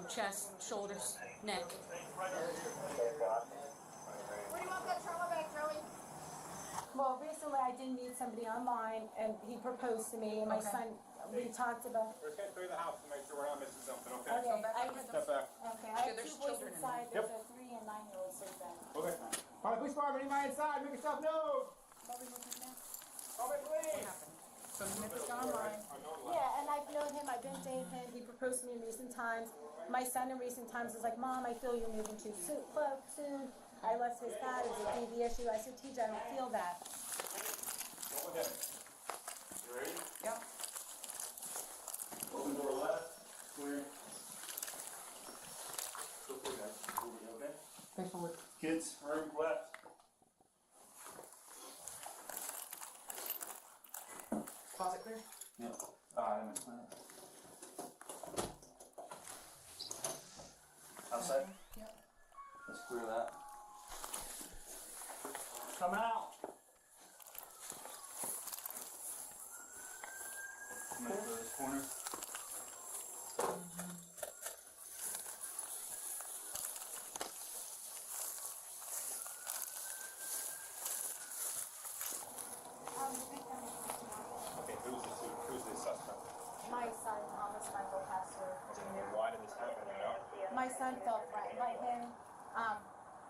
chest, shoulders, neck. Where do you want that trauma bag, Joey? Well, recently I did meet somebody online, and he proposed to me, and my son, we talked about. Let's get through the house to make sure we're not missing something, okay? Okay, Step back. Okay, I have 2 boys inside. There's a 3 and 9-year-old sitting there. Okay. All right, police department, anybody inside? Make yourself known. Call me, please. So Smith has gone online. Yeah, and I've known him. I've been dating him. He proposed to me in recent times. My son in recent times was like, Mom, I feel you're moving too soon. I left his dad. It's a DV issue. I said, TJ, I don't feel that. You ready? Yep. Open door left. Clear. Go for it, guys. Okay? Thanks for work. Kids, room left. Closet clear? Yep. I'm outside? Yep. Let's clear that. Come out. Come out to this corner. Okay, who's the suspect? My son, Thomas Michael Pastor Jr. Why did this happen, you know? My son felt threatened by him.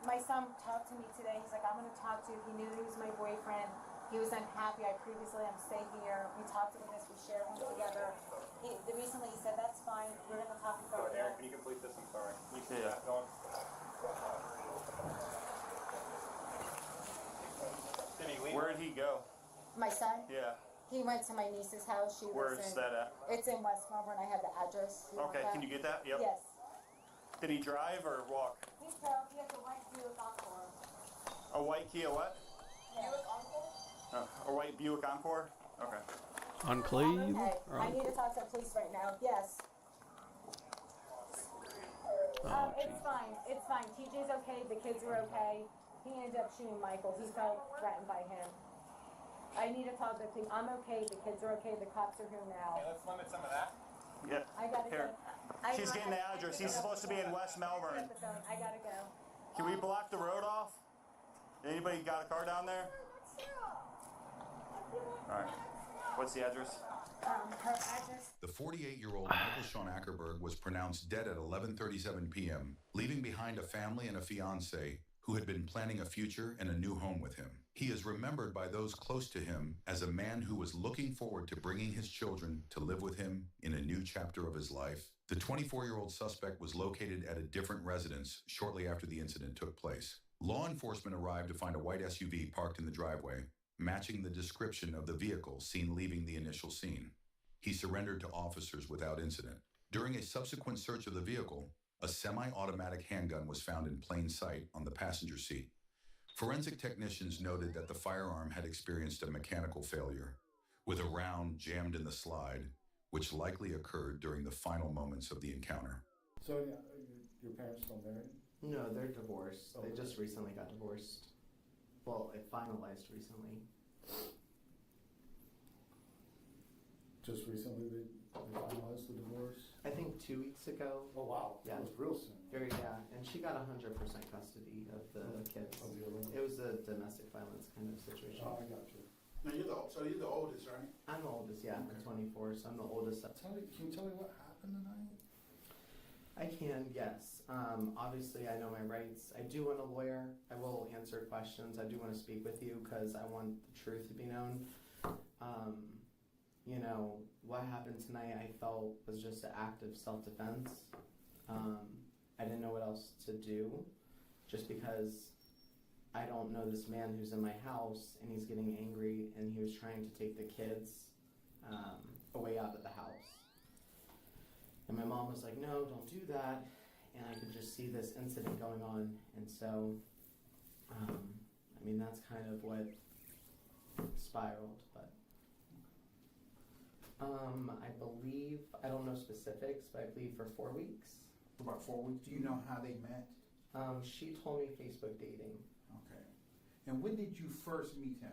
My son talked to me today. He's like, I'm going to talk to you. He knew he was my boyfriend. He was unhappy. I previously am stay here. We talked about this. We shared one together. Recently he said, that's fine. We're going to talk about it. Aaron, can you complete this? I'm sorry. You see that going? Where did he go? My son? Yeah. He went to my niece's house. She Where's lives in, that at? It's in West Melbourne. I have the address. Okay, can you get that? Yep. Yes. Did he drive or walk? He drove. He has a white Buick Encore. A white Kia what? Buick Encore? Oh. A white Buick Encore? Okay. Enclave? Okay. Or I need to talk to the police right now. Yes. Oh, It's fine. It's fine. TJ's okay. The kids are okay. He ended up shooting Michael. He felt threatened by him. I need to talk to the police. I'm okay. The kids are okay. The cops are here now. Let's limit some of that. Yeah. I gotta Here. go. She's getting the address. He's supposed to be in West Melbourne. I gotta go. Can we block the road off? Anybody got a car down there? Alright. What's the address? Her address. The 48-year-old Michael Sean Ackerberg was pronounced dead at 11:37 p.m., leaving behind a family and a fiancée who had been planning a future and a new home with him. He is remembered by those close to him as a man who was looking forward to bringing his children to live with him in a new chapter of his life. The 24-year-old suspect was located at a different residence shortly after the incident took place. Law enforcement arrived to find a white SUV parked in the driveway, matching the description of the vehicle seen leaving the initial scene. He surrendered to officers without incident. During a subsequent search of the vehicle, a semi-automatic handgun was found in plain sight on the passenger seat. Forensic technicians noted that the firearm had experienced a mechanical failure, with a round jammed in the slide, which likely occurred during the final moments of the encounter. So, your parents still married? No, they're divorced. Oh, They okay. just recently got divorced. Well, it finalized recently. Just recently they finalized the divorce? I think 2 weeks ago. Oh, wow. Yeah. That was real soon. Very, yeah. And she got 100% custody of the kids. Of the other one? It was a domestic violence kind of situation. Oh, I got you. Now you're the oldest, right? I'm the oldest, yeah. I'm 24, so I'm the oldest. Can you tell me what happened tonight? I can, yes. Obviously, I know my rights. I do want a lawyer. I will answer questions. I do want to speak with you because I want the truth to be known. You know, what happened tonight I felt was just an act of self-defense. I didn't know what else to do just because I don't know this man who's in my house and he's getting angry and he was trying to take the kids away out of the house. And my mom was like, no, don't do that. And I could just see this incident going on. And so, I mean, that's kind of what spiraled. But I believe, I don't know specifics, but I believe for 4 weeks. About 4 weeks. Do you know how they met? She told me Facebook dating. Okay. And when did you first meet him?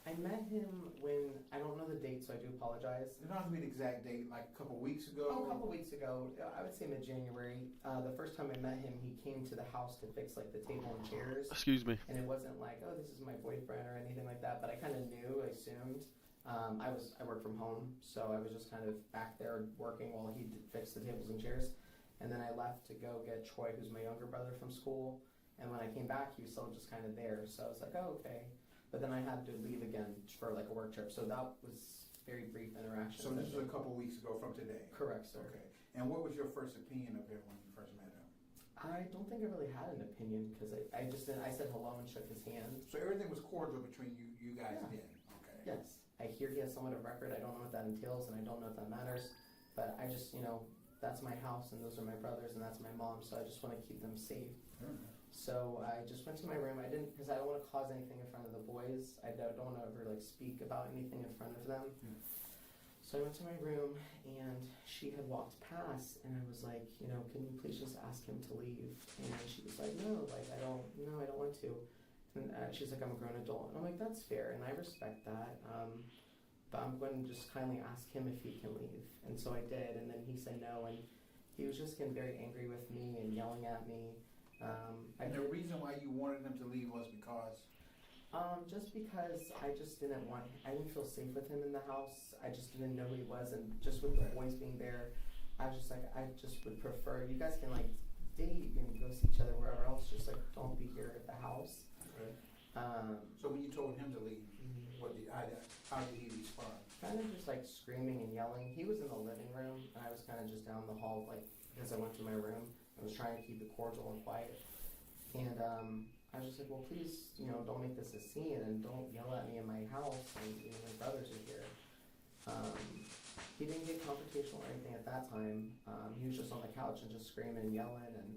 I met him when, I don't know the date, so I do apologize. It doesn't have to be the exact date, like a couple weeks ago? Oh, a couple weeks ago. I would say mid-January. The first time I met him, he came to the house to fix like the table and chairs. Excuse me. And it wasn't like, oh, this is my boyfriend or anything like that, but I kind of knew, I assumed. I worked from home, so I was just kind of back there working while he fixed the tables and chairs. And then I left to go get Troy, who's my younger brother, from school. And when I came back, he was still just kind of there. So I was like, oh, okay. But then I had to leave again for like a work trip. So that was very brief interaction. So this was a couple weeks ago from today? Correct, sir. Okay. And what was your first opinion of him when you first met him? I don't think I really had an opinion because I just didn't, I said hello and shook his hand. So everything was cordial between you guys then? Okay. Yes. I hear he has somewhat of record. I don't know what that entails and I don't know if that matters. But I just, you know, that's my house and those are my brothers and that's my mom. So I just want to keep them safe. So I just went to my room. I didn't, because I don't want to cause anything in front of the boys. I don't want to ever like speak about anything in front of them. So I went to my room and she had walked past and I was like, you know, can you please just ask him to leave? And she was like, no, like I don't want to. And she's like, I'm a grown adult. And I'm like, that's fair and I respect that. But I'm going to just kindly ask him if he can leave. And so I did, and then he said no, and he was just getting very angry with me and yelling at me. And the reason why you wanted him to leave was because? Just because I didn't feel safe with him in the house. I just didn't know who he was, and just with the boys being there, I was just like, I just would prefer, you guys can like date, you can go see each other wherever else, just like don't be here at the house. Okay. So when you told him to leave, how did he respond? Kind of just like screaming and yelling. He was in the living room, and I was kind of just down the hall, like because I went to my room. I was trying to keep it cordial and quiet, and I was just like, well, please, you know, don't make this a scene and don't yell at me in my house, and you know, my brothers are here. He didn't get confrontational or anything at that time. He was just on the couch and just screaming and yelling, and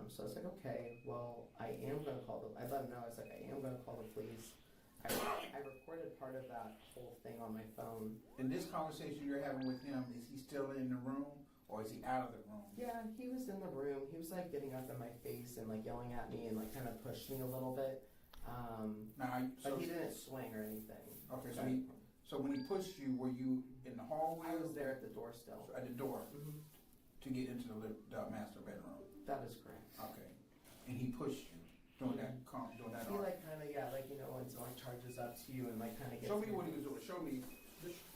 so I was like, okay, well, I am going to call I let him know, I was like, I am going to call the police. I recorded part of that whole thing on my phone. In this conversation you're having with him, is he still in the room or is he out of the room? Yeah, he was in the room. He was like getting up in my face and like yelling at me and like kind of pushed me a little bit. But he didn't swing or anything. Okay, so when he pushed you, were you in the hallway? I was there at the door still. At the door to get into the master bedroom. That is correct. Okay, and he pushed you doing that. He like kind of like when someone charges up to you and like kind of gets. Show me what he was doing. Show me.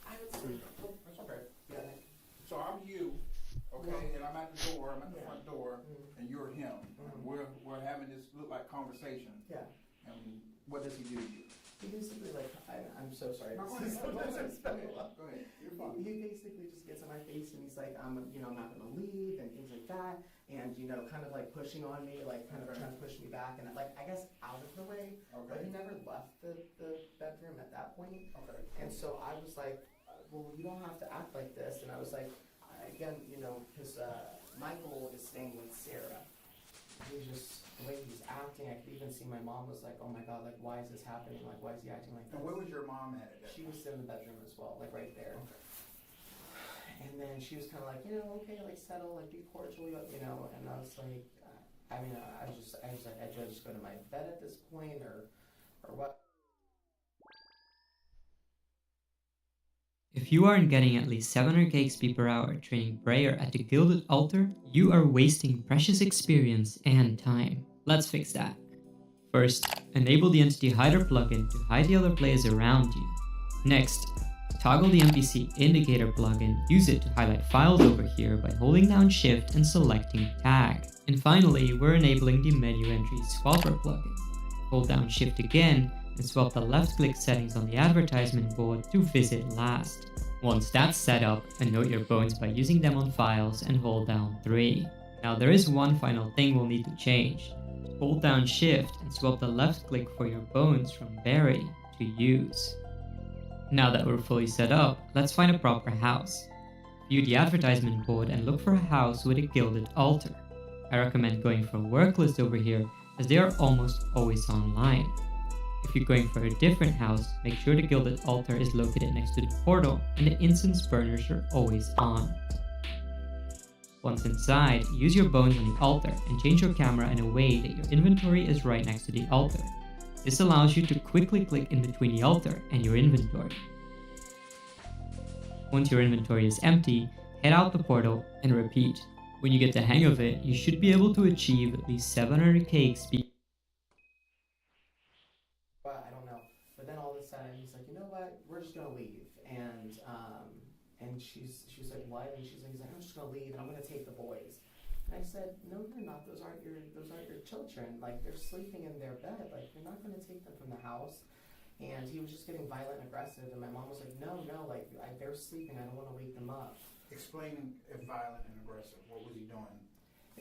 I would say. That's okay. Yeah. So I'm you. Okay, and I'm at the door. I'm at the front door, and you're him. We're having this look like conversation. Yeah. And what does he do to you? He basically I'm so sorry. No, go ahead. Go ahead. You're fine. He basically just gets in my face and he's like, I'm not gonna leave and things like that, and kind of like pushing on me, like kind of trying to push me back, and like I guess out of the way. Okay. But he never left the bedroom at that point. Okay. And so I was like, well, you don't have to act like this, and I was like, again, because Michael is staying with Sarah. He's just, the way he's acting, I could even see my mom was like, oh my God, like, why is this happening? Like, why is he acting like this? And where was your mom at that She was in the bedroom as well, like right there. Okay. And then she was kind of like, okay, like settle, like be cordial, and I was like, I was like, I just go to my bed at this point or what? If you aren't getting at least 700 XP per hour training Brayer at the Gilded Altar, you are wasting precious experience and time. Let's fix that. First, enable the Entity Hider plugin to hide the other players around you. Next, toggle the NPC Indicator plugin, use it to highlight files over here by holding down Shift and selecting Tag. And finally, we're enabling the Menu Entry Swapper plugin. Hold down Shift again and swap the left-click settings on the advertisement board to Visit Last. Once that's set up, anote your bones by using them on files and hold down 3. Now there is one final thing we'll need to change. Hold down Shift and swap the left-click for your bones from Bury to Use. Now that we're fully set up, let's find a proper house. View the advertisement board and look for a house with a Gilded Altar. I recommend going for a work list over here, as they are almost always online. If you're going for a different house, make sure the Gilded Altar is located next to the portal and the incense burners are always on. Once inside, use your bones on the altar and change your camera in a way that your inventory is right next to the altar. This allows you to quickly click in between the altar and your inventory. Once your inventory is empty, head out the portal and repeat. When you get the hang of it, you should be able to achieve at least 700k XP. But I don't know. But then all of a sudden he's like, you know what? We're just gonna leave. And she's like, what? And he's like, I'm just gonna leave and I'm gonna take the boys. And I said, no, you're not. Those aren't your children. Like, they're sleeping in their bed. Like, you're not gonna take them from the house. And he was just getting violent and aggressive. And my mom was like, no, like they're sleeping. I don't want to wake them up. Explain violent and aggressive. What was he doing?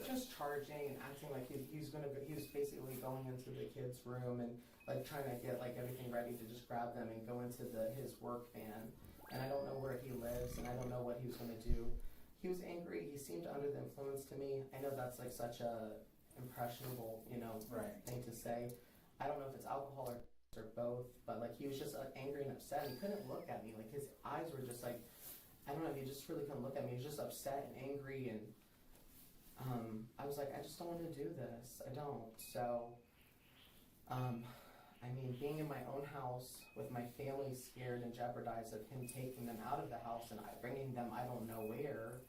Just charging and acting like he was basically going into the kids' room and like trying to get like everything ready to just grab them and go into his work van. And I don't know where he lives and I don't know what he was going to do. He was angry. He seemed under the influence to me. I know that's like such a impressionable, thing to say. I don't know if it's alcohol or both, but like he was just angry and upset. He couldn't look at me. Like his eyes were just like, I don't know. He just really couldn't look at me. He was just upset and angry and. I was like, I just don't want to do this. I don't. So, being in my own house with my family scared and jeopardized of him taking them out of the house and bringing them I don't know where,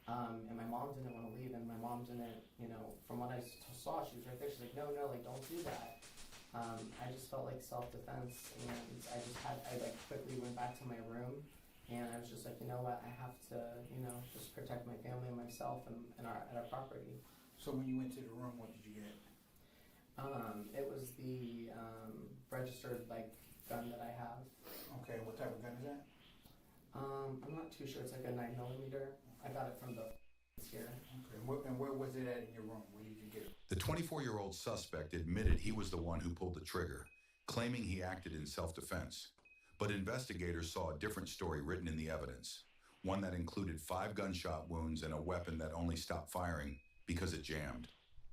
and my mom didn't want to leave, and my mom didn't, from what I saw, she was right there. She's like, no, like, don't do that. I just felt like self-defense, and I quickly went back to my room. And I was just like, you know what, I have to, just protect my family and myself and our property. So when you went to the room, what did you get? It was the registered gun that I have. Okay, what type of gun is that? I'm not too sure. It's like a 9mm. I got it from the here. Okay, and where was it at in your room? Where did you get it? The 24-year-old suspect admitted he was the one who pulled the trigger, claiming he acted in self-defense. But investigators saw a different story written in the evidence, one that included 5 gunshot wounds and a weapon that only stopped firing because it jammed.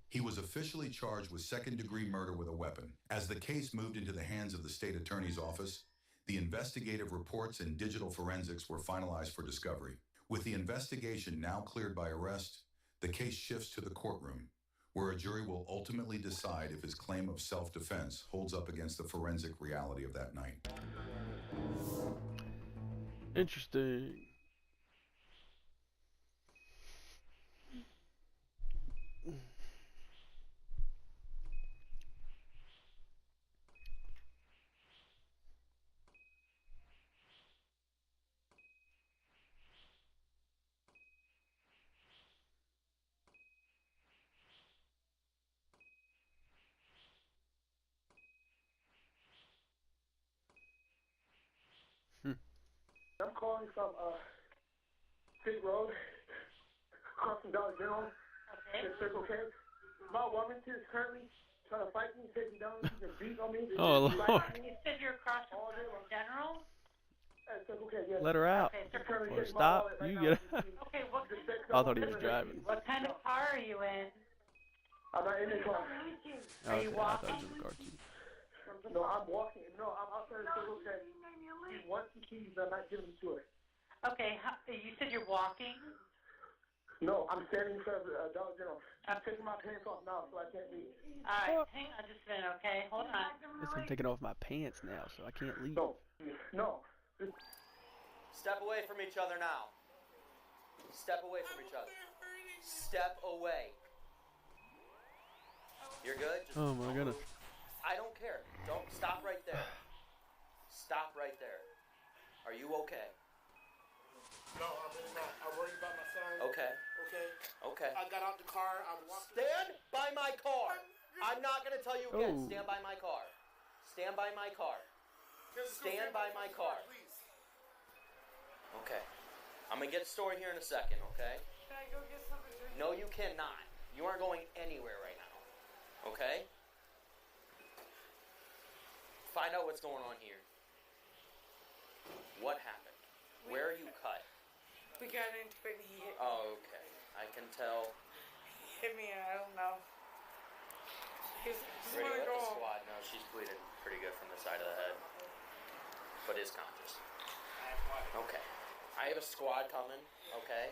He was officially charged with second-degree murder with a weapon. As the case moved into the hands of the state attorney's office, The investigative reports and digital forensics were finalized for discovery. With the investigation now cleared by arrest, the case shifts to the courtroom, where a jury will ultimately decide if his claim of self-defense holds up against the forensic reality of that night. Interesting. I'm calling from State Road, across from Dollar General, in Circle K. My woman is currently trying to fight me, take me down, she's been beating on me. Oh, Lord. You said you're across from General? At Circle K, yes. Let her out. Okay, Or stop. You get out. Okay, what I thought he was driving. What kind of car are you in? I'm not in the car. Are you Okay, I walking? thought he was in the car too. No, I'm walking. No, I'm outside of Circle K. She wants the keys, but I'm not giving them to her. Okay, you said you're walking? No, I'm standing in front of Dollar General. I'm taking my pants off now, so I can't leave. Alright, hang on just a minute, okay? Hold on. Guess I'm taking off my pants now, so I can't leave. No. Step away from each other now. Step away from each other. Step away. You're good? Just Oh my goodness. I don't care. Don't stop right there. Stop right there. Are you okay? No, I'm really not. I'm worried about my son. Okay. Okay. Okay. I got out the car. I'm walking. Stand by my car. I'm not going to tell you again. Oh. Stand by my car. Stand by my car. Stand by my car. Please. Okay. I'm going to get a story here in a second, okay? Can I go get something to drink? No, you cannot. You aren't going anywhere right now. Okay? Find out what's going on here. What happened? Where are you cut? We got into it and he hit me. Oh, okay. I can tell. He hit me and I don't know. He's just Ready wanna to let go the home. squad know she's bleeding pretty good from the side of the head. But is conscious. Okay. I have a squad coming, okay?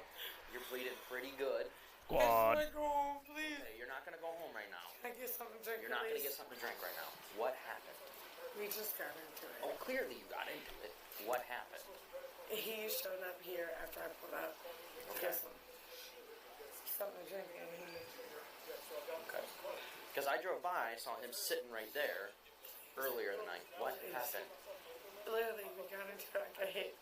You're bleeding pretty good. I just wanna go home, please. Okay, you're not gonna go home right now. Can I get something to drink, You're not gonna please? get something to drink right now. What happened? We just got into it. Oh, clearly you got into it. What happened? He showed up here after I pulled up to Okay. get something to drink and he... Okay. Because I drove by, I saw him sitting right there earlier in the night. What happened? Literally, we got into it. I got hit.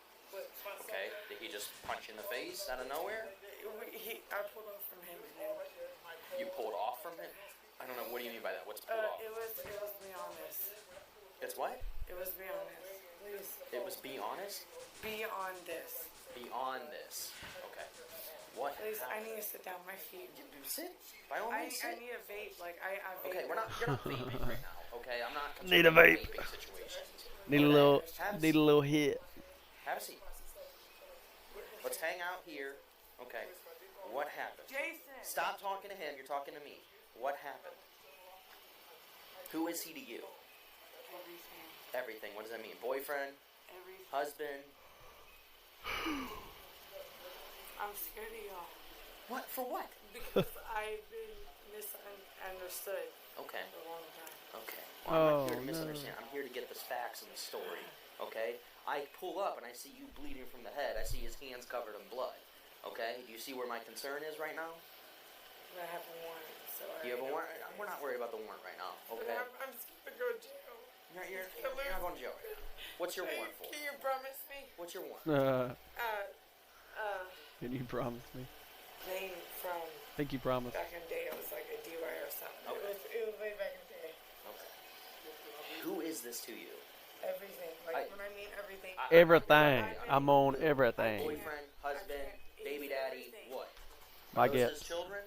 Okay. Did he just punch you in the face out of nowhere? I pulled off from him and then... You pulled off from him? I don't know. What do you mean by that? What's pulled off? It was beyond this. It's what? It was beyond this. Please. It was be honest? Beyond this. Beyond this. Okay. What Please, I happened? need to sit down. My feet. Sit. By all means, I sit. need a vape. Like, I vape. Okay, you're not vaping right now. Okay, I'm not concerned Need a about vape. vaping situations. Need a little hit. Have a seat. Let's hang out here. Okay. What happened? Jason. Stop talking to him. You're talking to me. What happened? Who is he to you? Everything. Everything. What does that mean? Boyfriend? Everything. Husband? I'm scared of y'all. What? For what? Because I've been misunderstood. Okay. For a long time. Okay. Well, I'm not here to Oh, misunderstand. I'm here to get the facts and the story. Okay? I pull up and I see you bleeding from the head. I see his hands covered in blood. Okay? Do you see where my concern is right now? I have a warrant, so You have a warrant? We're not worried about the warrant right now. Okay? I'm scared to go to jail. You're not going to jail right now. What's your warrant for? Can you promise me? What's your warrant? Can you promise me? Name from I think you promised. back in the day. It was like a DUI or something. Okay. It was way back in the day. Okay. Who is this to you? Everything. Like, when I mean everything. Everything. I'm on everything. Boyfriend, husband, baby daddy, what? I Are those get. his children?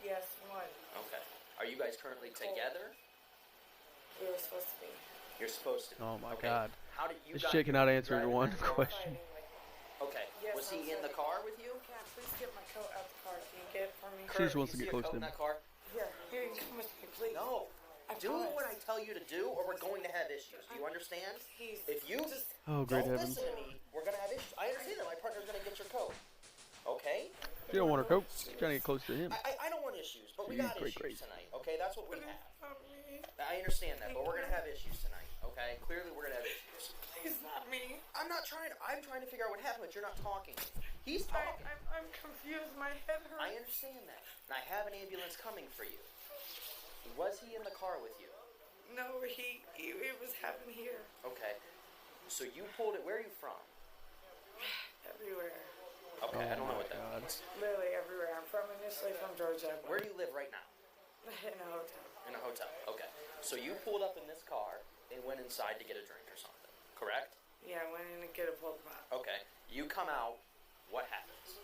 Yes, one. Okay. Are you guys currently together? We were supposed to be. You're supposed to. Oh my Okay. God. How did you This got shit here cannot answer driving one that car? question. Okay. Yes, Was he I'm in the sorry. car with you? Can I please get my coat out the car? Can you get it for me? She just wants to You get see a close coat to in him. that car? Yeah, here you come with me, please. No. Do what I tell you to do, or we're going to have issues. Do you understand? If you Oh, great don't heavens. listen to me, we're gonna have issues. I understand that my partner's gonna get your coat. Okay? You don't want her coat. You're trying to get close to him. I don't want issues, but we Jeez, got great, issues great. tonight. Okay, that's what we have. I understand that, but we're gonna have issues tonight. Okay? Clearly, we're gonna have issues. It's not me. I'm trying to figure out what happened, but you're not talking. He's talking. I'm confused. My head hurts. I understand that. And I have an ambulance coming for you. Was he in the car with you? No, it was happening here. Okay. So you pulled it. Where are you from? Everywhere. Okay, I don't know what that means. Literally everywhere. I'm initially from Georgia. Where do you live right now? In a hotel. In a hotel. Okay. So you pulled up in this car and went inside to get a drink or something, correct? Yeah, I went in to get a pulled pot. Okay. You come out. What happens?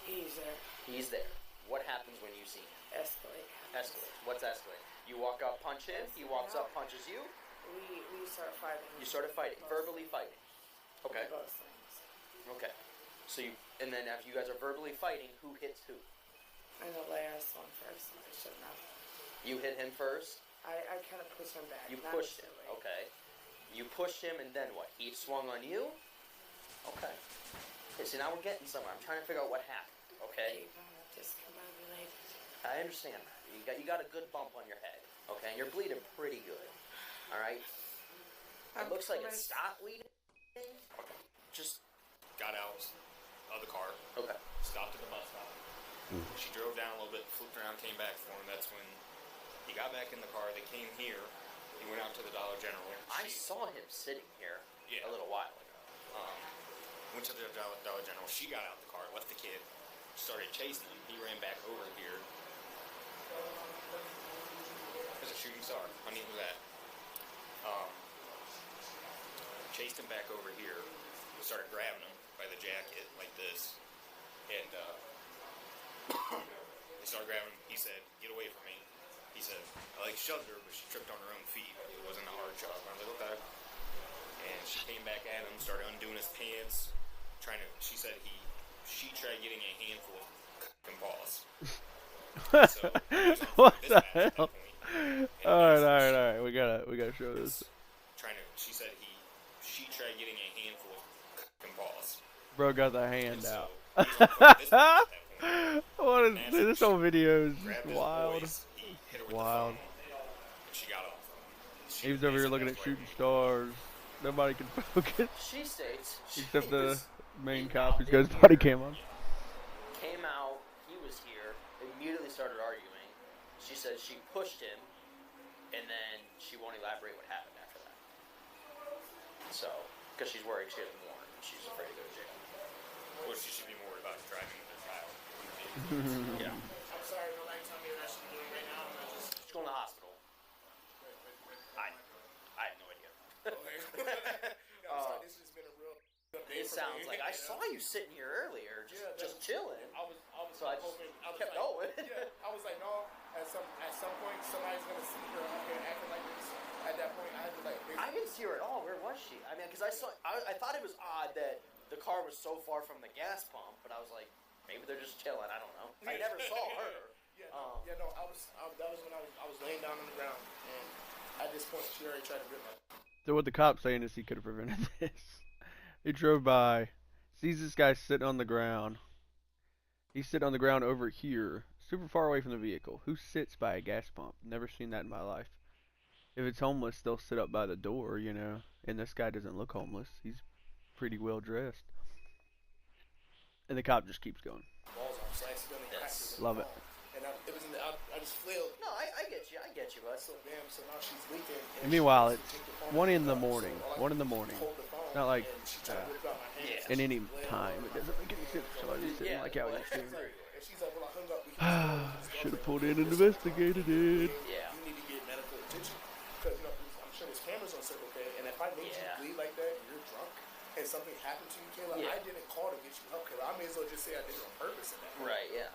He's there. He's there. What happens when you see him? Escalate. Escalate. What's escalate? You walk up, punch him. He walks up, punches you. We start fighting. You started fighting, verbally fighting. Okay. Both things. Okay. So and then after you guys are verbally fighting, who hits who? I know last one first. I shouldn't have. You hit him first. I kind of pushed him back. You pushed him. Okay. You pushed him, and then what? He swung on you. Okay. Okay. So now we're getting somewhere. I'm trying to figure out what happened. Okay. Discombobulated. I understand that. You got a good bump on your head. Okay, and you're bleeding pretty good. All right. It looks like it stopped bleeding. Okay. Just got out of the car. Okay. Stopped at the bus stop. She drove down a little bit, flipped around, came back for him. That's when he got back in the car. They came here. He went out to the Dollar General. I saw him sitting here a little while ago. Went to the Dollar General. She got out the car, left the kid, started chasing him. He ran back over here. There's a shooting star underneath that. Chased him back over here. Started grabbing him by the jacket like this, and they started grabbing him. He said, "Get away from me." He said, "I shoved her, but she tripped on her own feet. It wasn't a hard shove." I was like, "Okay." And she came back at him, started undoing his pants, trying to. She said she tried getting a handful of and balls. So, what the hell? Alright. We gotta show this. She said she tried getting a handful of and balls. Bro got the hand out. What is this whole video is just wild. Wild. She got off. He was over here looking at shooting stars. Nobody can focus. She states. Except the main cop who's got his body cam on. Came out. He was here. Immediately started arguing. She said she pushed him, and then she won't elaborate what happened after that. So, because she's worried she hasn't warned, she's afraid to go to jail. Well, she should be more worried about driving with her child. Yeah. I'm sorry, no light tell me what I should be doing right now. She's going to the hospital. I have no idea. This has been a real It sounds like I saw you sitting here earlier, just chilling. I was So I just hoping, kept going. I was like, no. At some point, somebody's gonna see her out here acting like this. At that point, I had to like. I didn't see her at all. Where was she? I mean, because I thought it was odd that the car was so far from the gas pump, but I was like, maybe they're just chilling. I don't know. I never saw her. That was when I was laying down on the ground, and at this point, she already tried to rip my. So what the cop's saying is he could have prevented this. He drove by, sees this guy sitting on the ground. He's sitting on the ground over here, super far away from the vehicle. Who sits by a gas pump? Never seen that in my life. If it's homeless, they'll sit up by the door, you know. And this guy doesn't look homeless. He's pretty well dressed. And the cop just keeps going. Balls off, so I accidentally cracked her. Love it. And it was I just flailed. No, I get you, bud. So damn, so now she's leaking. And meanwhile, it's 1 in the morning. 1 in the morning. Not like in any time. It doesn't make any sense. So I just didn't like how he was doing. Should have pulled in and investigated it. Yeah. You need to get medical attention because I'm sure there's cameras on Circle K, and if I made you bleed like that and you're drunk and something happened to you, Kayla, I didn't call to get you help, Kayla. I may as well just say I did it on purpose. In that. Right. Yeah.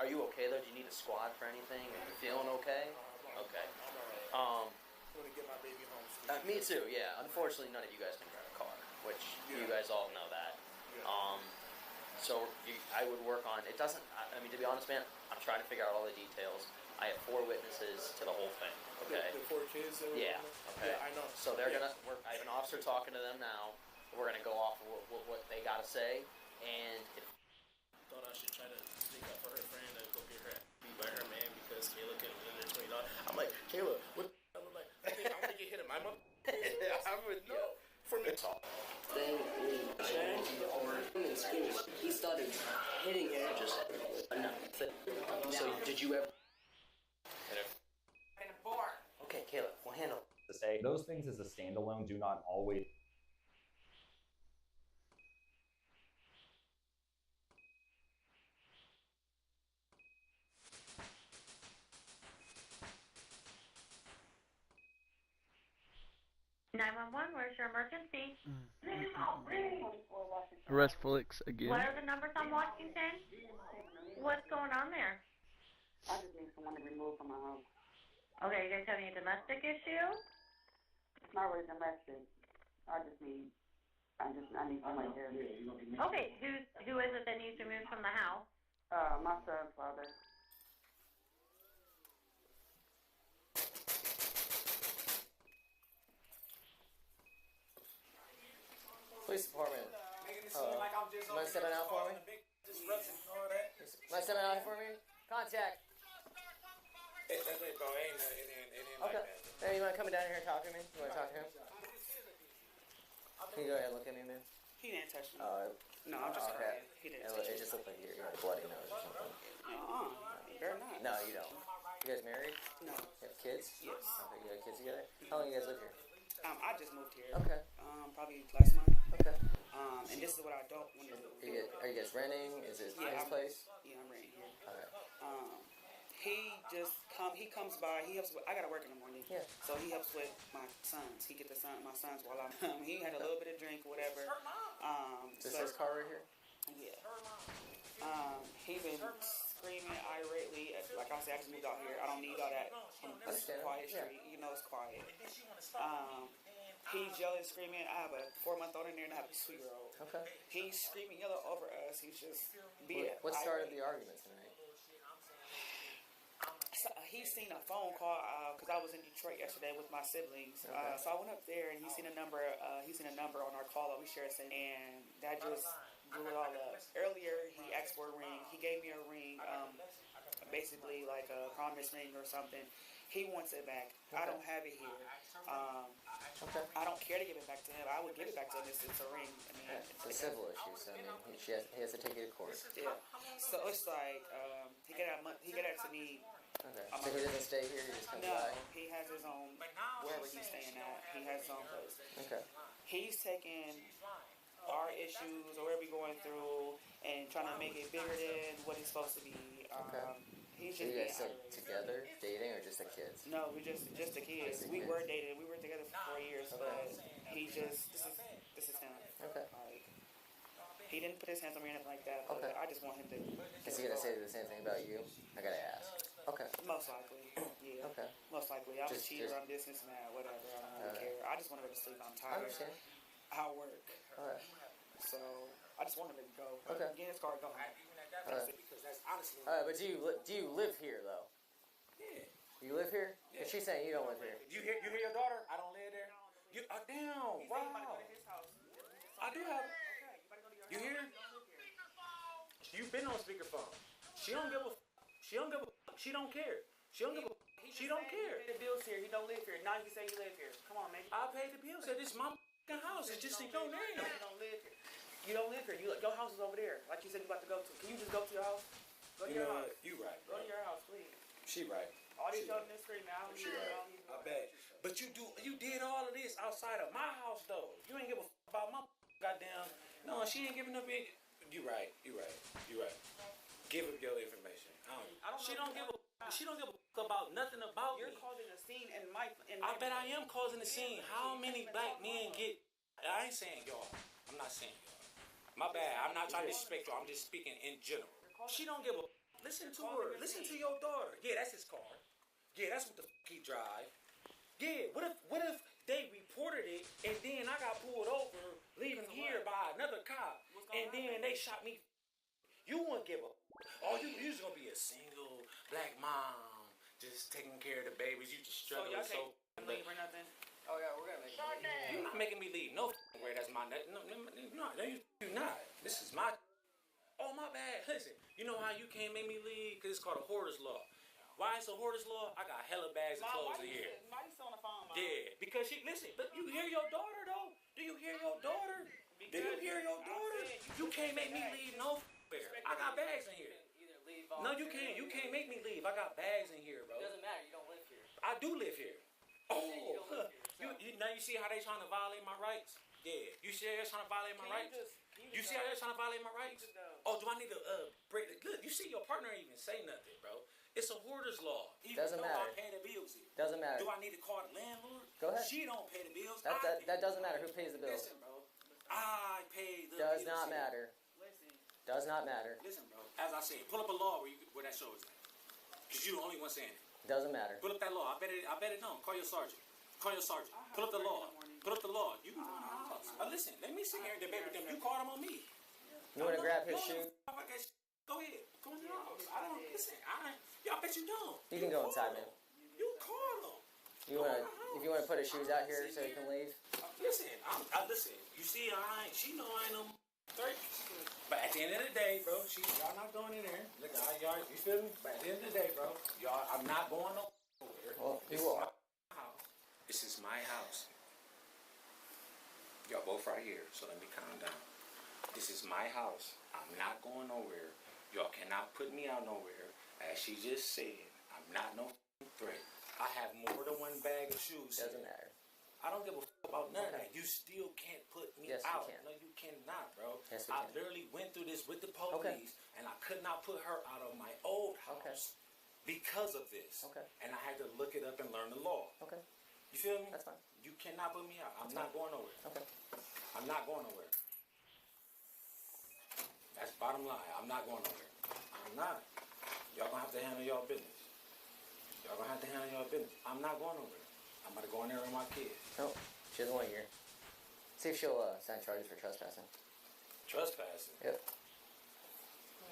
Are you okay though? Do you need a squad for anything? Are you feeling okay? Okay. I'm gonna get my baby home. Me too. Yeah. Unfortunately, none of you guys can drive a car, which you guys all know that. So I would work on. It doesn't. I mean, to be honest, man, I'm trying to figure out all the details. I have 4 witnesses to the whole thing. Okay. The 4 kids that were Yeah. Okay. Yeah, I know. So they're gonna. I have an officer talking to them now. We're gonna go off of what they gotta say, and if Thought I should try to stick up for her friend and go get her beat by her man because Kayla couldn't win their $20. I'm like, Kayla, what the look like? I think I'm gonna get hit in my mouth. I'm with you. For me. Then we turned and screamed. He started hitting her. Just no. So did you ever? Okay, Caleb, we'll handle it. To say those things as a standalone do not always. Where's your emergency? Arrest Felix again. What are the numbers on Washington? What's going on there? I just need someone to remove from my home. Okay, you guys having a domestic issue? It's not really domestic. I need somebody here. Okay, who is it that needs removed from the house? My son's father. Police department. Mind stepping out for me? Mind stepping out for me? Contact. Okay. Hey, you mind coming down here and talk to me? You want to talk to him? Can you go ahead and look at me, man? He didn't touch me. No, I'm just okay. He didn't It just looked like you had a bloody nose or something. You better not. No, you don't. You guys married? No. You have kids? Yes. Okay, you have kids together? How long you guys live here? I just moved here. Okay. Probably last month. Okay. And this is what I don't want to do. Are you guys renting? Is it his place? Yeah, I'm renting here. Okay. He comes by. He helps. I gotta work in the morning. Yeah. So he helps with my sons. He gets my sons while I'm. He had a little bit of drink, whatever. Is this his car right here? Yeah. He been screaming irately. Like I said, I just moved out here. I don't need all that. This is a quiet street. You know, it's quiet. He's yelling, screaming. I have a 4-month-old in there and I have a 2-year-old. Okay. He's screaming, yelling over us. He's just being. What started the argument tonight? So, he's seen a phone call because I was in Detroit yesterday with my siblings. Okay. So I went up there and he's seen a number. He's seen a number on our call that we shared, and that just blew it all up. Earlier, he asked for a ring. He gave me a ring, basically like a promise ring or something. He wants it back. Okay. I don't have it here. Okay. I don't care to give it back to him. I would give it back to him. It's a ring. I mean, It's a civil issue, so I mean, he has to take it to court. Yeah. So it's like he got that to me. Okay. So he doesn't stay here. He just comes by. He has his own wherever he's staying at. He has his own place. Okay. He's taking our issues or whatever we're going through and trying to make it bigger than what it's supposed to be. Okay. He's So just you guys still together, dating, or just the kids? No, we just the kids. We were dating. We were together for 4 years, but he just this is him. Okay. Like he didn't put his hands on me or anything like that. But Okay. I just want him to. Is he gonna say the same thing about you? I gotta ask. Okay. Most likely, yeah. Okay. Most likely, I'm a Just- cheater. just- I'm this and that, whatever. I don't really care. I just want to go to sleep. I'm I tired. understand. I work. Alright. So I just want him to go. Okay. Get his car, go home. Alright. Because that's honestly. Alright, but do you live here though? Yeah. You live here? Yeah. She's saying you don't live here. You hear your daughter? I don't live there. You damn. Wow. I do have. You hear? You've been on speakerphone. She don't give a. She don't give a. She don't care. She don't give a. She don't care. The bills here. He don't live here. Now you say you live here. Come on, man. I paid the bills here. This is my house. It's just in your name. You don't live here. You don't live here. Your house is over there. Like you said you about to go to. Can you just go to your house? Go to your house. You right. Go to your house, please. She right. All these children in screaming. I don't She need right. I bet. But you did all of this outside of my house though. You ain't give a about my goddamn. No, she ain't giving up any. You right. Give her your information. She don't give a about nothing about You're me. causing a scene in my. I bet I am causing a scene. How many black men get? I ain't saying y'all. I'm not saying y'all. My bad. I'm not trying to disrespect y'all. I'm just speaking in general. She don't give a. Listen to her. Listen to your daughter. Yeah, that's his car. Yeah, that's what the he drive. Yeah. What if they reported it and then I got pulled over leaving here by another cop and then they shot me? You wouldn't give a. Oh, you just gonna be a single black mom just taking care of the babies. You just struggling y'all so. leave or nothing? Oh yeah, we're gonna make it. You're not making me leave. No way. That's my net. No, you're not. This is my. Oh my bad. Listen, you know how you can't make me leave? Cause it's called a hoarder's law. Why it's a hoarder's law? I got hella bags of clothes in here. Why you still on the phone, Mom? Yeah, because she listen. But you hear your daughter though? Do you hear your daughter? Do you hear your daughter? You can't make me leave nowhere. I got bags in here. No, you can't. You can't make me leave. I got bags in here, bro. It doesn't matter. You don't live here. I do live here. Oh, now you see how they trying to violate my rights? Yeah. You see how they're trying to violate my rights? You see how they're trying to violate my rights? Oh, do I need to break the good? You see your partner ain't even say nothing, bro. It's a hoarder's law. Even Doesn't though matter. I pay the bills here. Doesn't matter. Do I need to call the landlord? Go ahead. She don't pay the bills. That doesn't matter. Who pays the bills? Listen, bro. I pay the Does bills not here. matter. Does not matter. Listen, bro. As I said, pull up a law where that shows that. Because you're the only one saying it. Doesn't matter. Pull up that law. I bet it don't. Call your sergeant. Call your sergeant. Pull up the law. Pull up the law. You can go in the house. Listen, let me sit here and debate with them. You called them on me. You want to grab his shoe? Go ahead. Go in the house. I don't listen. I bet you don't. You can go inside, man. You call them. If you want to put his shoes out here so you can leave. Listen, listen. You see, she know I ain't no threat. But at the end of the day, bro, y'all not going in there. Look, y'all, you feel me? But at the end of the day, bro, y'all, I'm not going nowhere. Well, you will. This is my house. Y'all both right here, so let me calm down. This is my house. I'm not going nowhere. Y'all cannot put me out nowhere. As she just said, I'm not no threat. I have more than one bag of shoes. Doesn't matter. I don't give a fuck about none of that. You still can't put me out. You can. No, you cannot, bro. Yes, I can. literally went through this with the police, and I could not put her out of my old house because of this. Okay. And I had to look it up and learn the law. Okay. You feel me? That's fine. You cannot put me out. I'm not going nowhere. Okay. I'm not going nowhere. That's bottom line. I'm not going nowhere. I'm not. Y'all gonna have to handle y'all business. Y'all gonna have to handle y'all business. I'm not going nowhere. I'm about to go in there with my kids. No, she doesn't want you here. See if she'll sign charges for trespassing. Trespassing? Yep.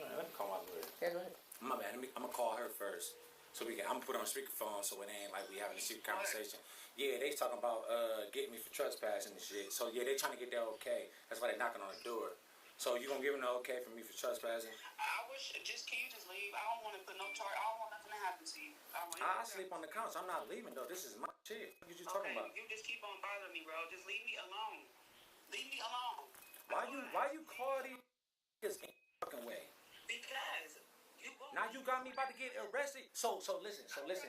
Alright, let me call my lawyer. Yeah, go ahead. My bad. I'm gonna call her first. So I'm gonna put her on speakerphone so it ain't like we having a secret conversation. Yeah, they talking about getting me for trespassing and shit. So yeah, they trying to get that okay. That's why they knocking on the door. So you gonna give them the okay for me for trespassing? I wish, can you just leave? I don't want to put no charge. I don't want nothing to happen to you. I sleep on the couch. I'm not leaving though. This is my shit. What are you talking about? You just keep on bothering me, bro. Just leave me alone. Leave me alone. Why you call these niggas in fucking way? Because now you got me about to get arrested. So listen. Let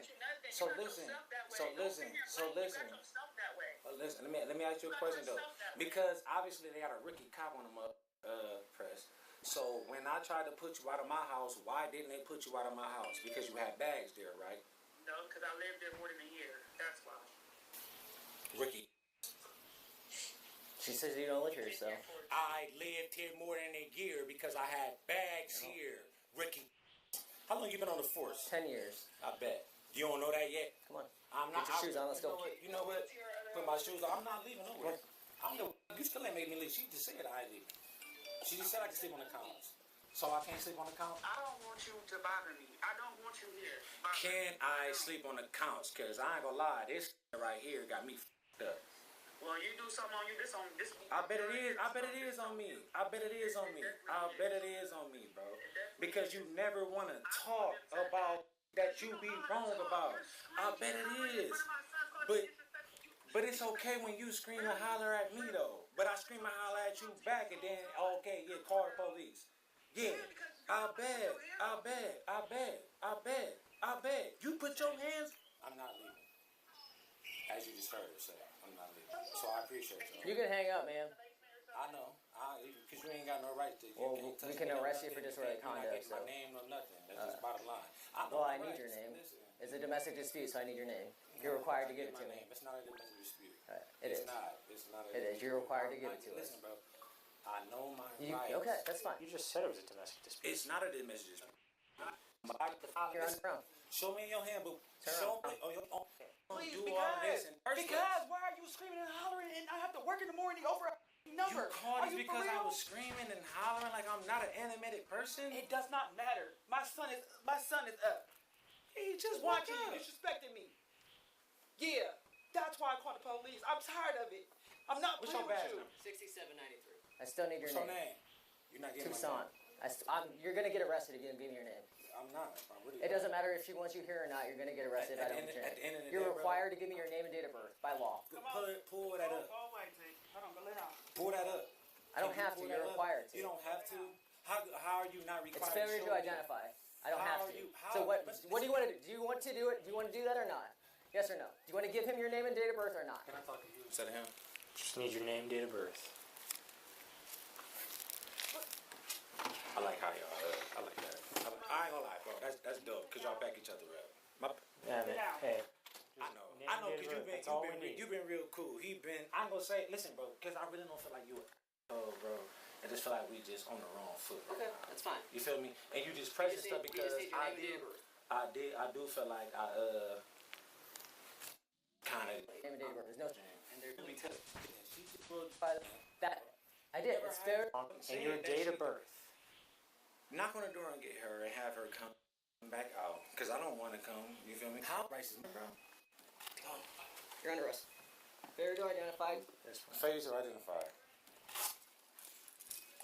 me ask you a question though, because obviously they got a rookie cop on them press. So when I tried to put you out of my house, why didn't they put you out of my house? Because you had bags there, right? No, because I lived there more than a year. That's why. Rookie. She says you don't live here, so. I lived here more than a year because I had bags here, Ricky. How long you been on the force? 10 years. I bet. You don't know that yet? Come on. I'm not. Get your shoes on. Let's go. You know what? Put my shoes on. I'm not leaving nowhere. I don't know. You still ain't make me leave. She just said I ain't leaving. She just said I can sleep on the couch. So I can't sleep on the couch? I don't want you to bother me. I don't want you here. Can I sleep on the couch? Because I ain't gonna lie. This right here got me f***ed up. Well, you do something on you. This. I bet it is. I bet it is on me. I bet it is on me. I bet it is on me, bro. Because you never want to talk about that you be wrong about. I bet it is. But it's okay when you scream and holler at me though. But I scream and holler at you back, and then okay, yeah, call the police. Yeah, I bet. You put your hands. I'm not leaving. As you just heard her say, I'm not leaving. So I appreciate you. You can hang up, man. I know. Because you ain't got no right to. Well, we can arrest you for disorderly conduct. My name or nothing. That's just bottom line. I need your name. It's a domestic dispute, so I need your name. You're required to give it to me. It's not a domestic dispute. It is. It's not. It is. You're required to give it to us. Listen, bro. I know my rights. Okay, that's fine. You just said it was a domestic dispute. It's not a domestic dispute. You're on your own. Show me in your handbook. Show me on your own. Please, do all this in person. because why are you screaming and hollering and I have to work in the morning over a number? You called are me you because for I real? was screaming and hollering like I'm not an animated person? It does not matter. My son is up. He just Watching walked you up. disrespecting me. Yeah, that's why I called the police. I'm tired of it. I'm not What's playing your with badge you. number? 6793. I still need your What's your name. name? You're not getting Tucson. my name. You're gonna get arrested if you give me your name. I'm not. I'm really It doesn't matter if she wants you here or not. You're gonna get arrested if I don't get your At the end of name. the You're day, required to give me your name and date of birth by law. Pull that up. Go away, T. Hold on, go lay down. Pull that up. I don't have to. You're required to. You don't have to. How are you not required? It's failure to identify. I don't have to. So what do you want to do? Do you want to do it? Do you want to do that or not? Yes or no? Do you want to give him your name and date of birth or not? Can I talk to you instead of him? Just need your name, date of birth. I like how y'all. I like that. I ain't gonna lie, bro. That's dope. Cause y'all back each other up. Yeah, man. Hey. I know. Cause you've been real cool. I'm gonna say, listen, bro. Cause I really don't feel like you. Oh, bro. I just feel like we just on the wrong foot. Okay, that's fine. You feel me? And you just pressing stuff because I do feel like kind of. Name and date of birth. There's no. And there's That I did. It's fair. And your date of birth. Knock on the door and get her and have her come back out. Cause I don't want to come. You feel me? How racist, bro? Oh. You're under arrest. Failure to identify. Failure to identify.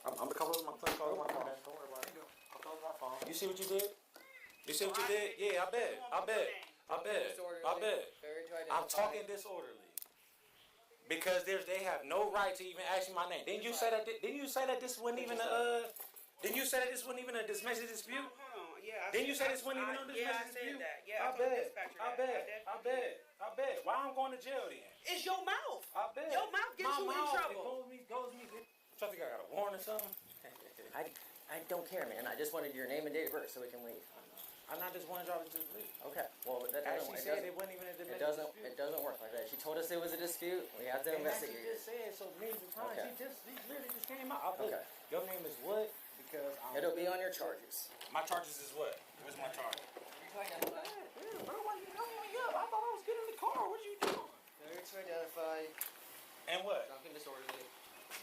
I'm gonna close my phone. Don't worry about it. I'll close my phone. You see what you did? You see what you did? Yeah, I bet. I'm talking disorderly. Because they have no right to even ask me my name. Didn't you say that this wasn't even a Didn't you say that this wasn't even a domestic dispute? Hold on. Yeah. Didn't you say this wasn't even a domestic dispute? That. Yeah, I bet. Why I'm going to jail then? It's your mouth. I bet. Your mouth gets you in trouble. It goes me. I think I got a warrant or something. I don't care, man. I just wanted your name and date of birth so we can leave. I not just wanted y'all to just leave. Okay. Well, that Actually said it wasn't even a domestic dispute. It doesn't work like that. She told us it was a dispute. We have to investigate. She just said so many times. Okay. She literally just came out. Okay. Your name is what? Because it'll be on your charges. My charges is what? Where's my charge? Bro, why you hung me up? I thought I was getting in the car. What are you doing? Failure to identify. And what? Drunk and disorderly.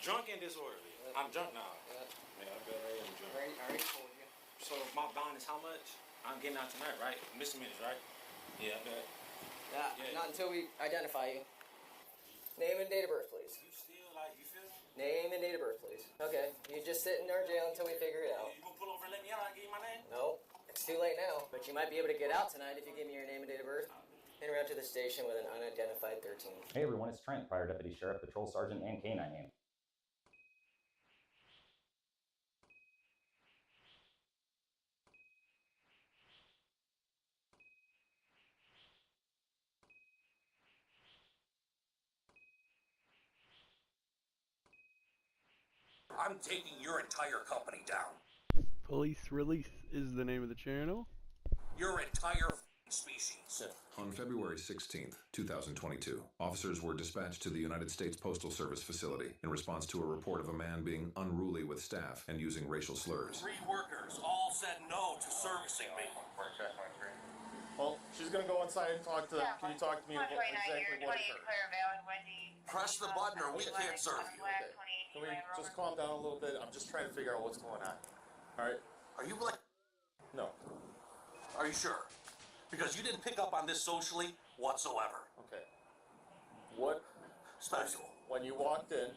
Drunk and disorderly. Yep. I'm drunk now. Yep. Yeah, I bet I am drunk. I already told you. So my bond is how much? I'm getting out tonight, right? Misdemeanors, right? Yeah, I bet. Yeah, not until we identify you. Name and date of birth, please. You still you feel me? Name and date of birth, please. Okay, you just sit in our jail until we figure it out. You gonna pull over and let me out? I give you my name? No, it's too late now. But you might be able to get out tonight if you give me your name and date of birth. En route to the station with an unidentified 13. Hey everyone, it's Trent, prior deputy sheriff, patrol sergeant, and K9 name. I'm taking your entire company down. Police Release is the name of the channel. Your entire species. On February 16th, 2022, officers were dispatched to the United States Postal Service facility in response to a report of a man being unruly with staff and using racial slurs. 3 workers all said no to servicing me. Well, she's gonna go inside and talk to. Can you talk to me about exactly what occurred? Press the button or we can't serve you. Okay. Can we just calm down a little bit? I'm just trying to figure out what's going on. All right. Are you like? No. Are you sure? Because you didn't pick up on this socially whatsoever. Okay. What? Special. When you walked in.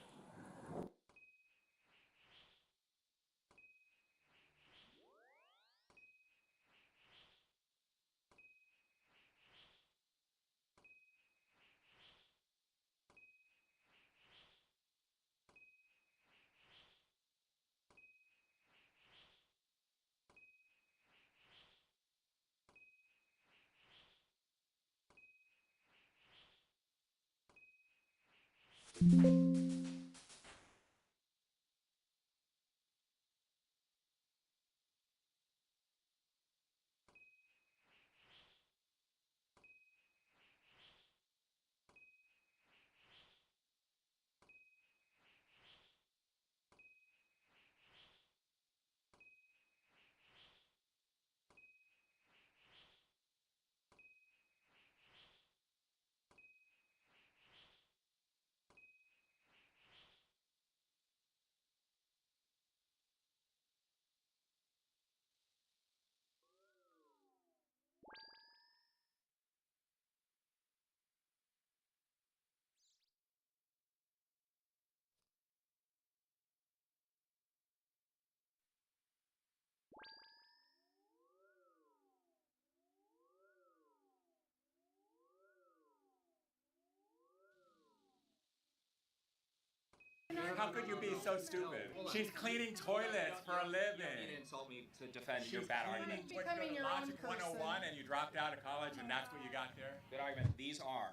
How could you be so stupid? She's cleaning toilets for a living. You didn't insult me to defend your bad argument. What, you go to Logic 101 and you dropped out of college and that's what you got there? Good argument. These are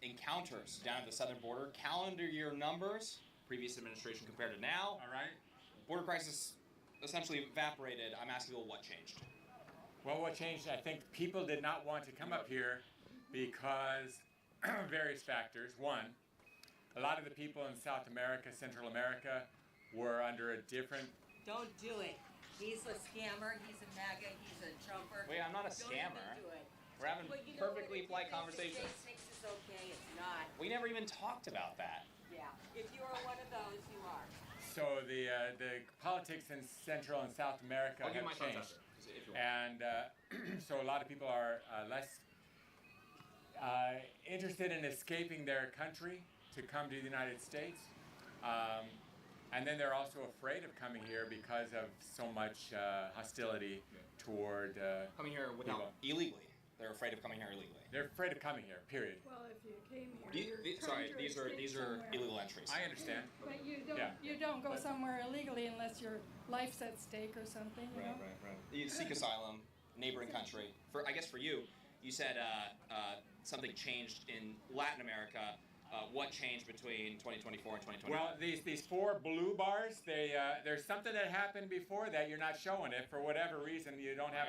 encounters down at the southern border, calendar year numbers, previous administration compared to now. All right. Border crisis essentially evaporated. I'm asking you, what changed? Well, what changed, I think people did not want to come up here because various factors. One, a lot of the people in South America, Central America, were under a different... Don't do it. He's a scammer, he's a MAGA, he's a Trumper. Wait, I'm not a Don't scammer. even do it. We're having But you know perfectly what? polite conversations. The state thinks it's okay, it's not. We never even talked about that. Yeah. If you are one of those, you are. So the politics in Central and South America I'll give my have thoughts changed. after, if you want. And so a lot of people are less interested in escaping their country to come to the United States. And then they're also afraid of coming here because of so much hostility toward coming here without illegally. They're afraid of coming here illegally. They're afraid of coming here. Period. Well, if you came here, These are illegal entries. I understand. But you don't go somewhere illegally unless your life's at stake or something. You know? Right. You seek asylum, neighboring country. I guess for you, you said something changed in Latin America. What changed between 2024 and 2025? Well, these four blue bars, there's something that happened before that you're not showing it for whatever reason. You don't have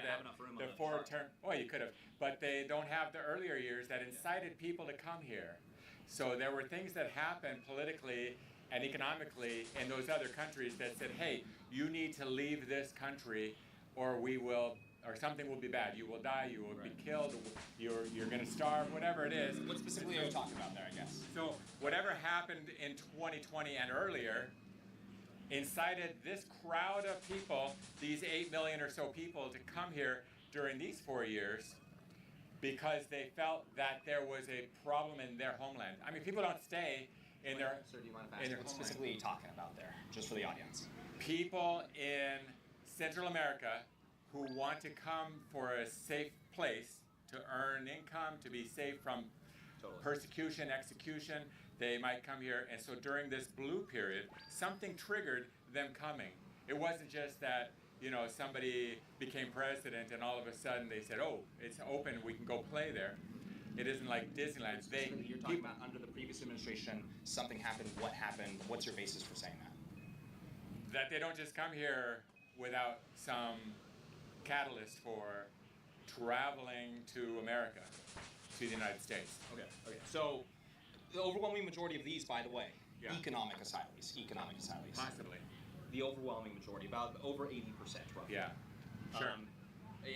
the four term. Well, you could have, but they don't have the earlier years that incited people to come here. So there were things that happened politically and economically in those other countries that said, hey, you need to leave this country, or we will. Or something will be bad. You will die. You will be killed. You're going to starve. Whatever it is. What specifically are you talking about there? I guess. So whatever happened in 2020 and earlier, incited this crowd of people, these 8 million or so people, to come here during these 4 years, because they felt that there was a problem in their homeland. I mean, people don't stay in their. Sir, do you mind if I ask what specifically are you talking about there, just for the audience? People in Central America who want to come for a safe place to earn income, to be safe from persecution, execution. They might come here, and so during this blue period, something triggered them coming. It wasn't just that, somebody became president and all of a sudden they said, oh, it's open, we can go play there. It isn't like Disneyland. You're talking about under the previous administration, something happened, what happened? What's your basis for saying that? That they don't just come here without some catalyst for traveling to America, to the United States. Okay. So, the overwhelming majority of these, by the way, economic asylees. Possibly. The overwhelming majority, about over 80%, roughly. Yeah. Sure.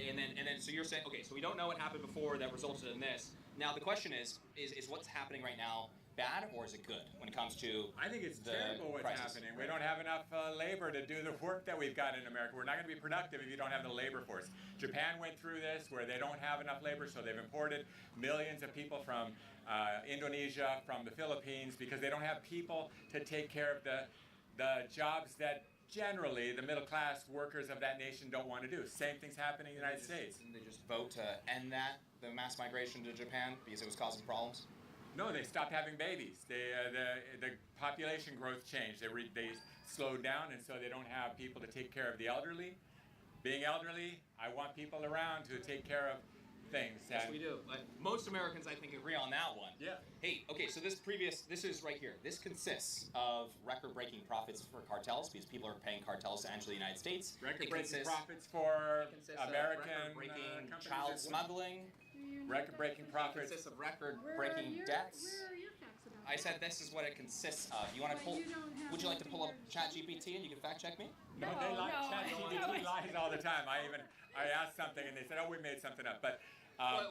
And then, so you're saying, okay, so we don't know what happened before that resulted in this. Now, the question is what's happening right now bad or is it good when it comes to I think it's terrible what's happening. We don't have enough labor to do the work that we've got in America. We're not going to be productive if you don't have the labor force. Japan went through this where they don't have enough labor, so they've imported millions of people from Indonesia, from the Philippines, because they don't have people to take care of the jobs that generally the middle-class workers of that nation don't want to do. Same thing's happening in the United States. Didn't they just vote to end the mass migration to Japan because it was causing problems? No, they stopped having babies. The population growth changed. They slowed down, and so they don't have people to take care of the elderly. Being elderly, I want people around to take care of things. Yes, we do. Most Americans, I think, agree on that one. Yeah. Hey, okay, so this is right here. This consists of record-breaking profits for cartels because people are paying cartels to enter the United States. Record-breaking profits for American record-breaking child smuggling. Record-breaking profits. It consists of record-breaking debts. Where are your facts about I said this is what it consists of. You want to pull? Would you like to pull up ChatGPT and you can fact-check me? No, they lie. ChatGPT lies all the time. I asked something and they said, oh, we made something up. But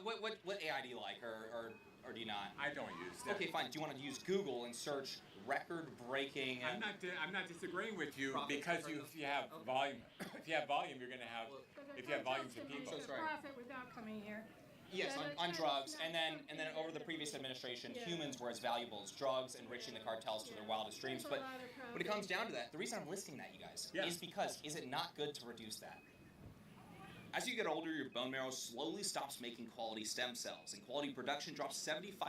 what AI do you like, or do you not? I don't use that. Okay, fine. Do you want to use Google and search record-breaking? I'm not disagreeing with you because if you have volume, you're going to have. If you have volumes of people. Profit without coming here. Yes, on drugs, and then over the previous administration, humans were as valuable as drugs, enriching the cartels to their wildest dreams. But when it comes down to that, the reason I'm listing that, you guys, is because is it not good to reduce that? As you get older, your bone marrow slowly stops making quality stem cells, and quality production drops 75%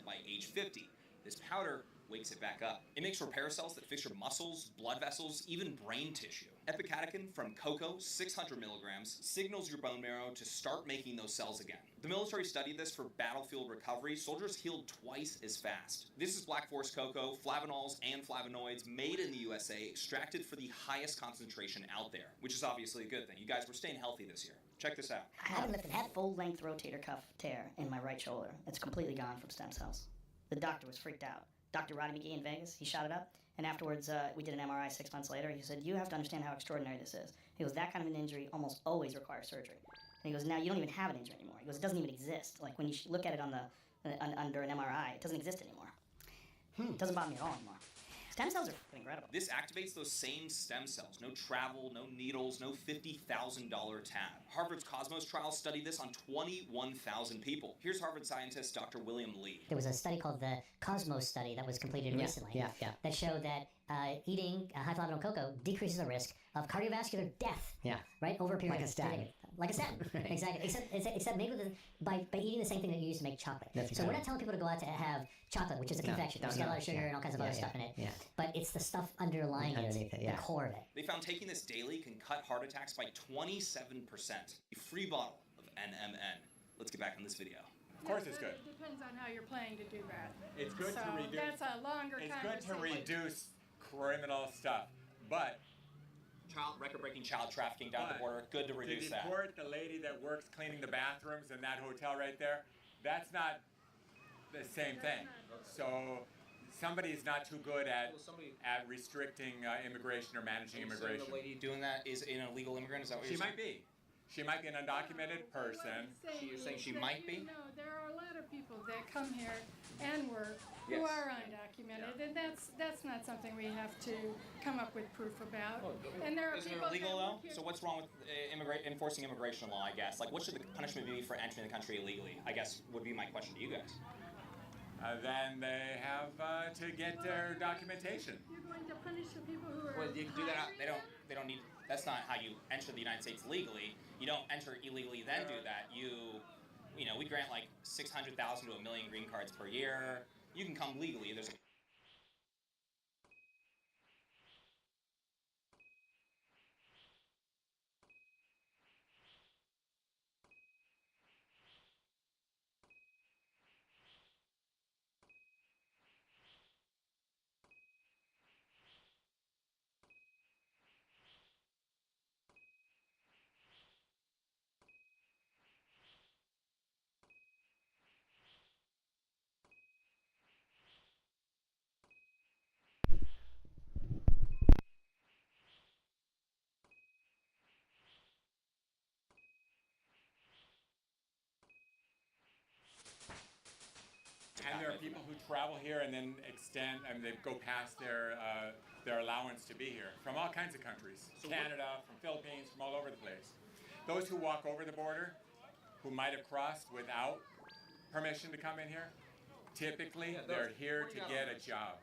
by age 50. This powder wakes it back up. It makes repair cells that fix your muscles, blood vessels, even brain tissue. Epicatechin from cocoa, 600 milligrams, signals your bone marrow to start making those cells again. The military studied this for battlefield recovery. Soldiers healed twice as fast. This is Black Forest cocoa, flavanols and flavonoids made in the USA, extracted for the highest concentration out there, which is obviously a good thing. You guys were staying healthy this year. Check this out. I haven't lifted that full-length rotator cuff tear in my right shoulder. It's completely gone from stem cells. The doctor was freaked out. Dr. Rodney McGee in Vegas, he shot it up, and afterwards we did an MRI 6 months later. He said, you have to understand how extraordinary this is. He goes, that kind of an injury almost always requires surgery. And he goes, now you don't even have an injury anymore. He goes, it doesn't even exist. Like when you look at it under an MRI, it doesn't exist anymore. It doesn't bother me at all anymore. Stem cells are incredible. This activates those same stem cells. No travel, no needles, no $50,000 tab. Harvard's Cosmos trial studied this on 21,000 people. Here's Harvard scientist Dr. William Lee. There was a study called the Cosmos study that was completed recently that showed that eating high flavanol cocoa decreases the risk of cardiovascular death. Right? Over a period of time. Like a statin. Exactly. Except made with by eating the same thing that you use to make chocolate. So we're not telling people to go out to have chocolate, which is a confection. It's got a lot of sugar and all kinds of other stuff in it. But it's the stuff underlying it, the core of it. They found taking this daily can cut heart attacks by 27%. A free bottle of NMN. Let's get back on this video. Of course it's good. It depends on how you're planning to do that. It's good to reduce. That's a longer It's conversation. good to reduce criminal stuff, but record-breaking child trafficking down the border, good to reduce that. To deport the lady that works cleaning the bathrooms in that hotel right there, that's not the same thing. So somebody's not too good at restricting immigration or managing immigration. So the lady doing that is an illegal immigrant? Is that what you're saying? She might be an undocumented person. You're saying she might be? No, there are a lot of people that come here and work who are undocumented, and that's not something we have to come up with proof about. And there are Isn't it people illegal that though? So what's wrong with enforcing immigration law, I guess? Like what should the punishment be for entering the country illegally? I guess would be my question to you guys. Then they have to get their documentation. You're going to punish the people who are. Well, you can do that. They don't need. That's not how you enter the United States legally. You don't enter illegally then do that. You know, we grant like 600,000 to 1 million green cards per year. You can come legally. There's And there are people who travel here and then extend, and they go past their allowance to be here from all kinds of countries. Canada, from Philippines, from all over the place. Those who walk over the border, who might have crossed without permission to come in here, typically they're here to get a job.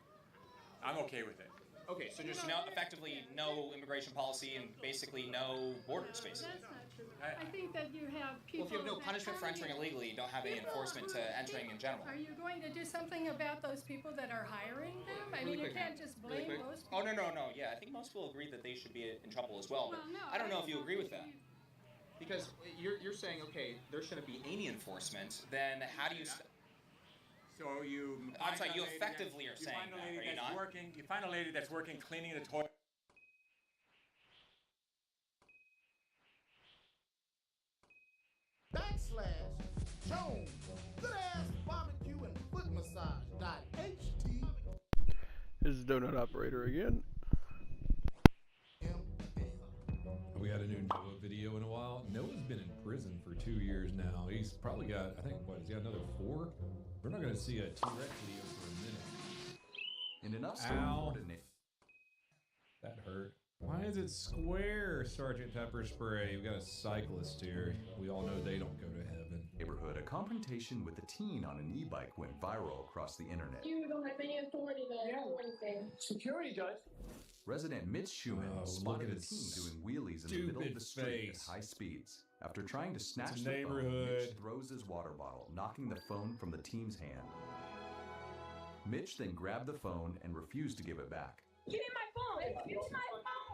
I'm okay with it. okay, so just effectively no immigration policy and basically no borders, basically. That's not true. I think that you have people. Well, if you have no punishment for entering illegally, you don't have any enforcement to entering in general. Are you going to do something about those people that are hiring them? I mean, you can't just blame those people. Oh, no. Yeah, I think most people agree that they should be in trouble as well. But Well, no, I don't know if you don't agree with think that. Because you're saying, okay, there shouldn't be any enforcement, then how do you... So you... I'm sorry, you effectively are saying that, are you not? You find a lady that's working cleaning the toilet. / Jones, good ass barbecue and foot massage.ht. This is Donut Operator again. We got a new Noah video in a while. Noah's been in prison for 2 years now. He's probably got, I think, has he got another 4? We're not going to see a T-Rex video for a minute. In an upstate Florida that hurt. Why is it square, Sergeant Pepper Spray? We got a cyclist here. We all know they don't go to heaven. neighborhood, a confrontation with a teen on an e-bike went viral across the internet. You don't have any authority to do anything. Security does. Resident Mitch Schumann spotted a teen doing wheelies in the middle of the street face. at high speeds. After trying to snatch It's the a phone, neighborhood. Mitch throws his water bottle, knocking the phone from the teen's hand. Mitch then grabbed the phone and refused to give it back. Give me my phone! Give me my phone!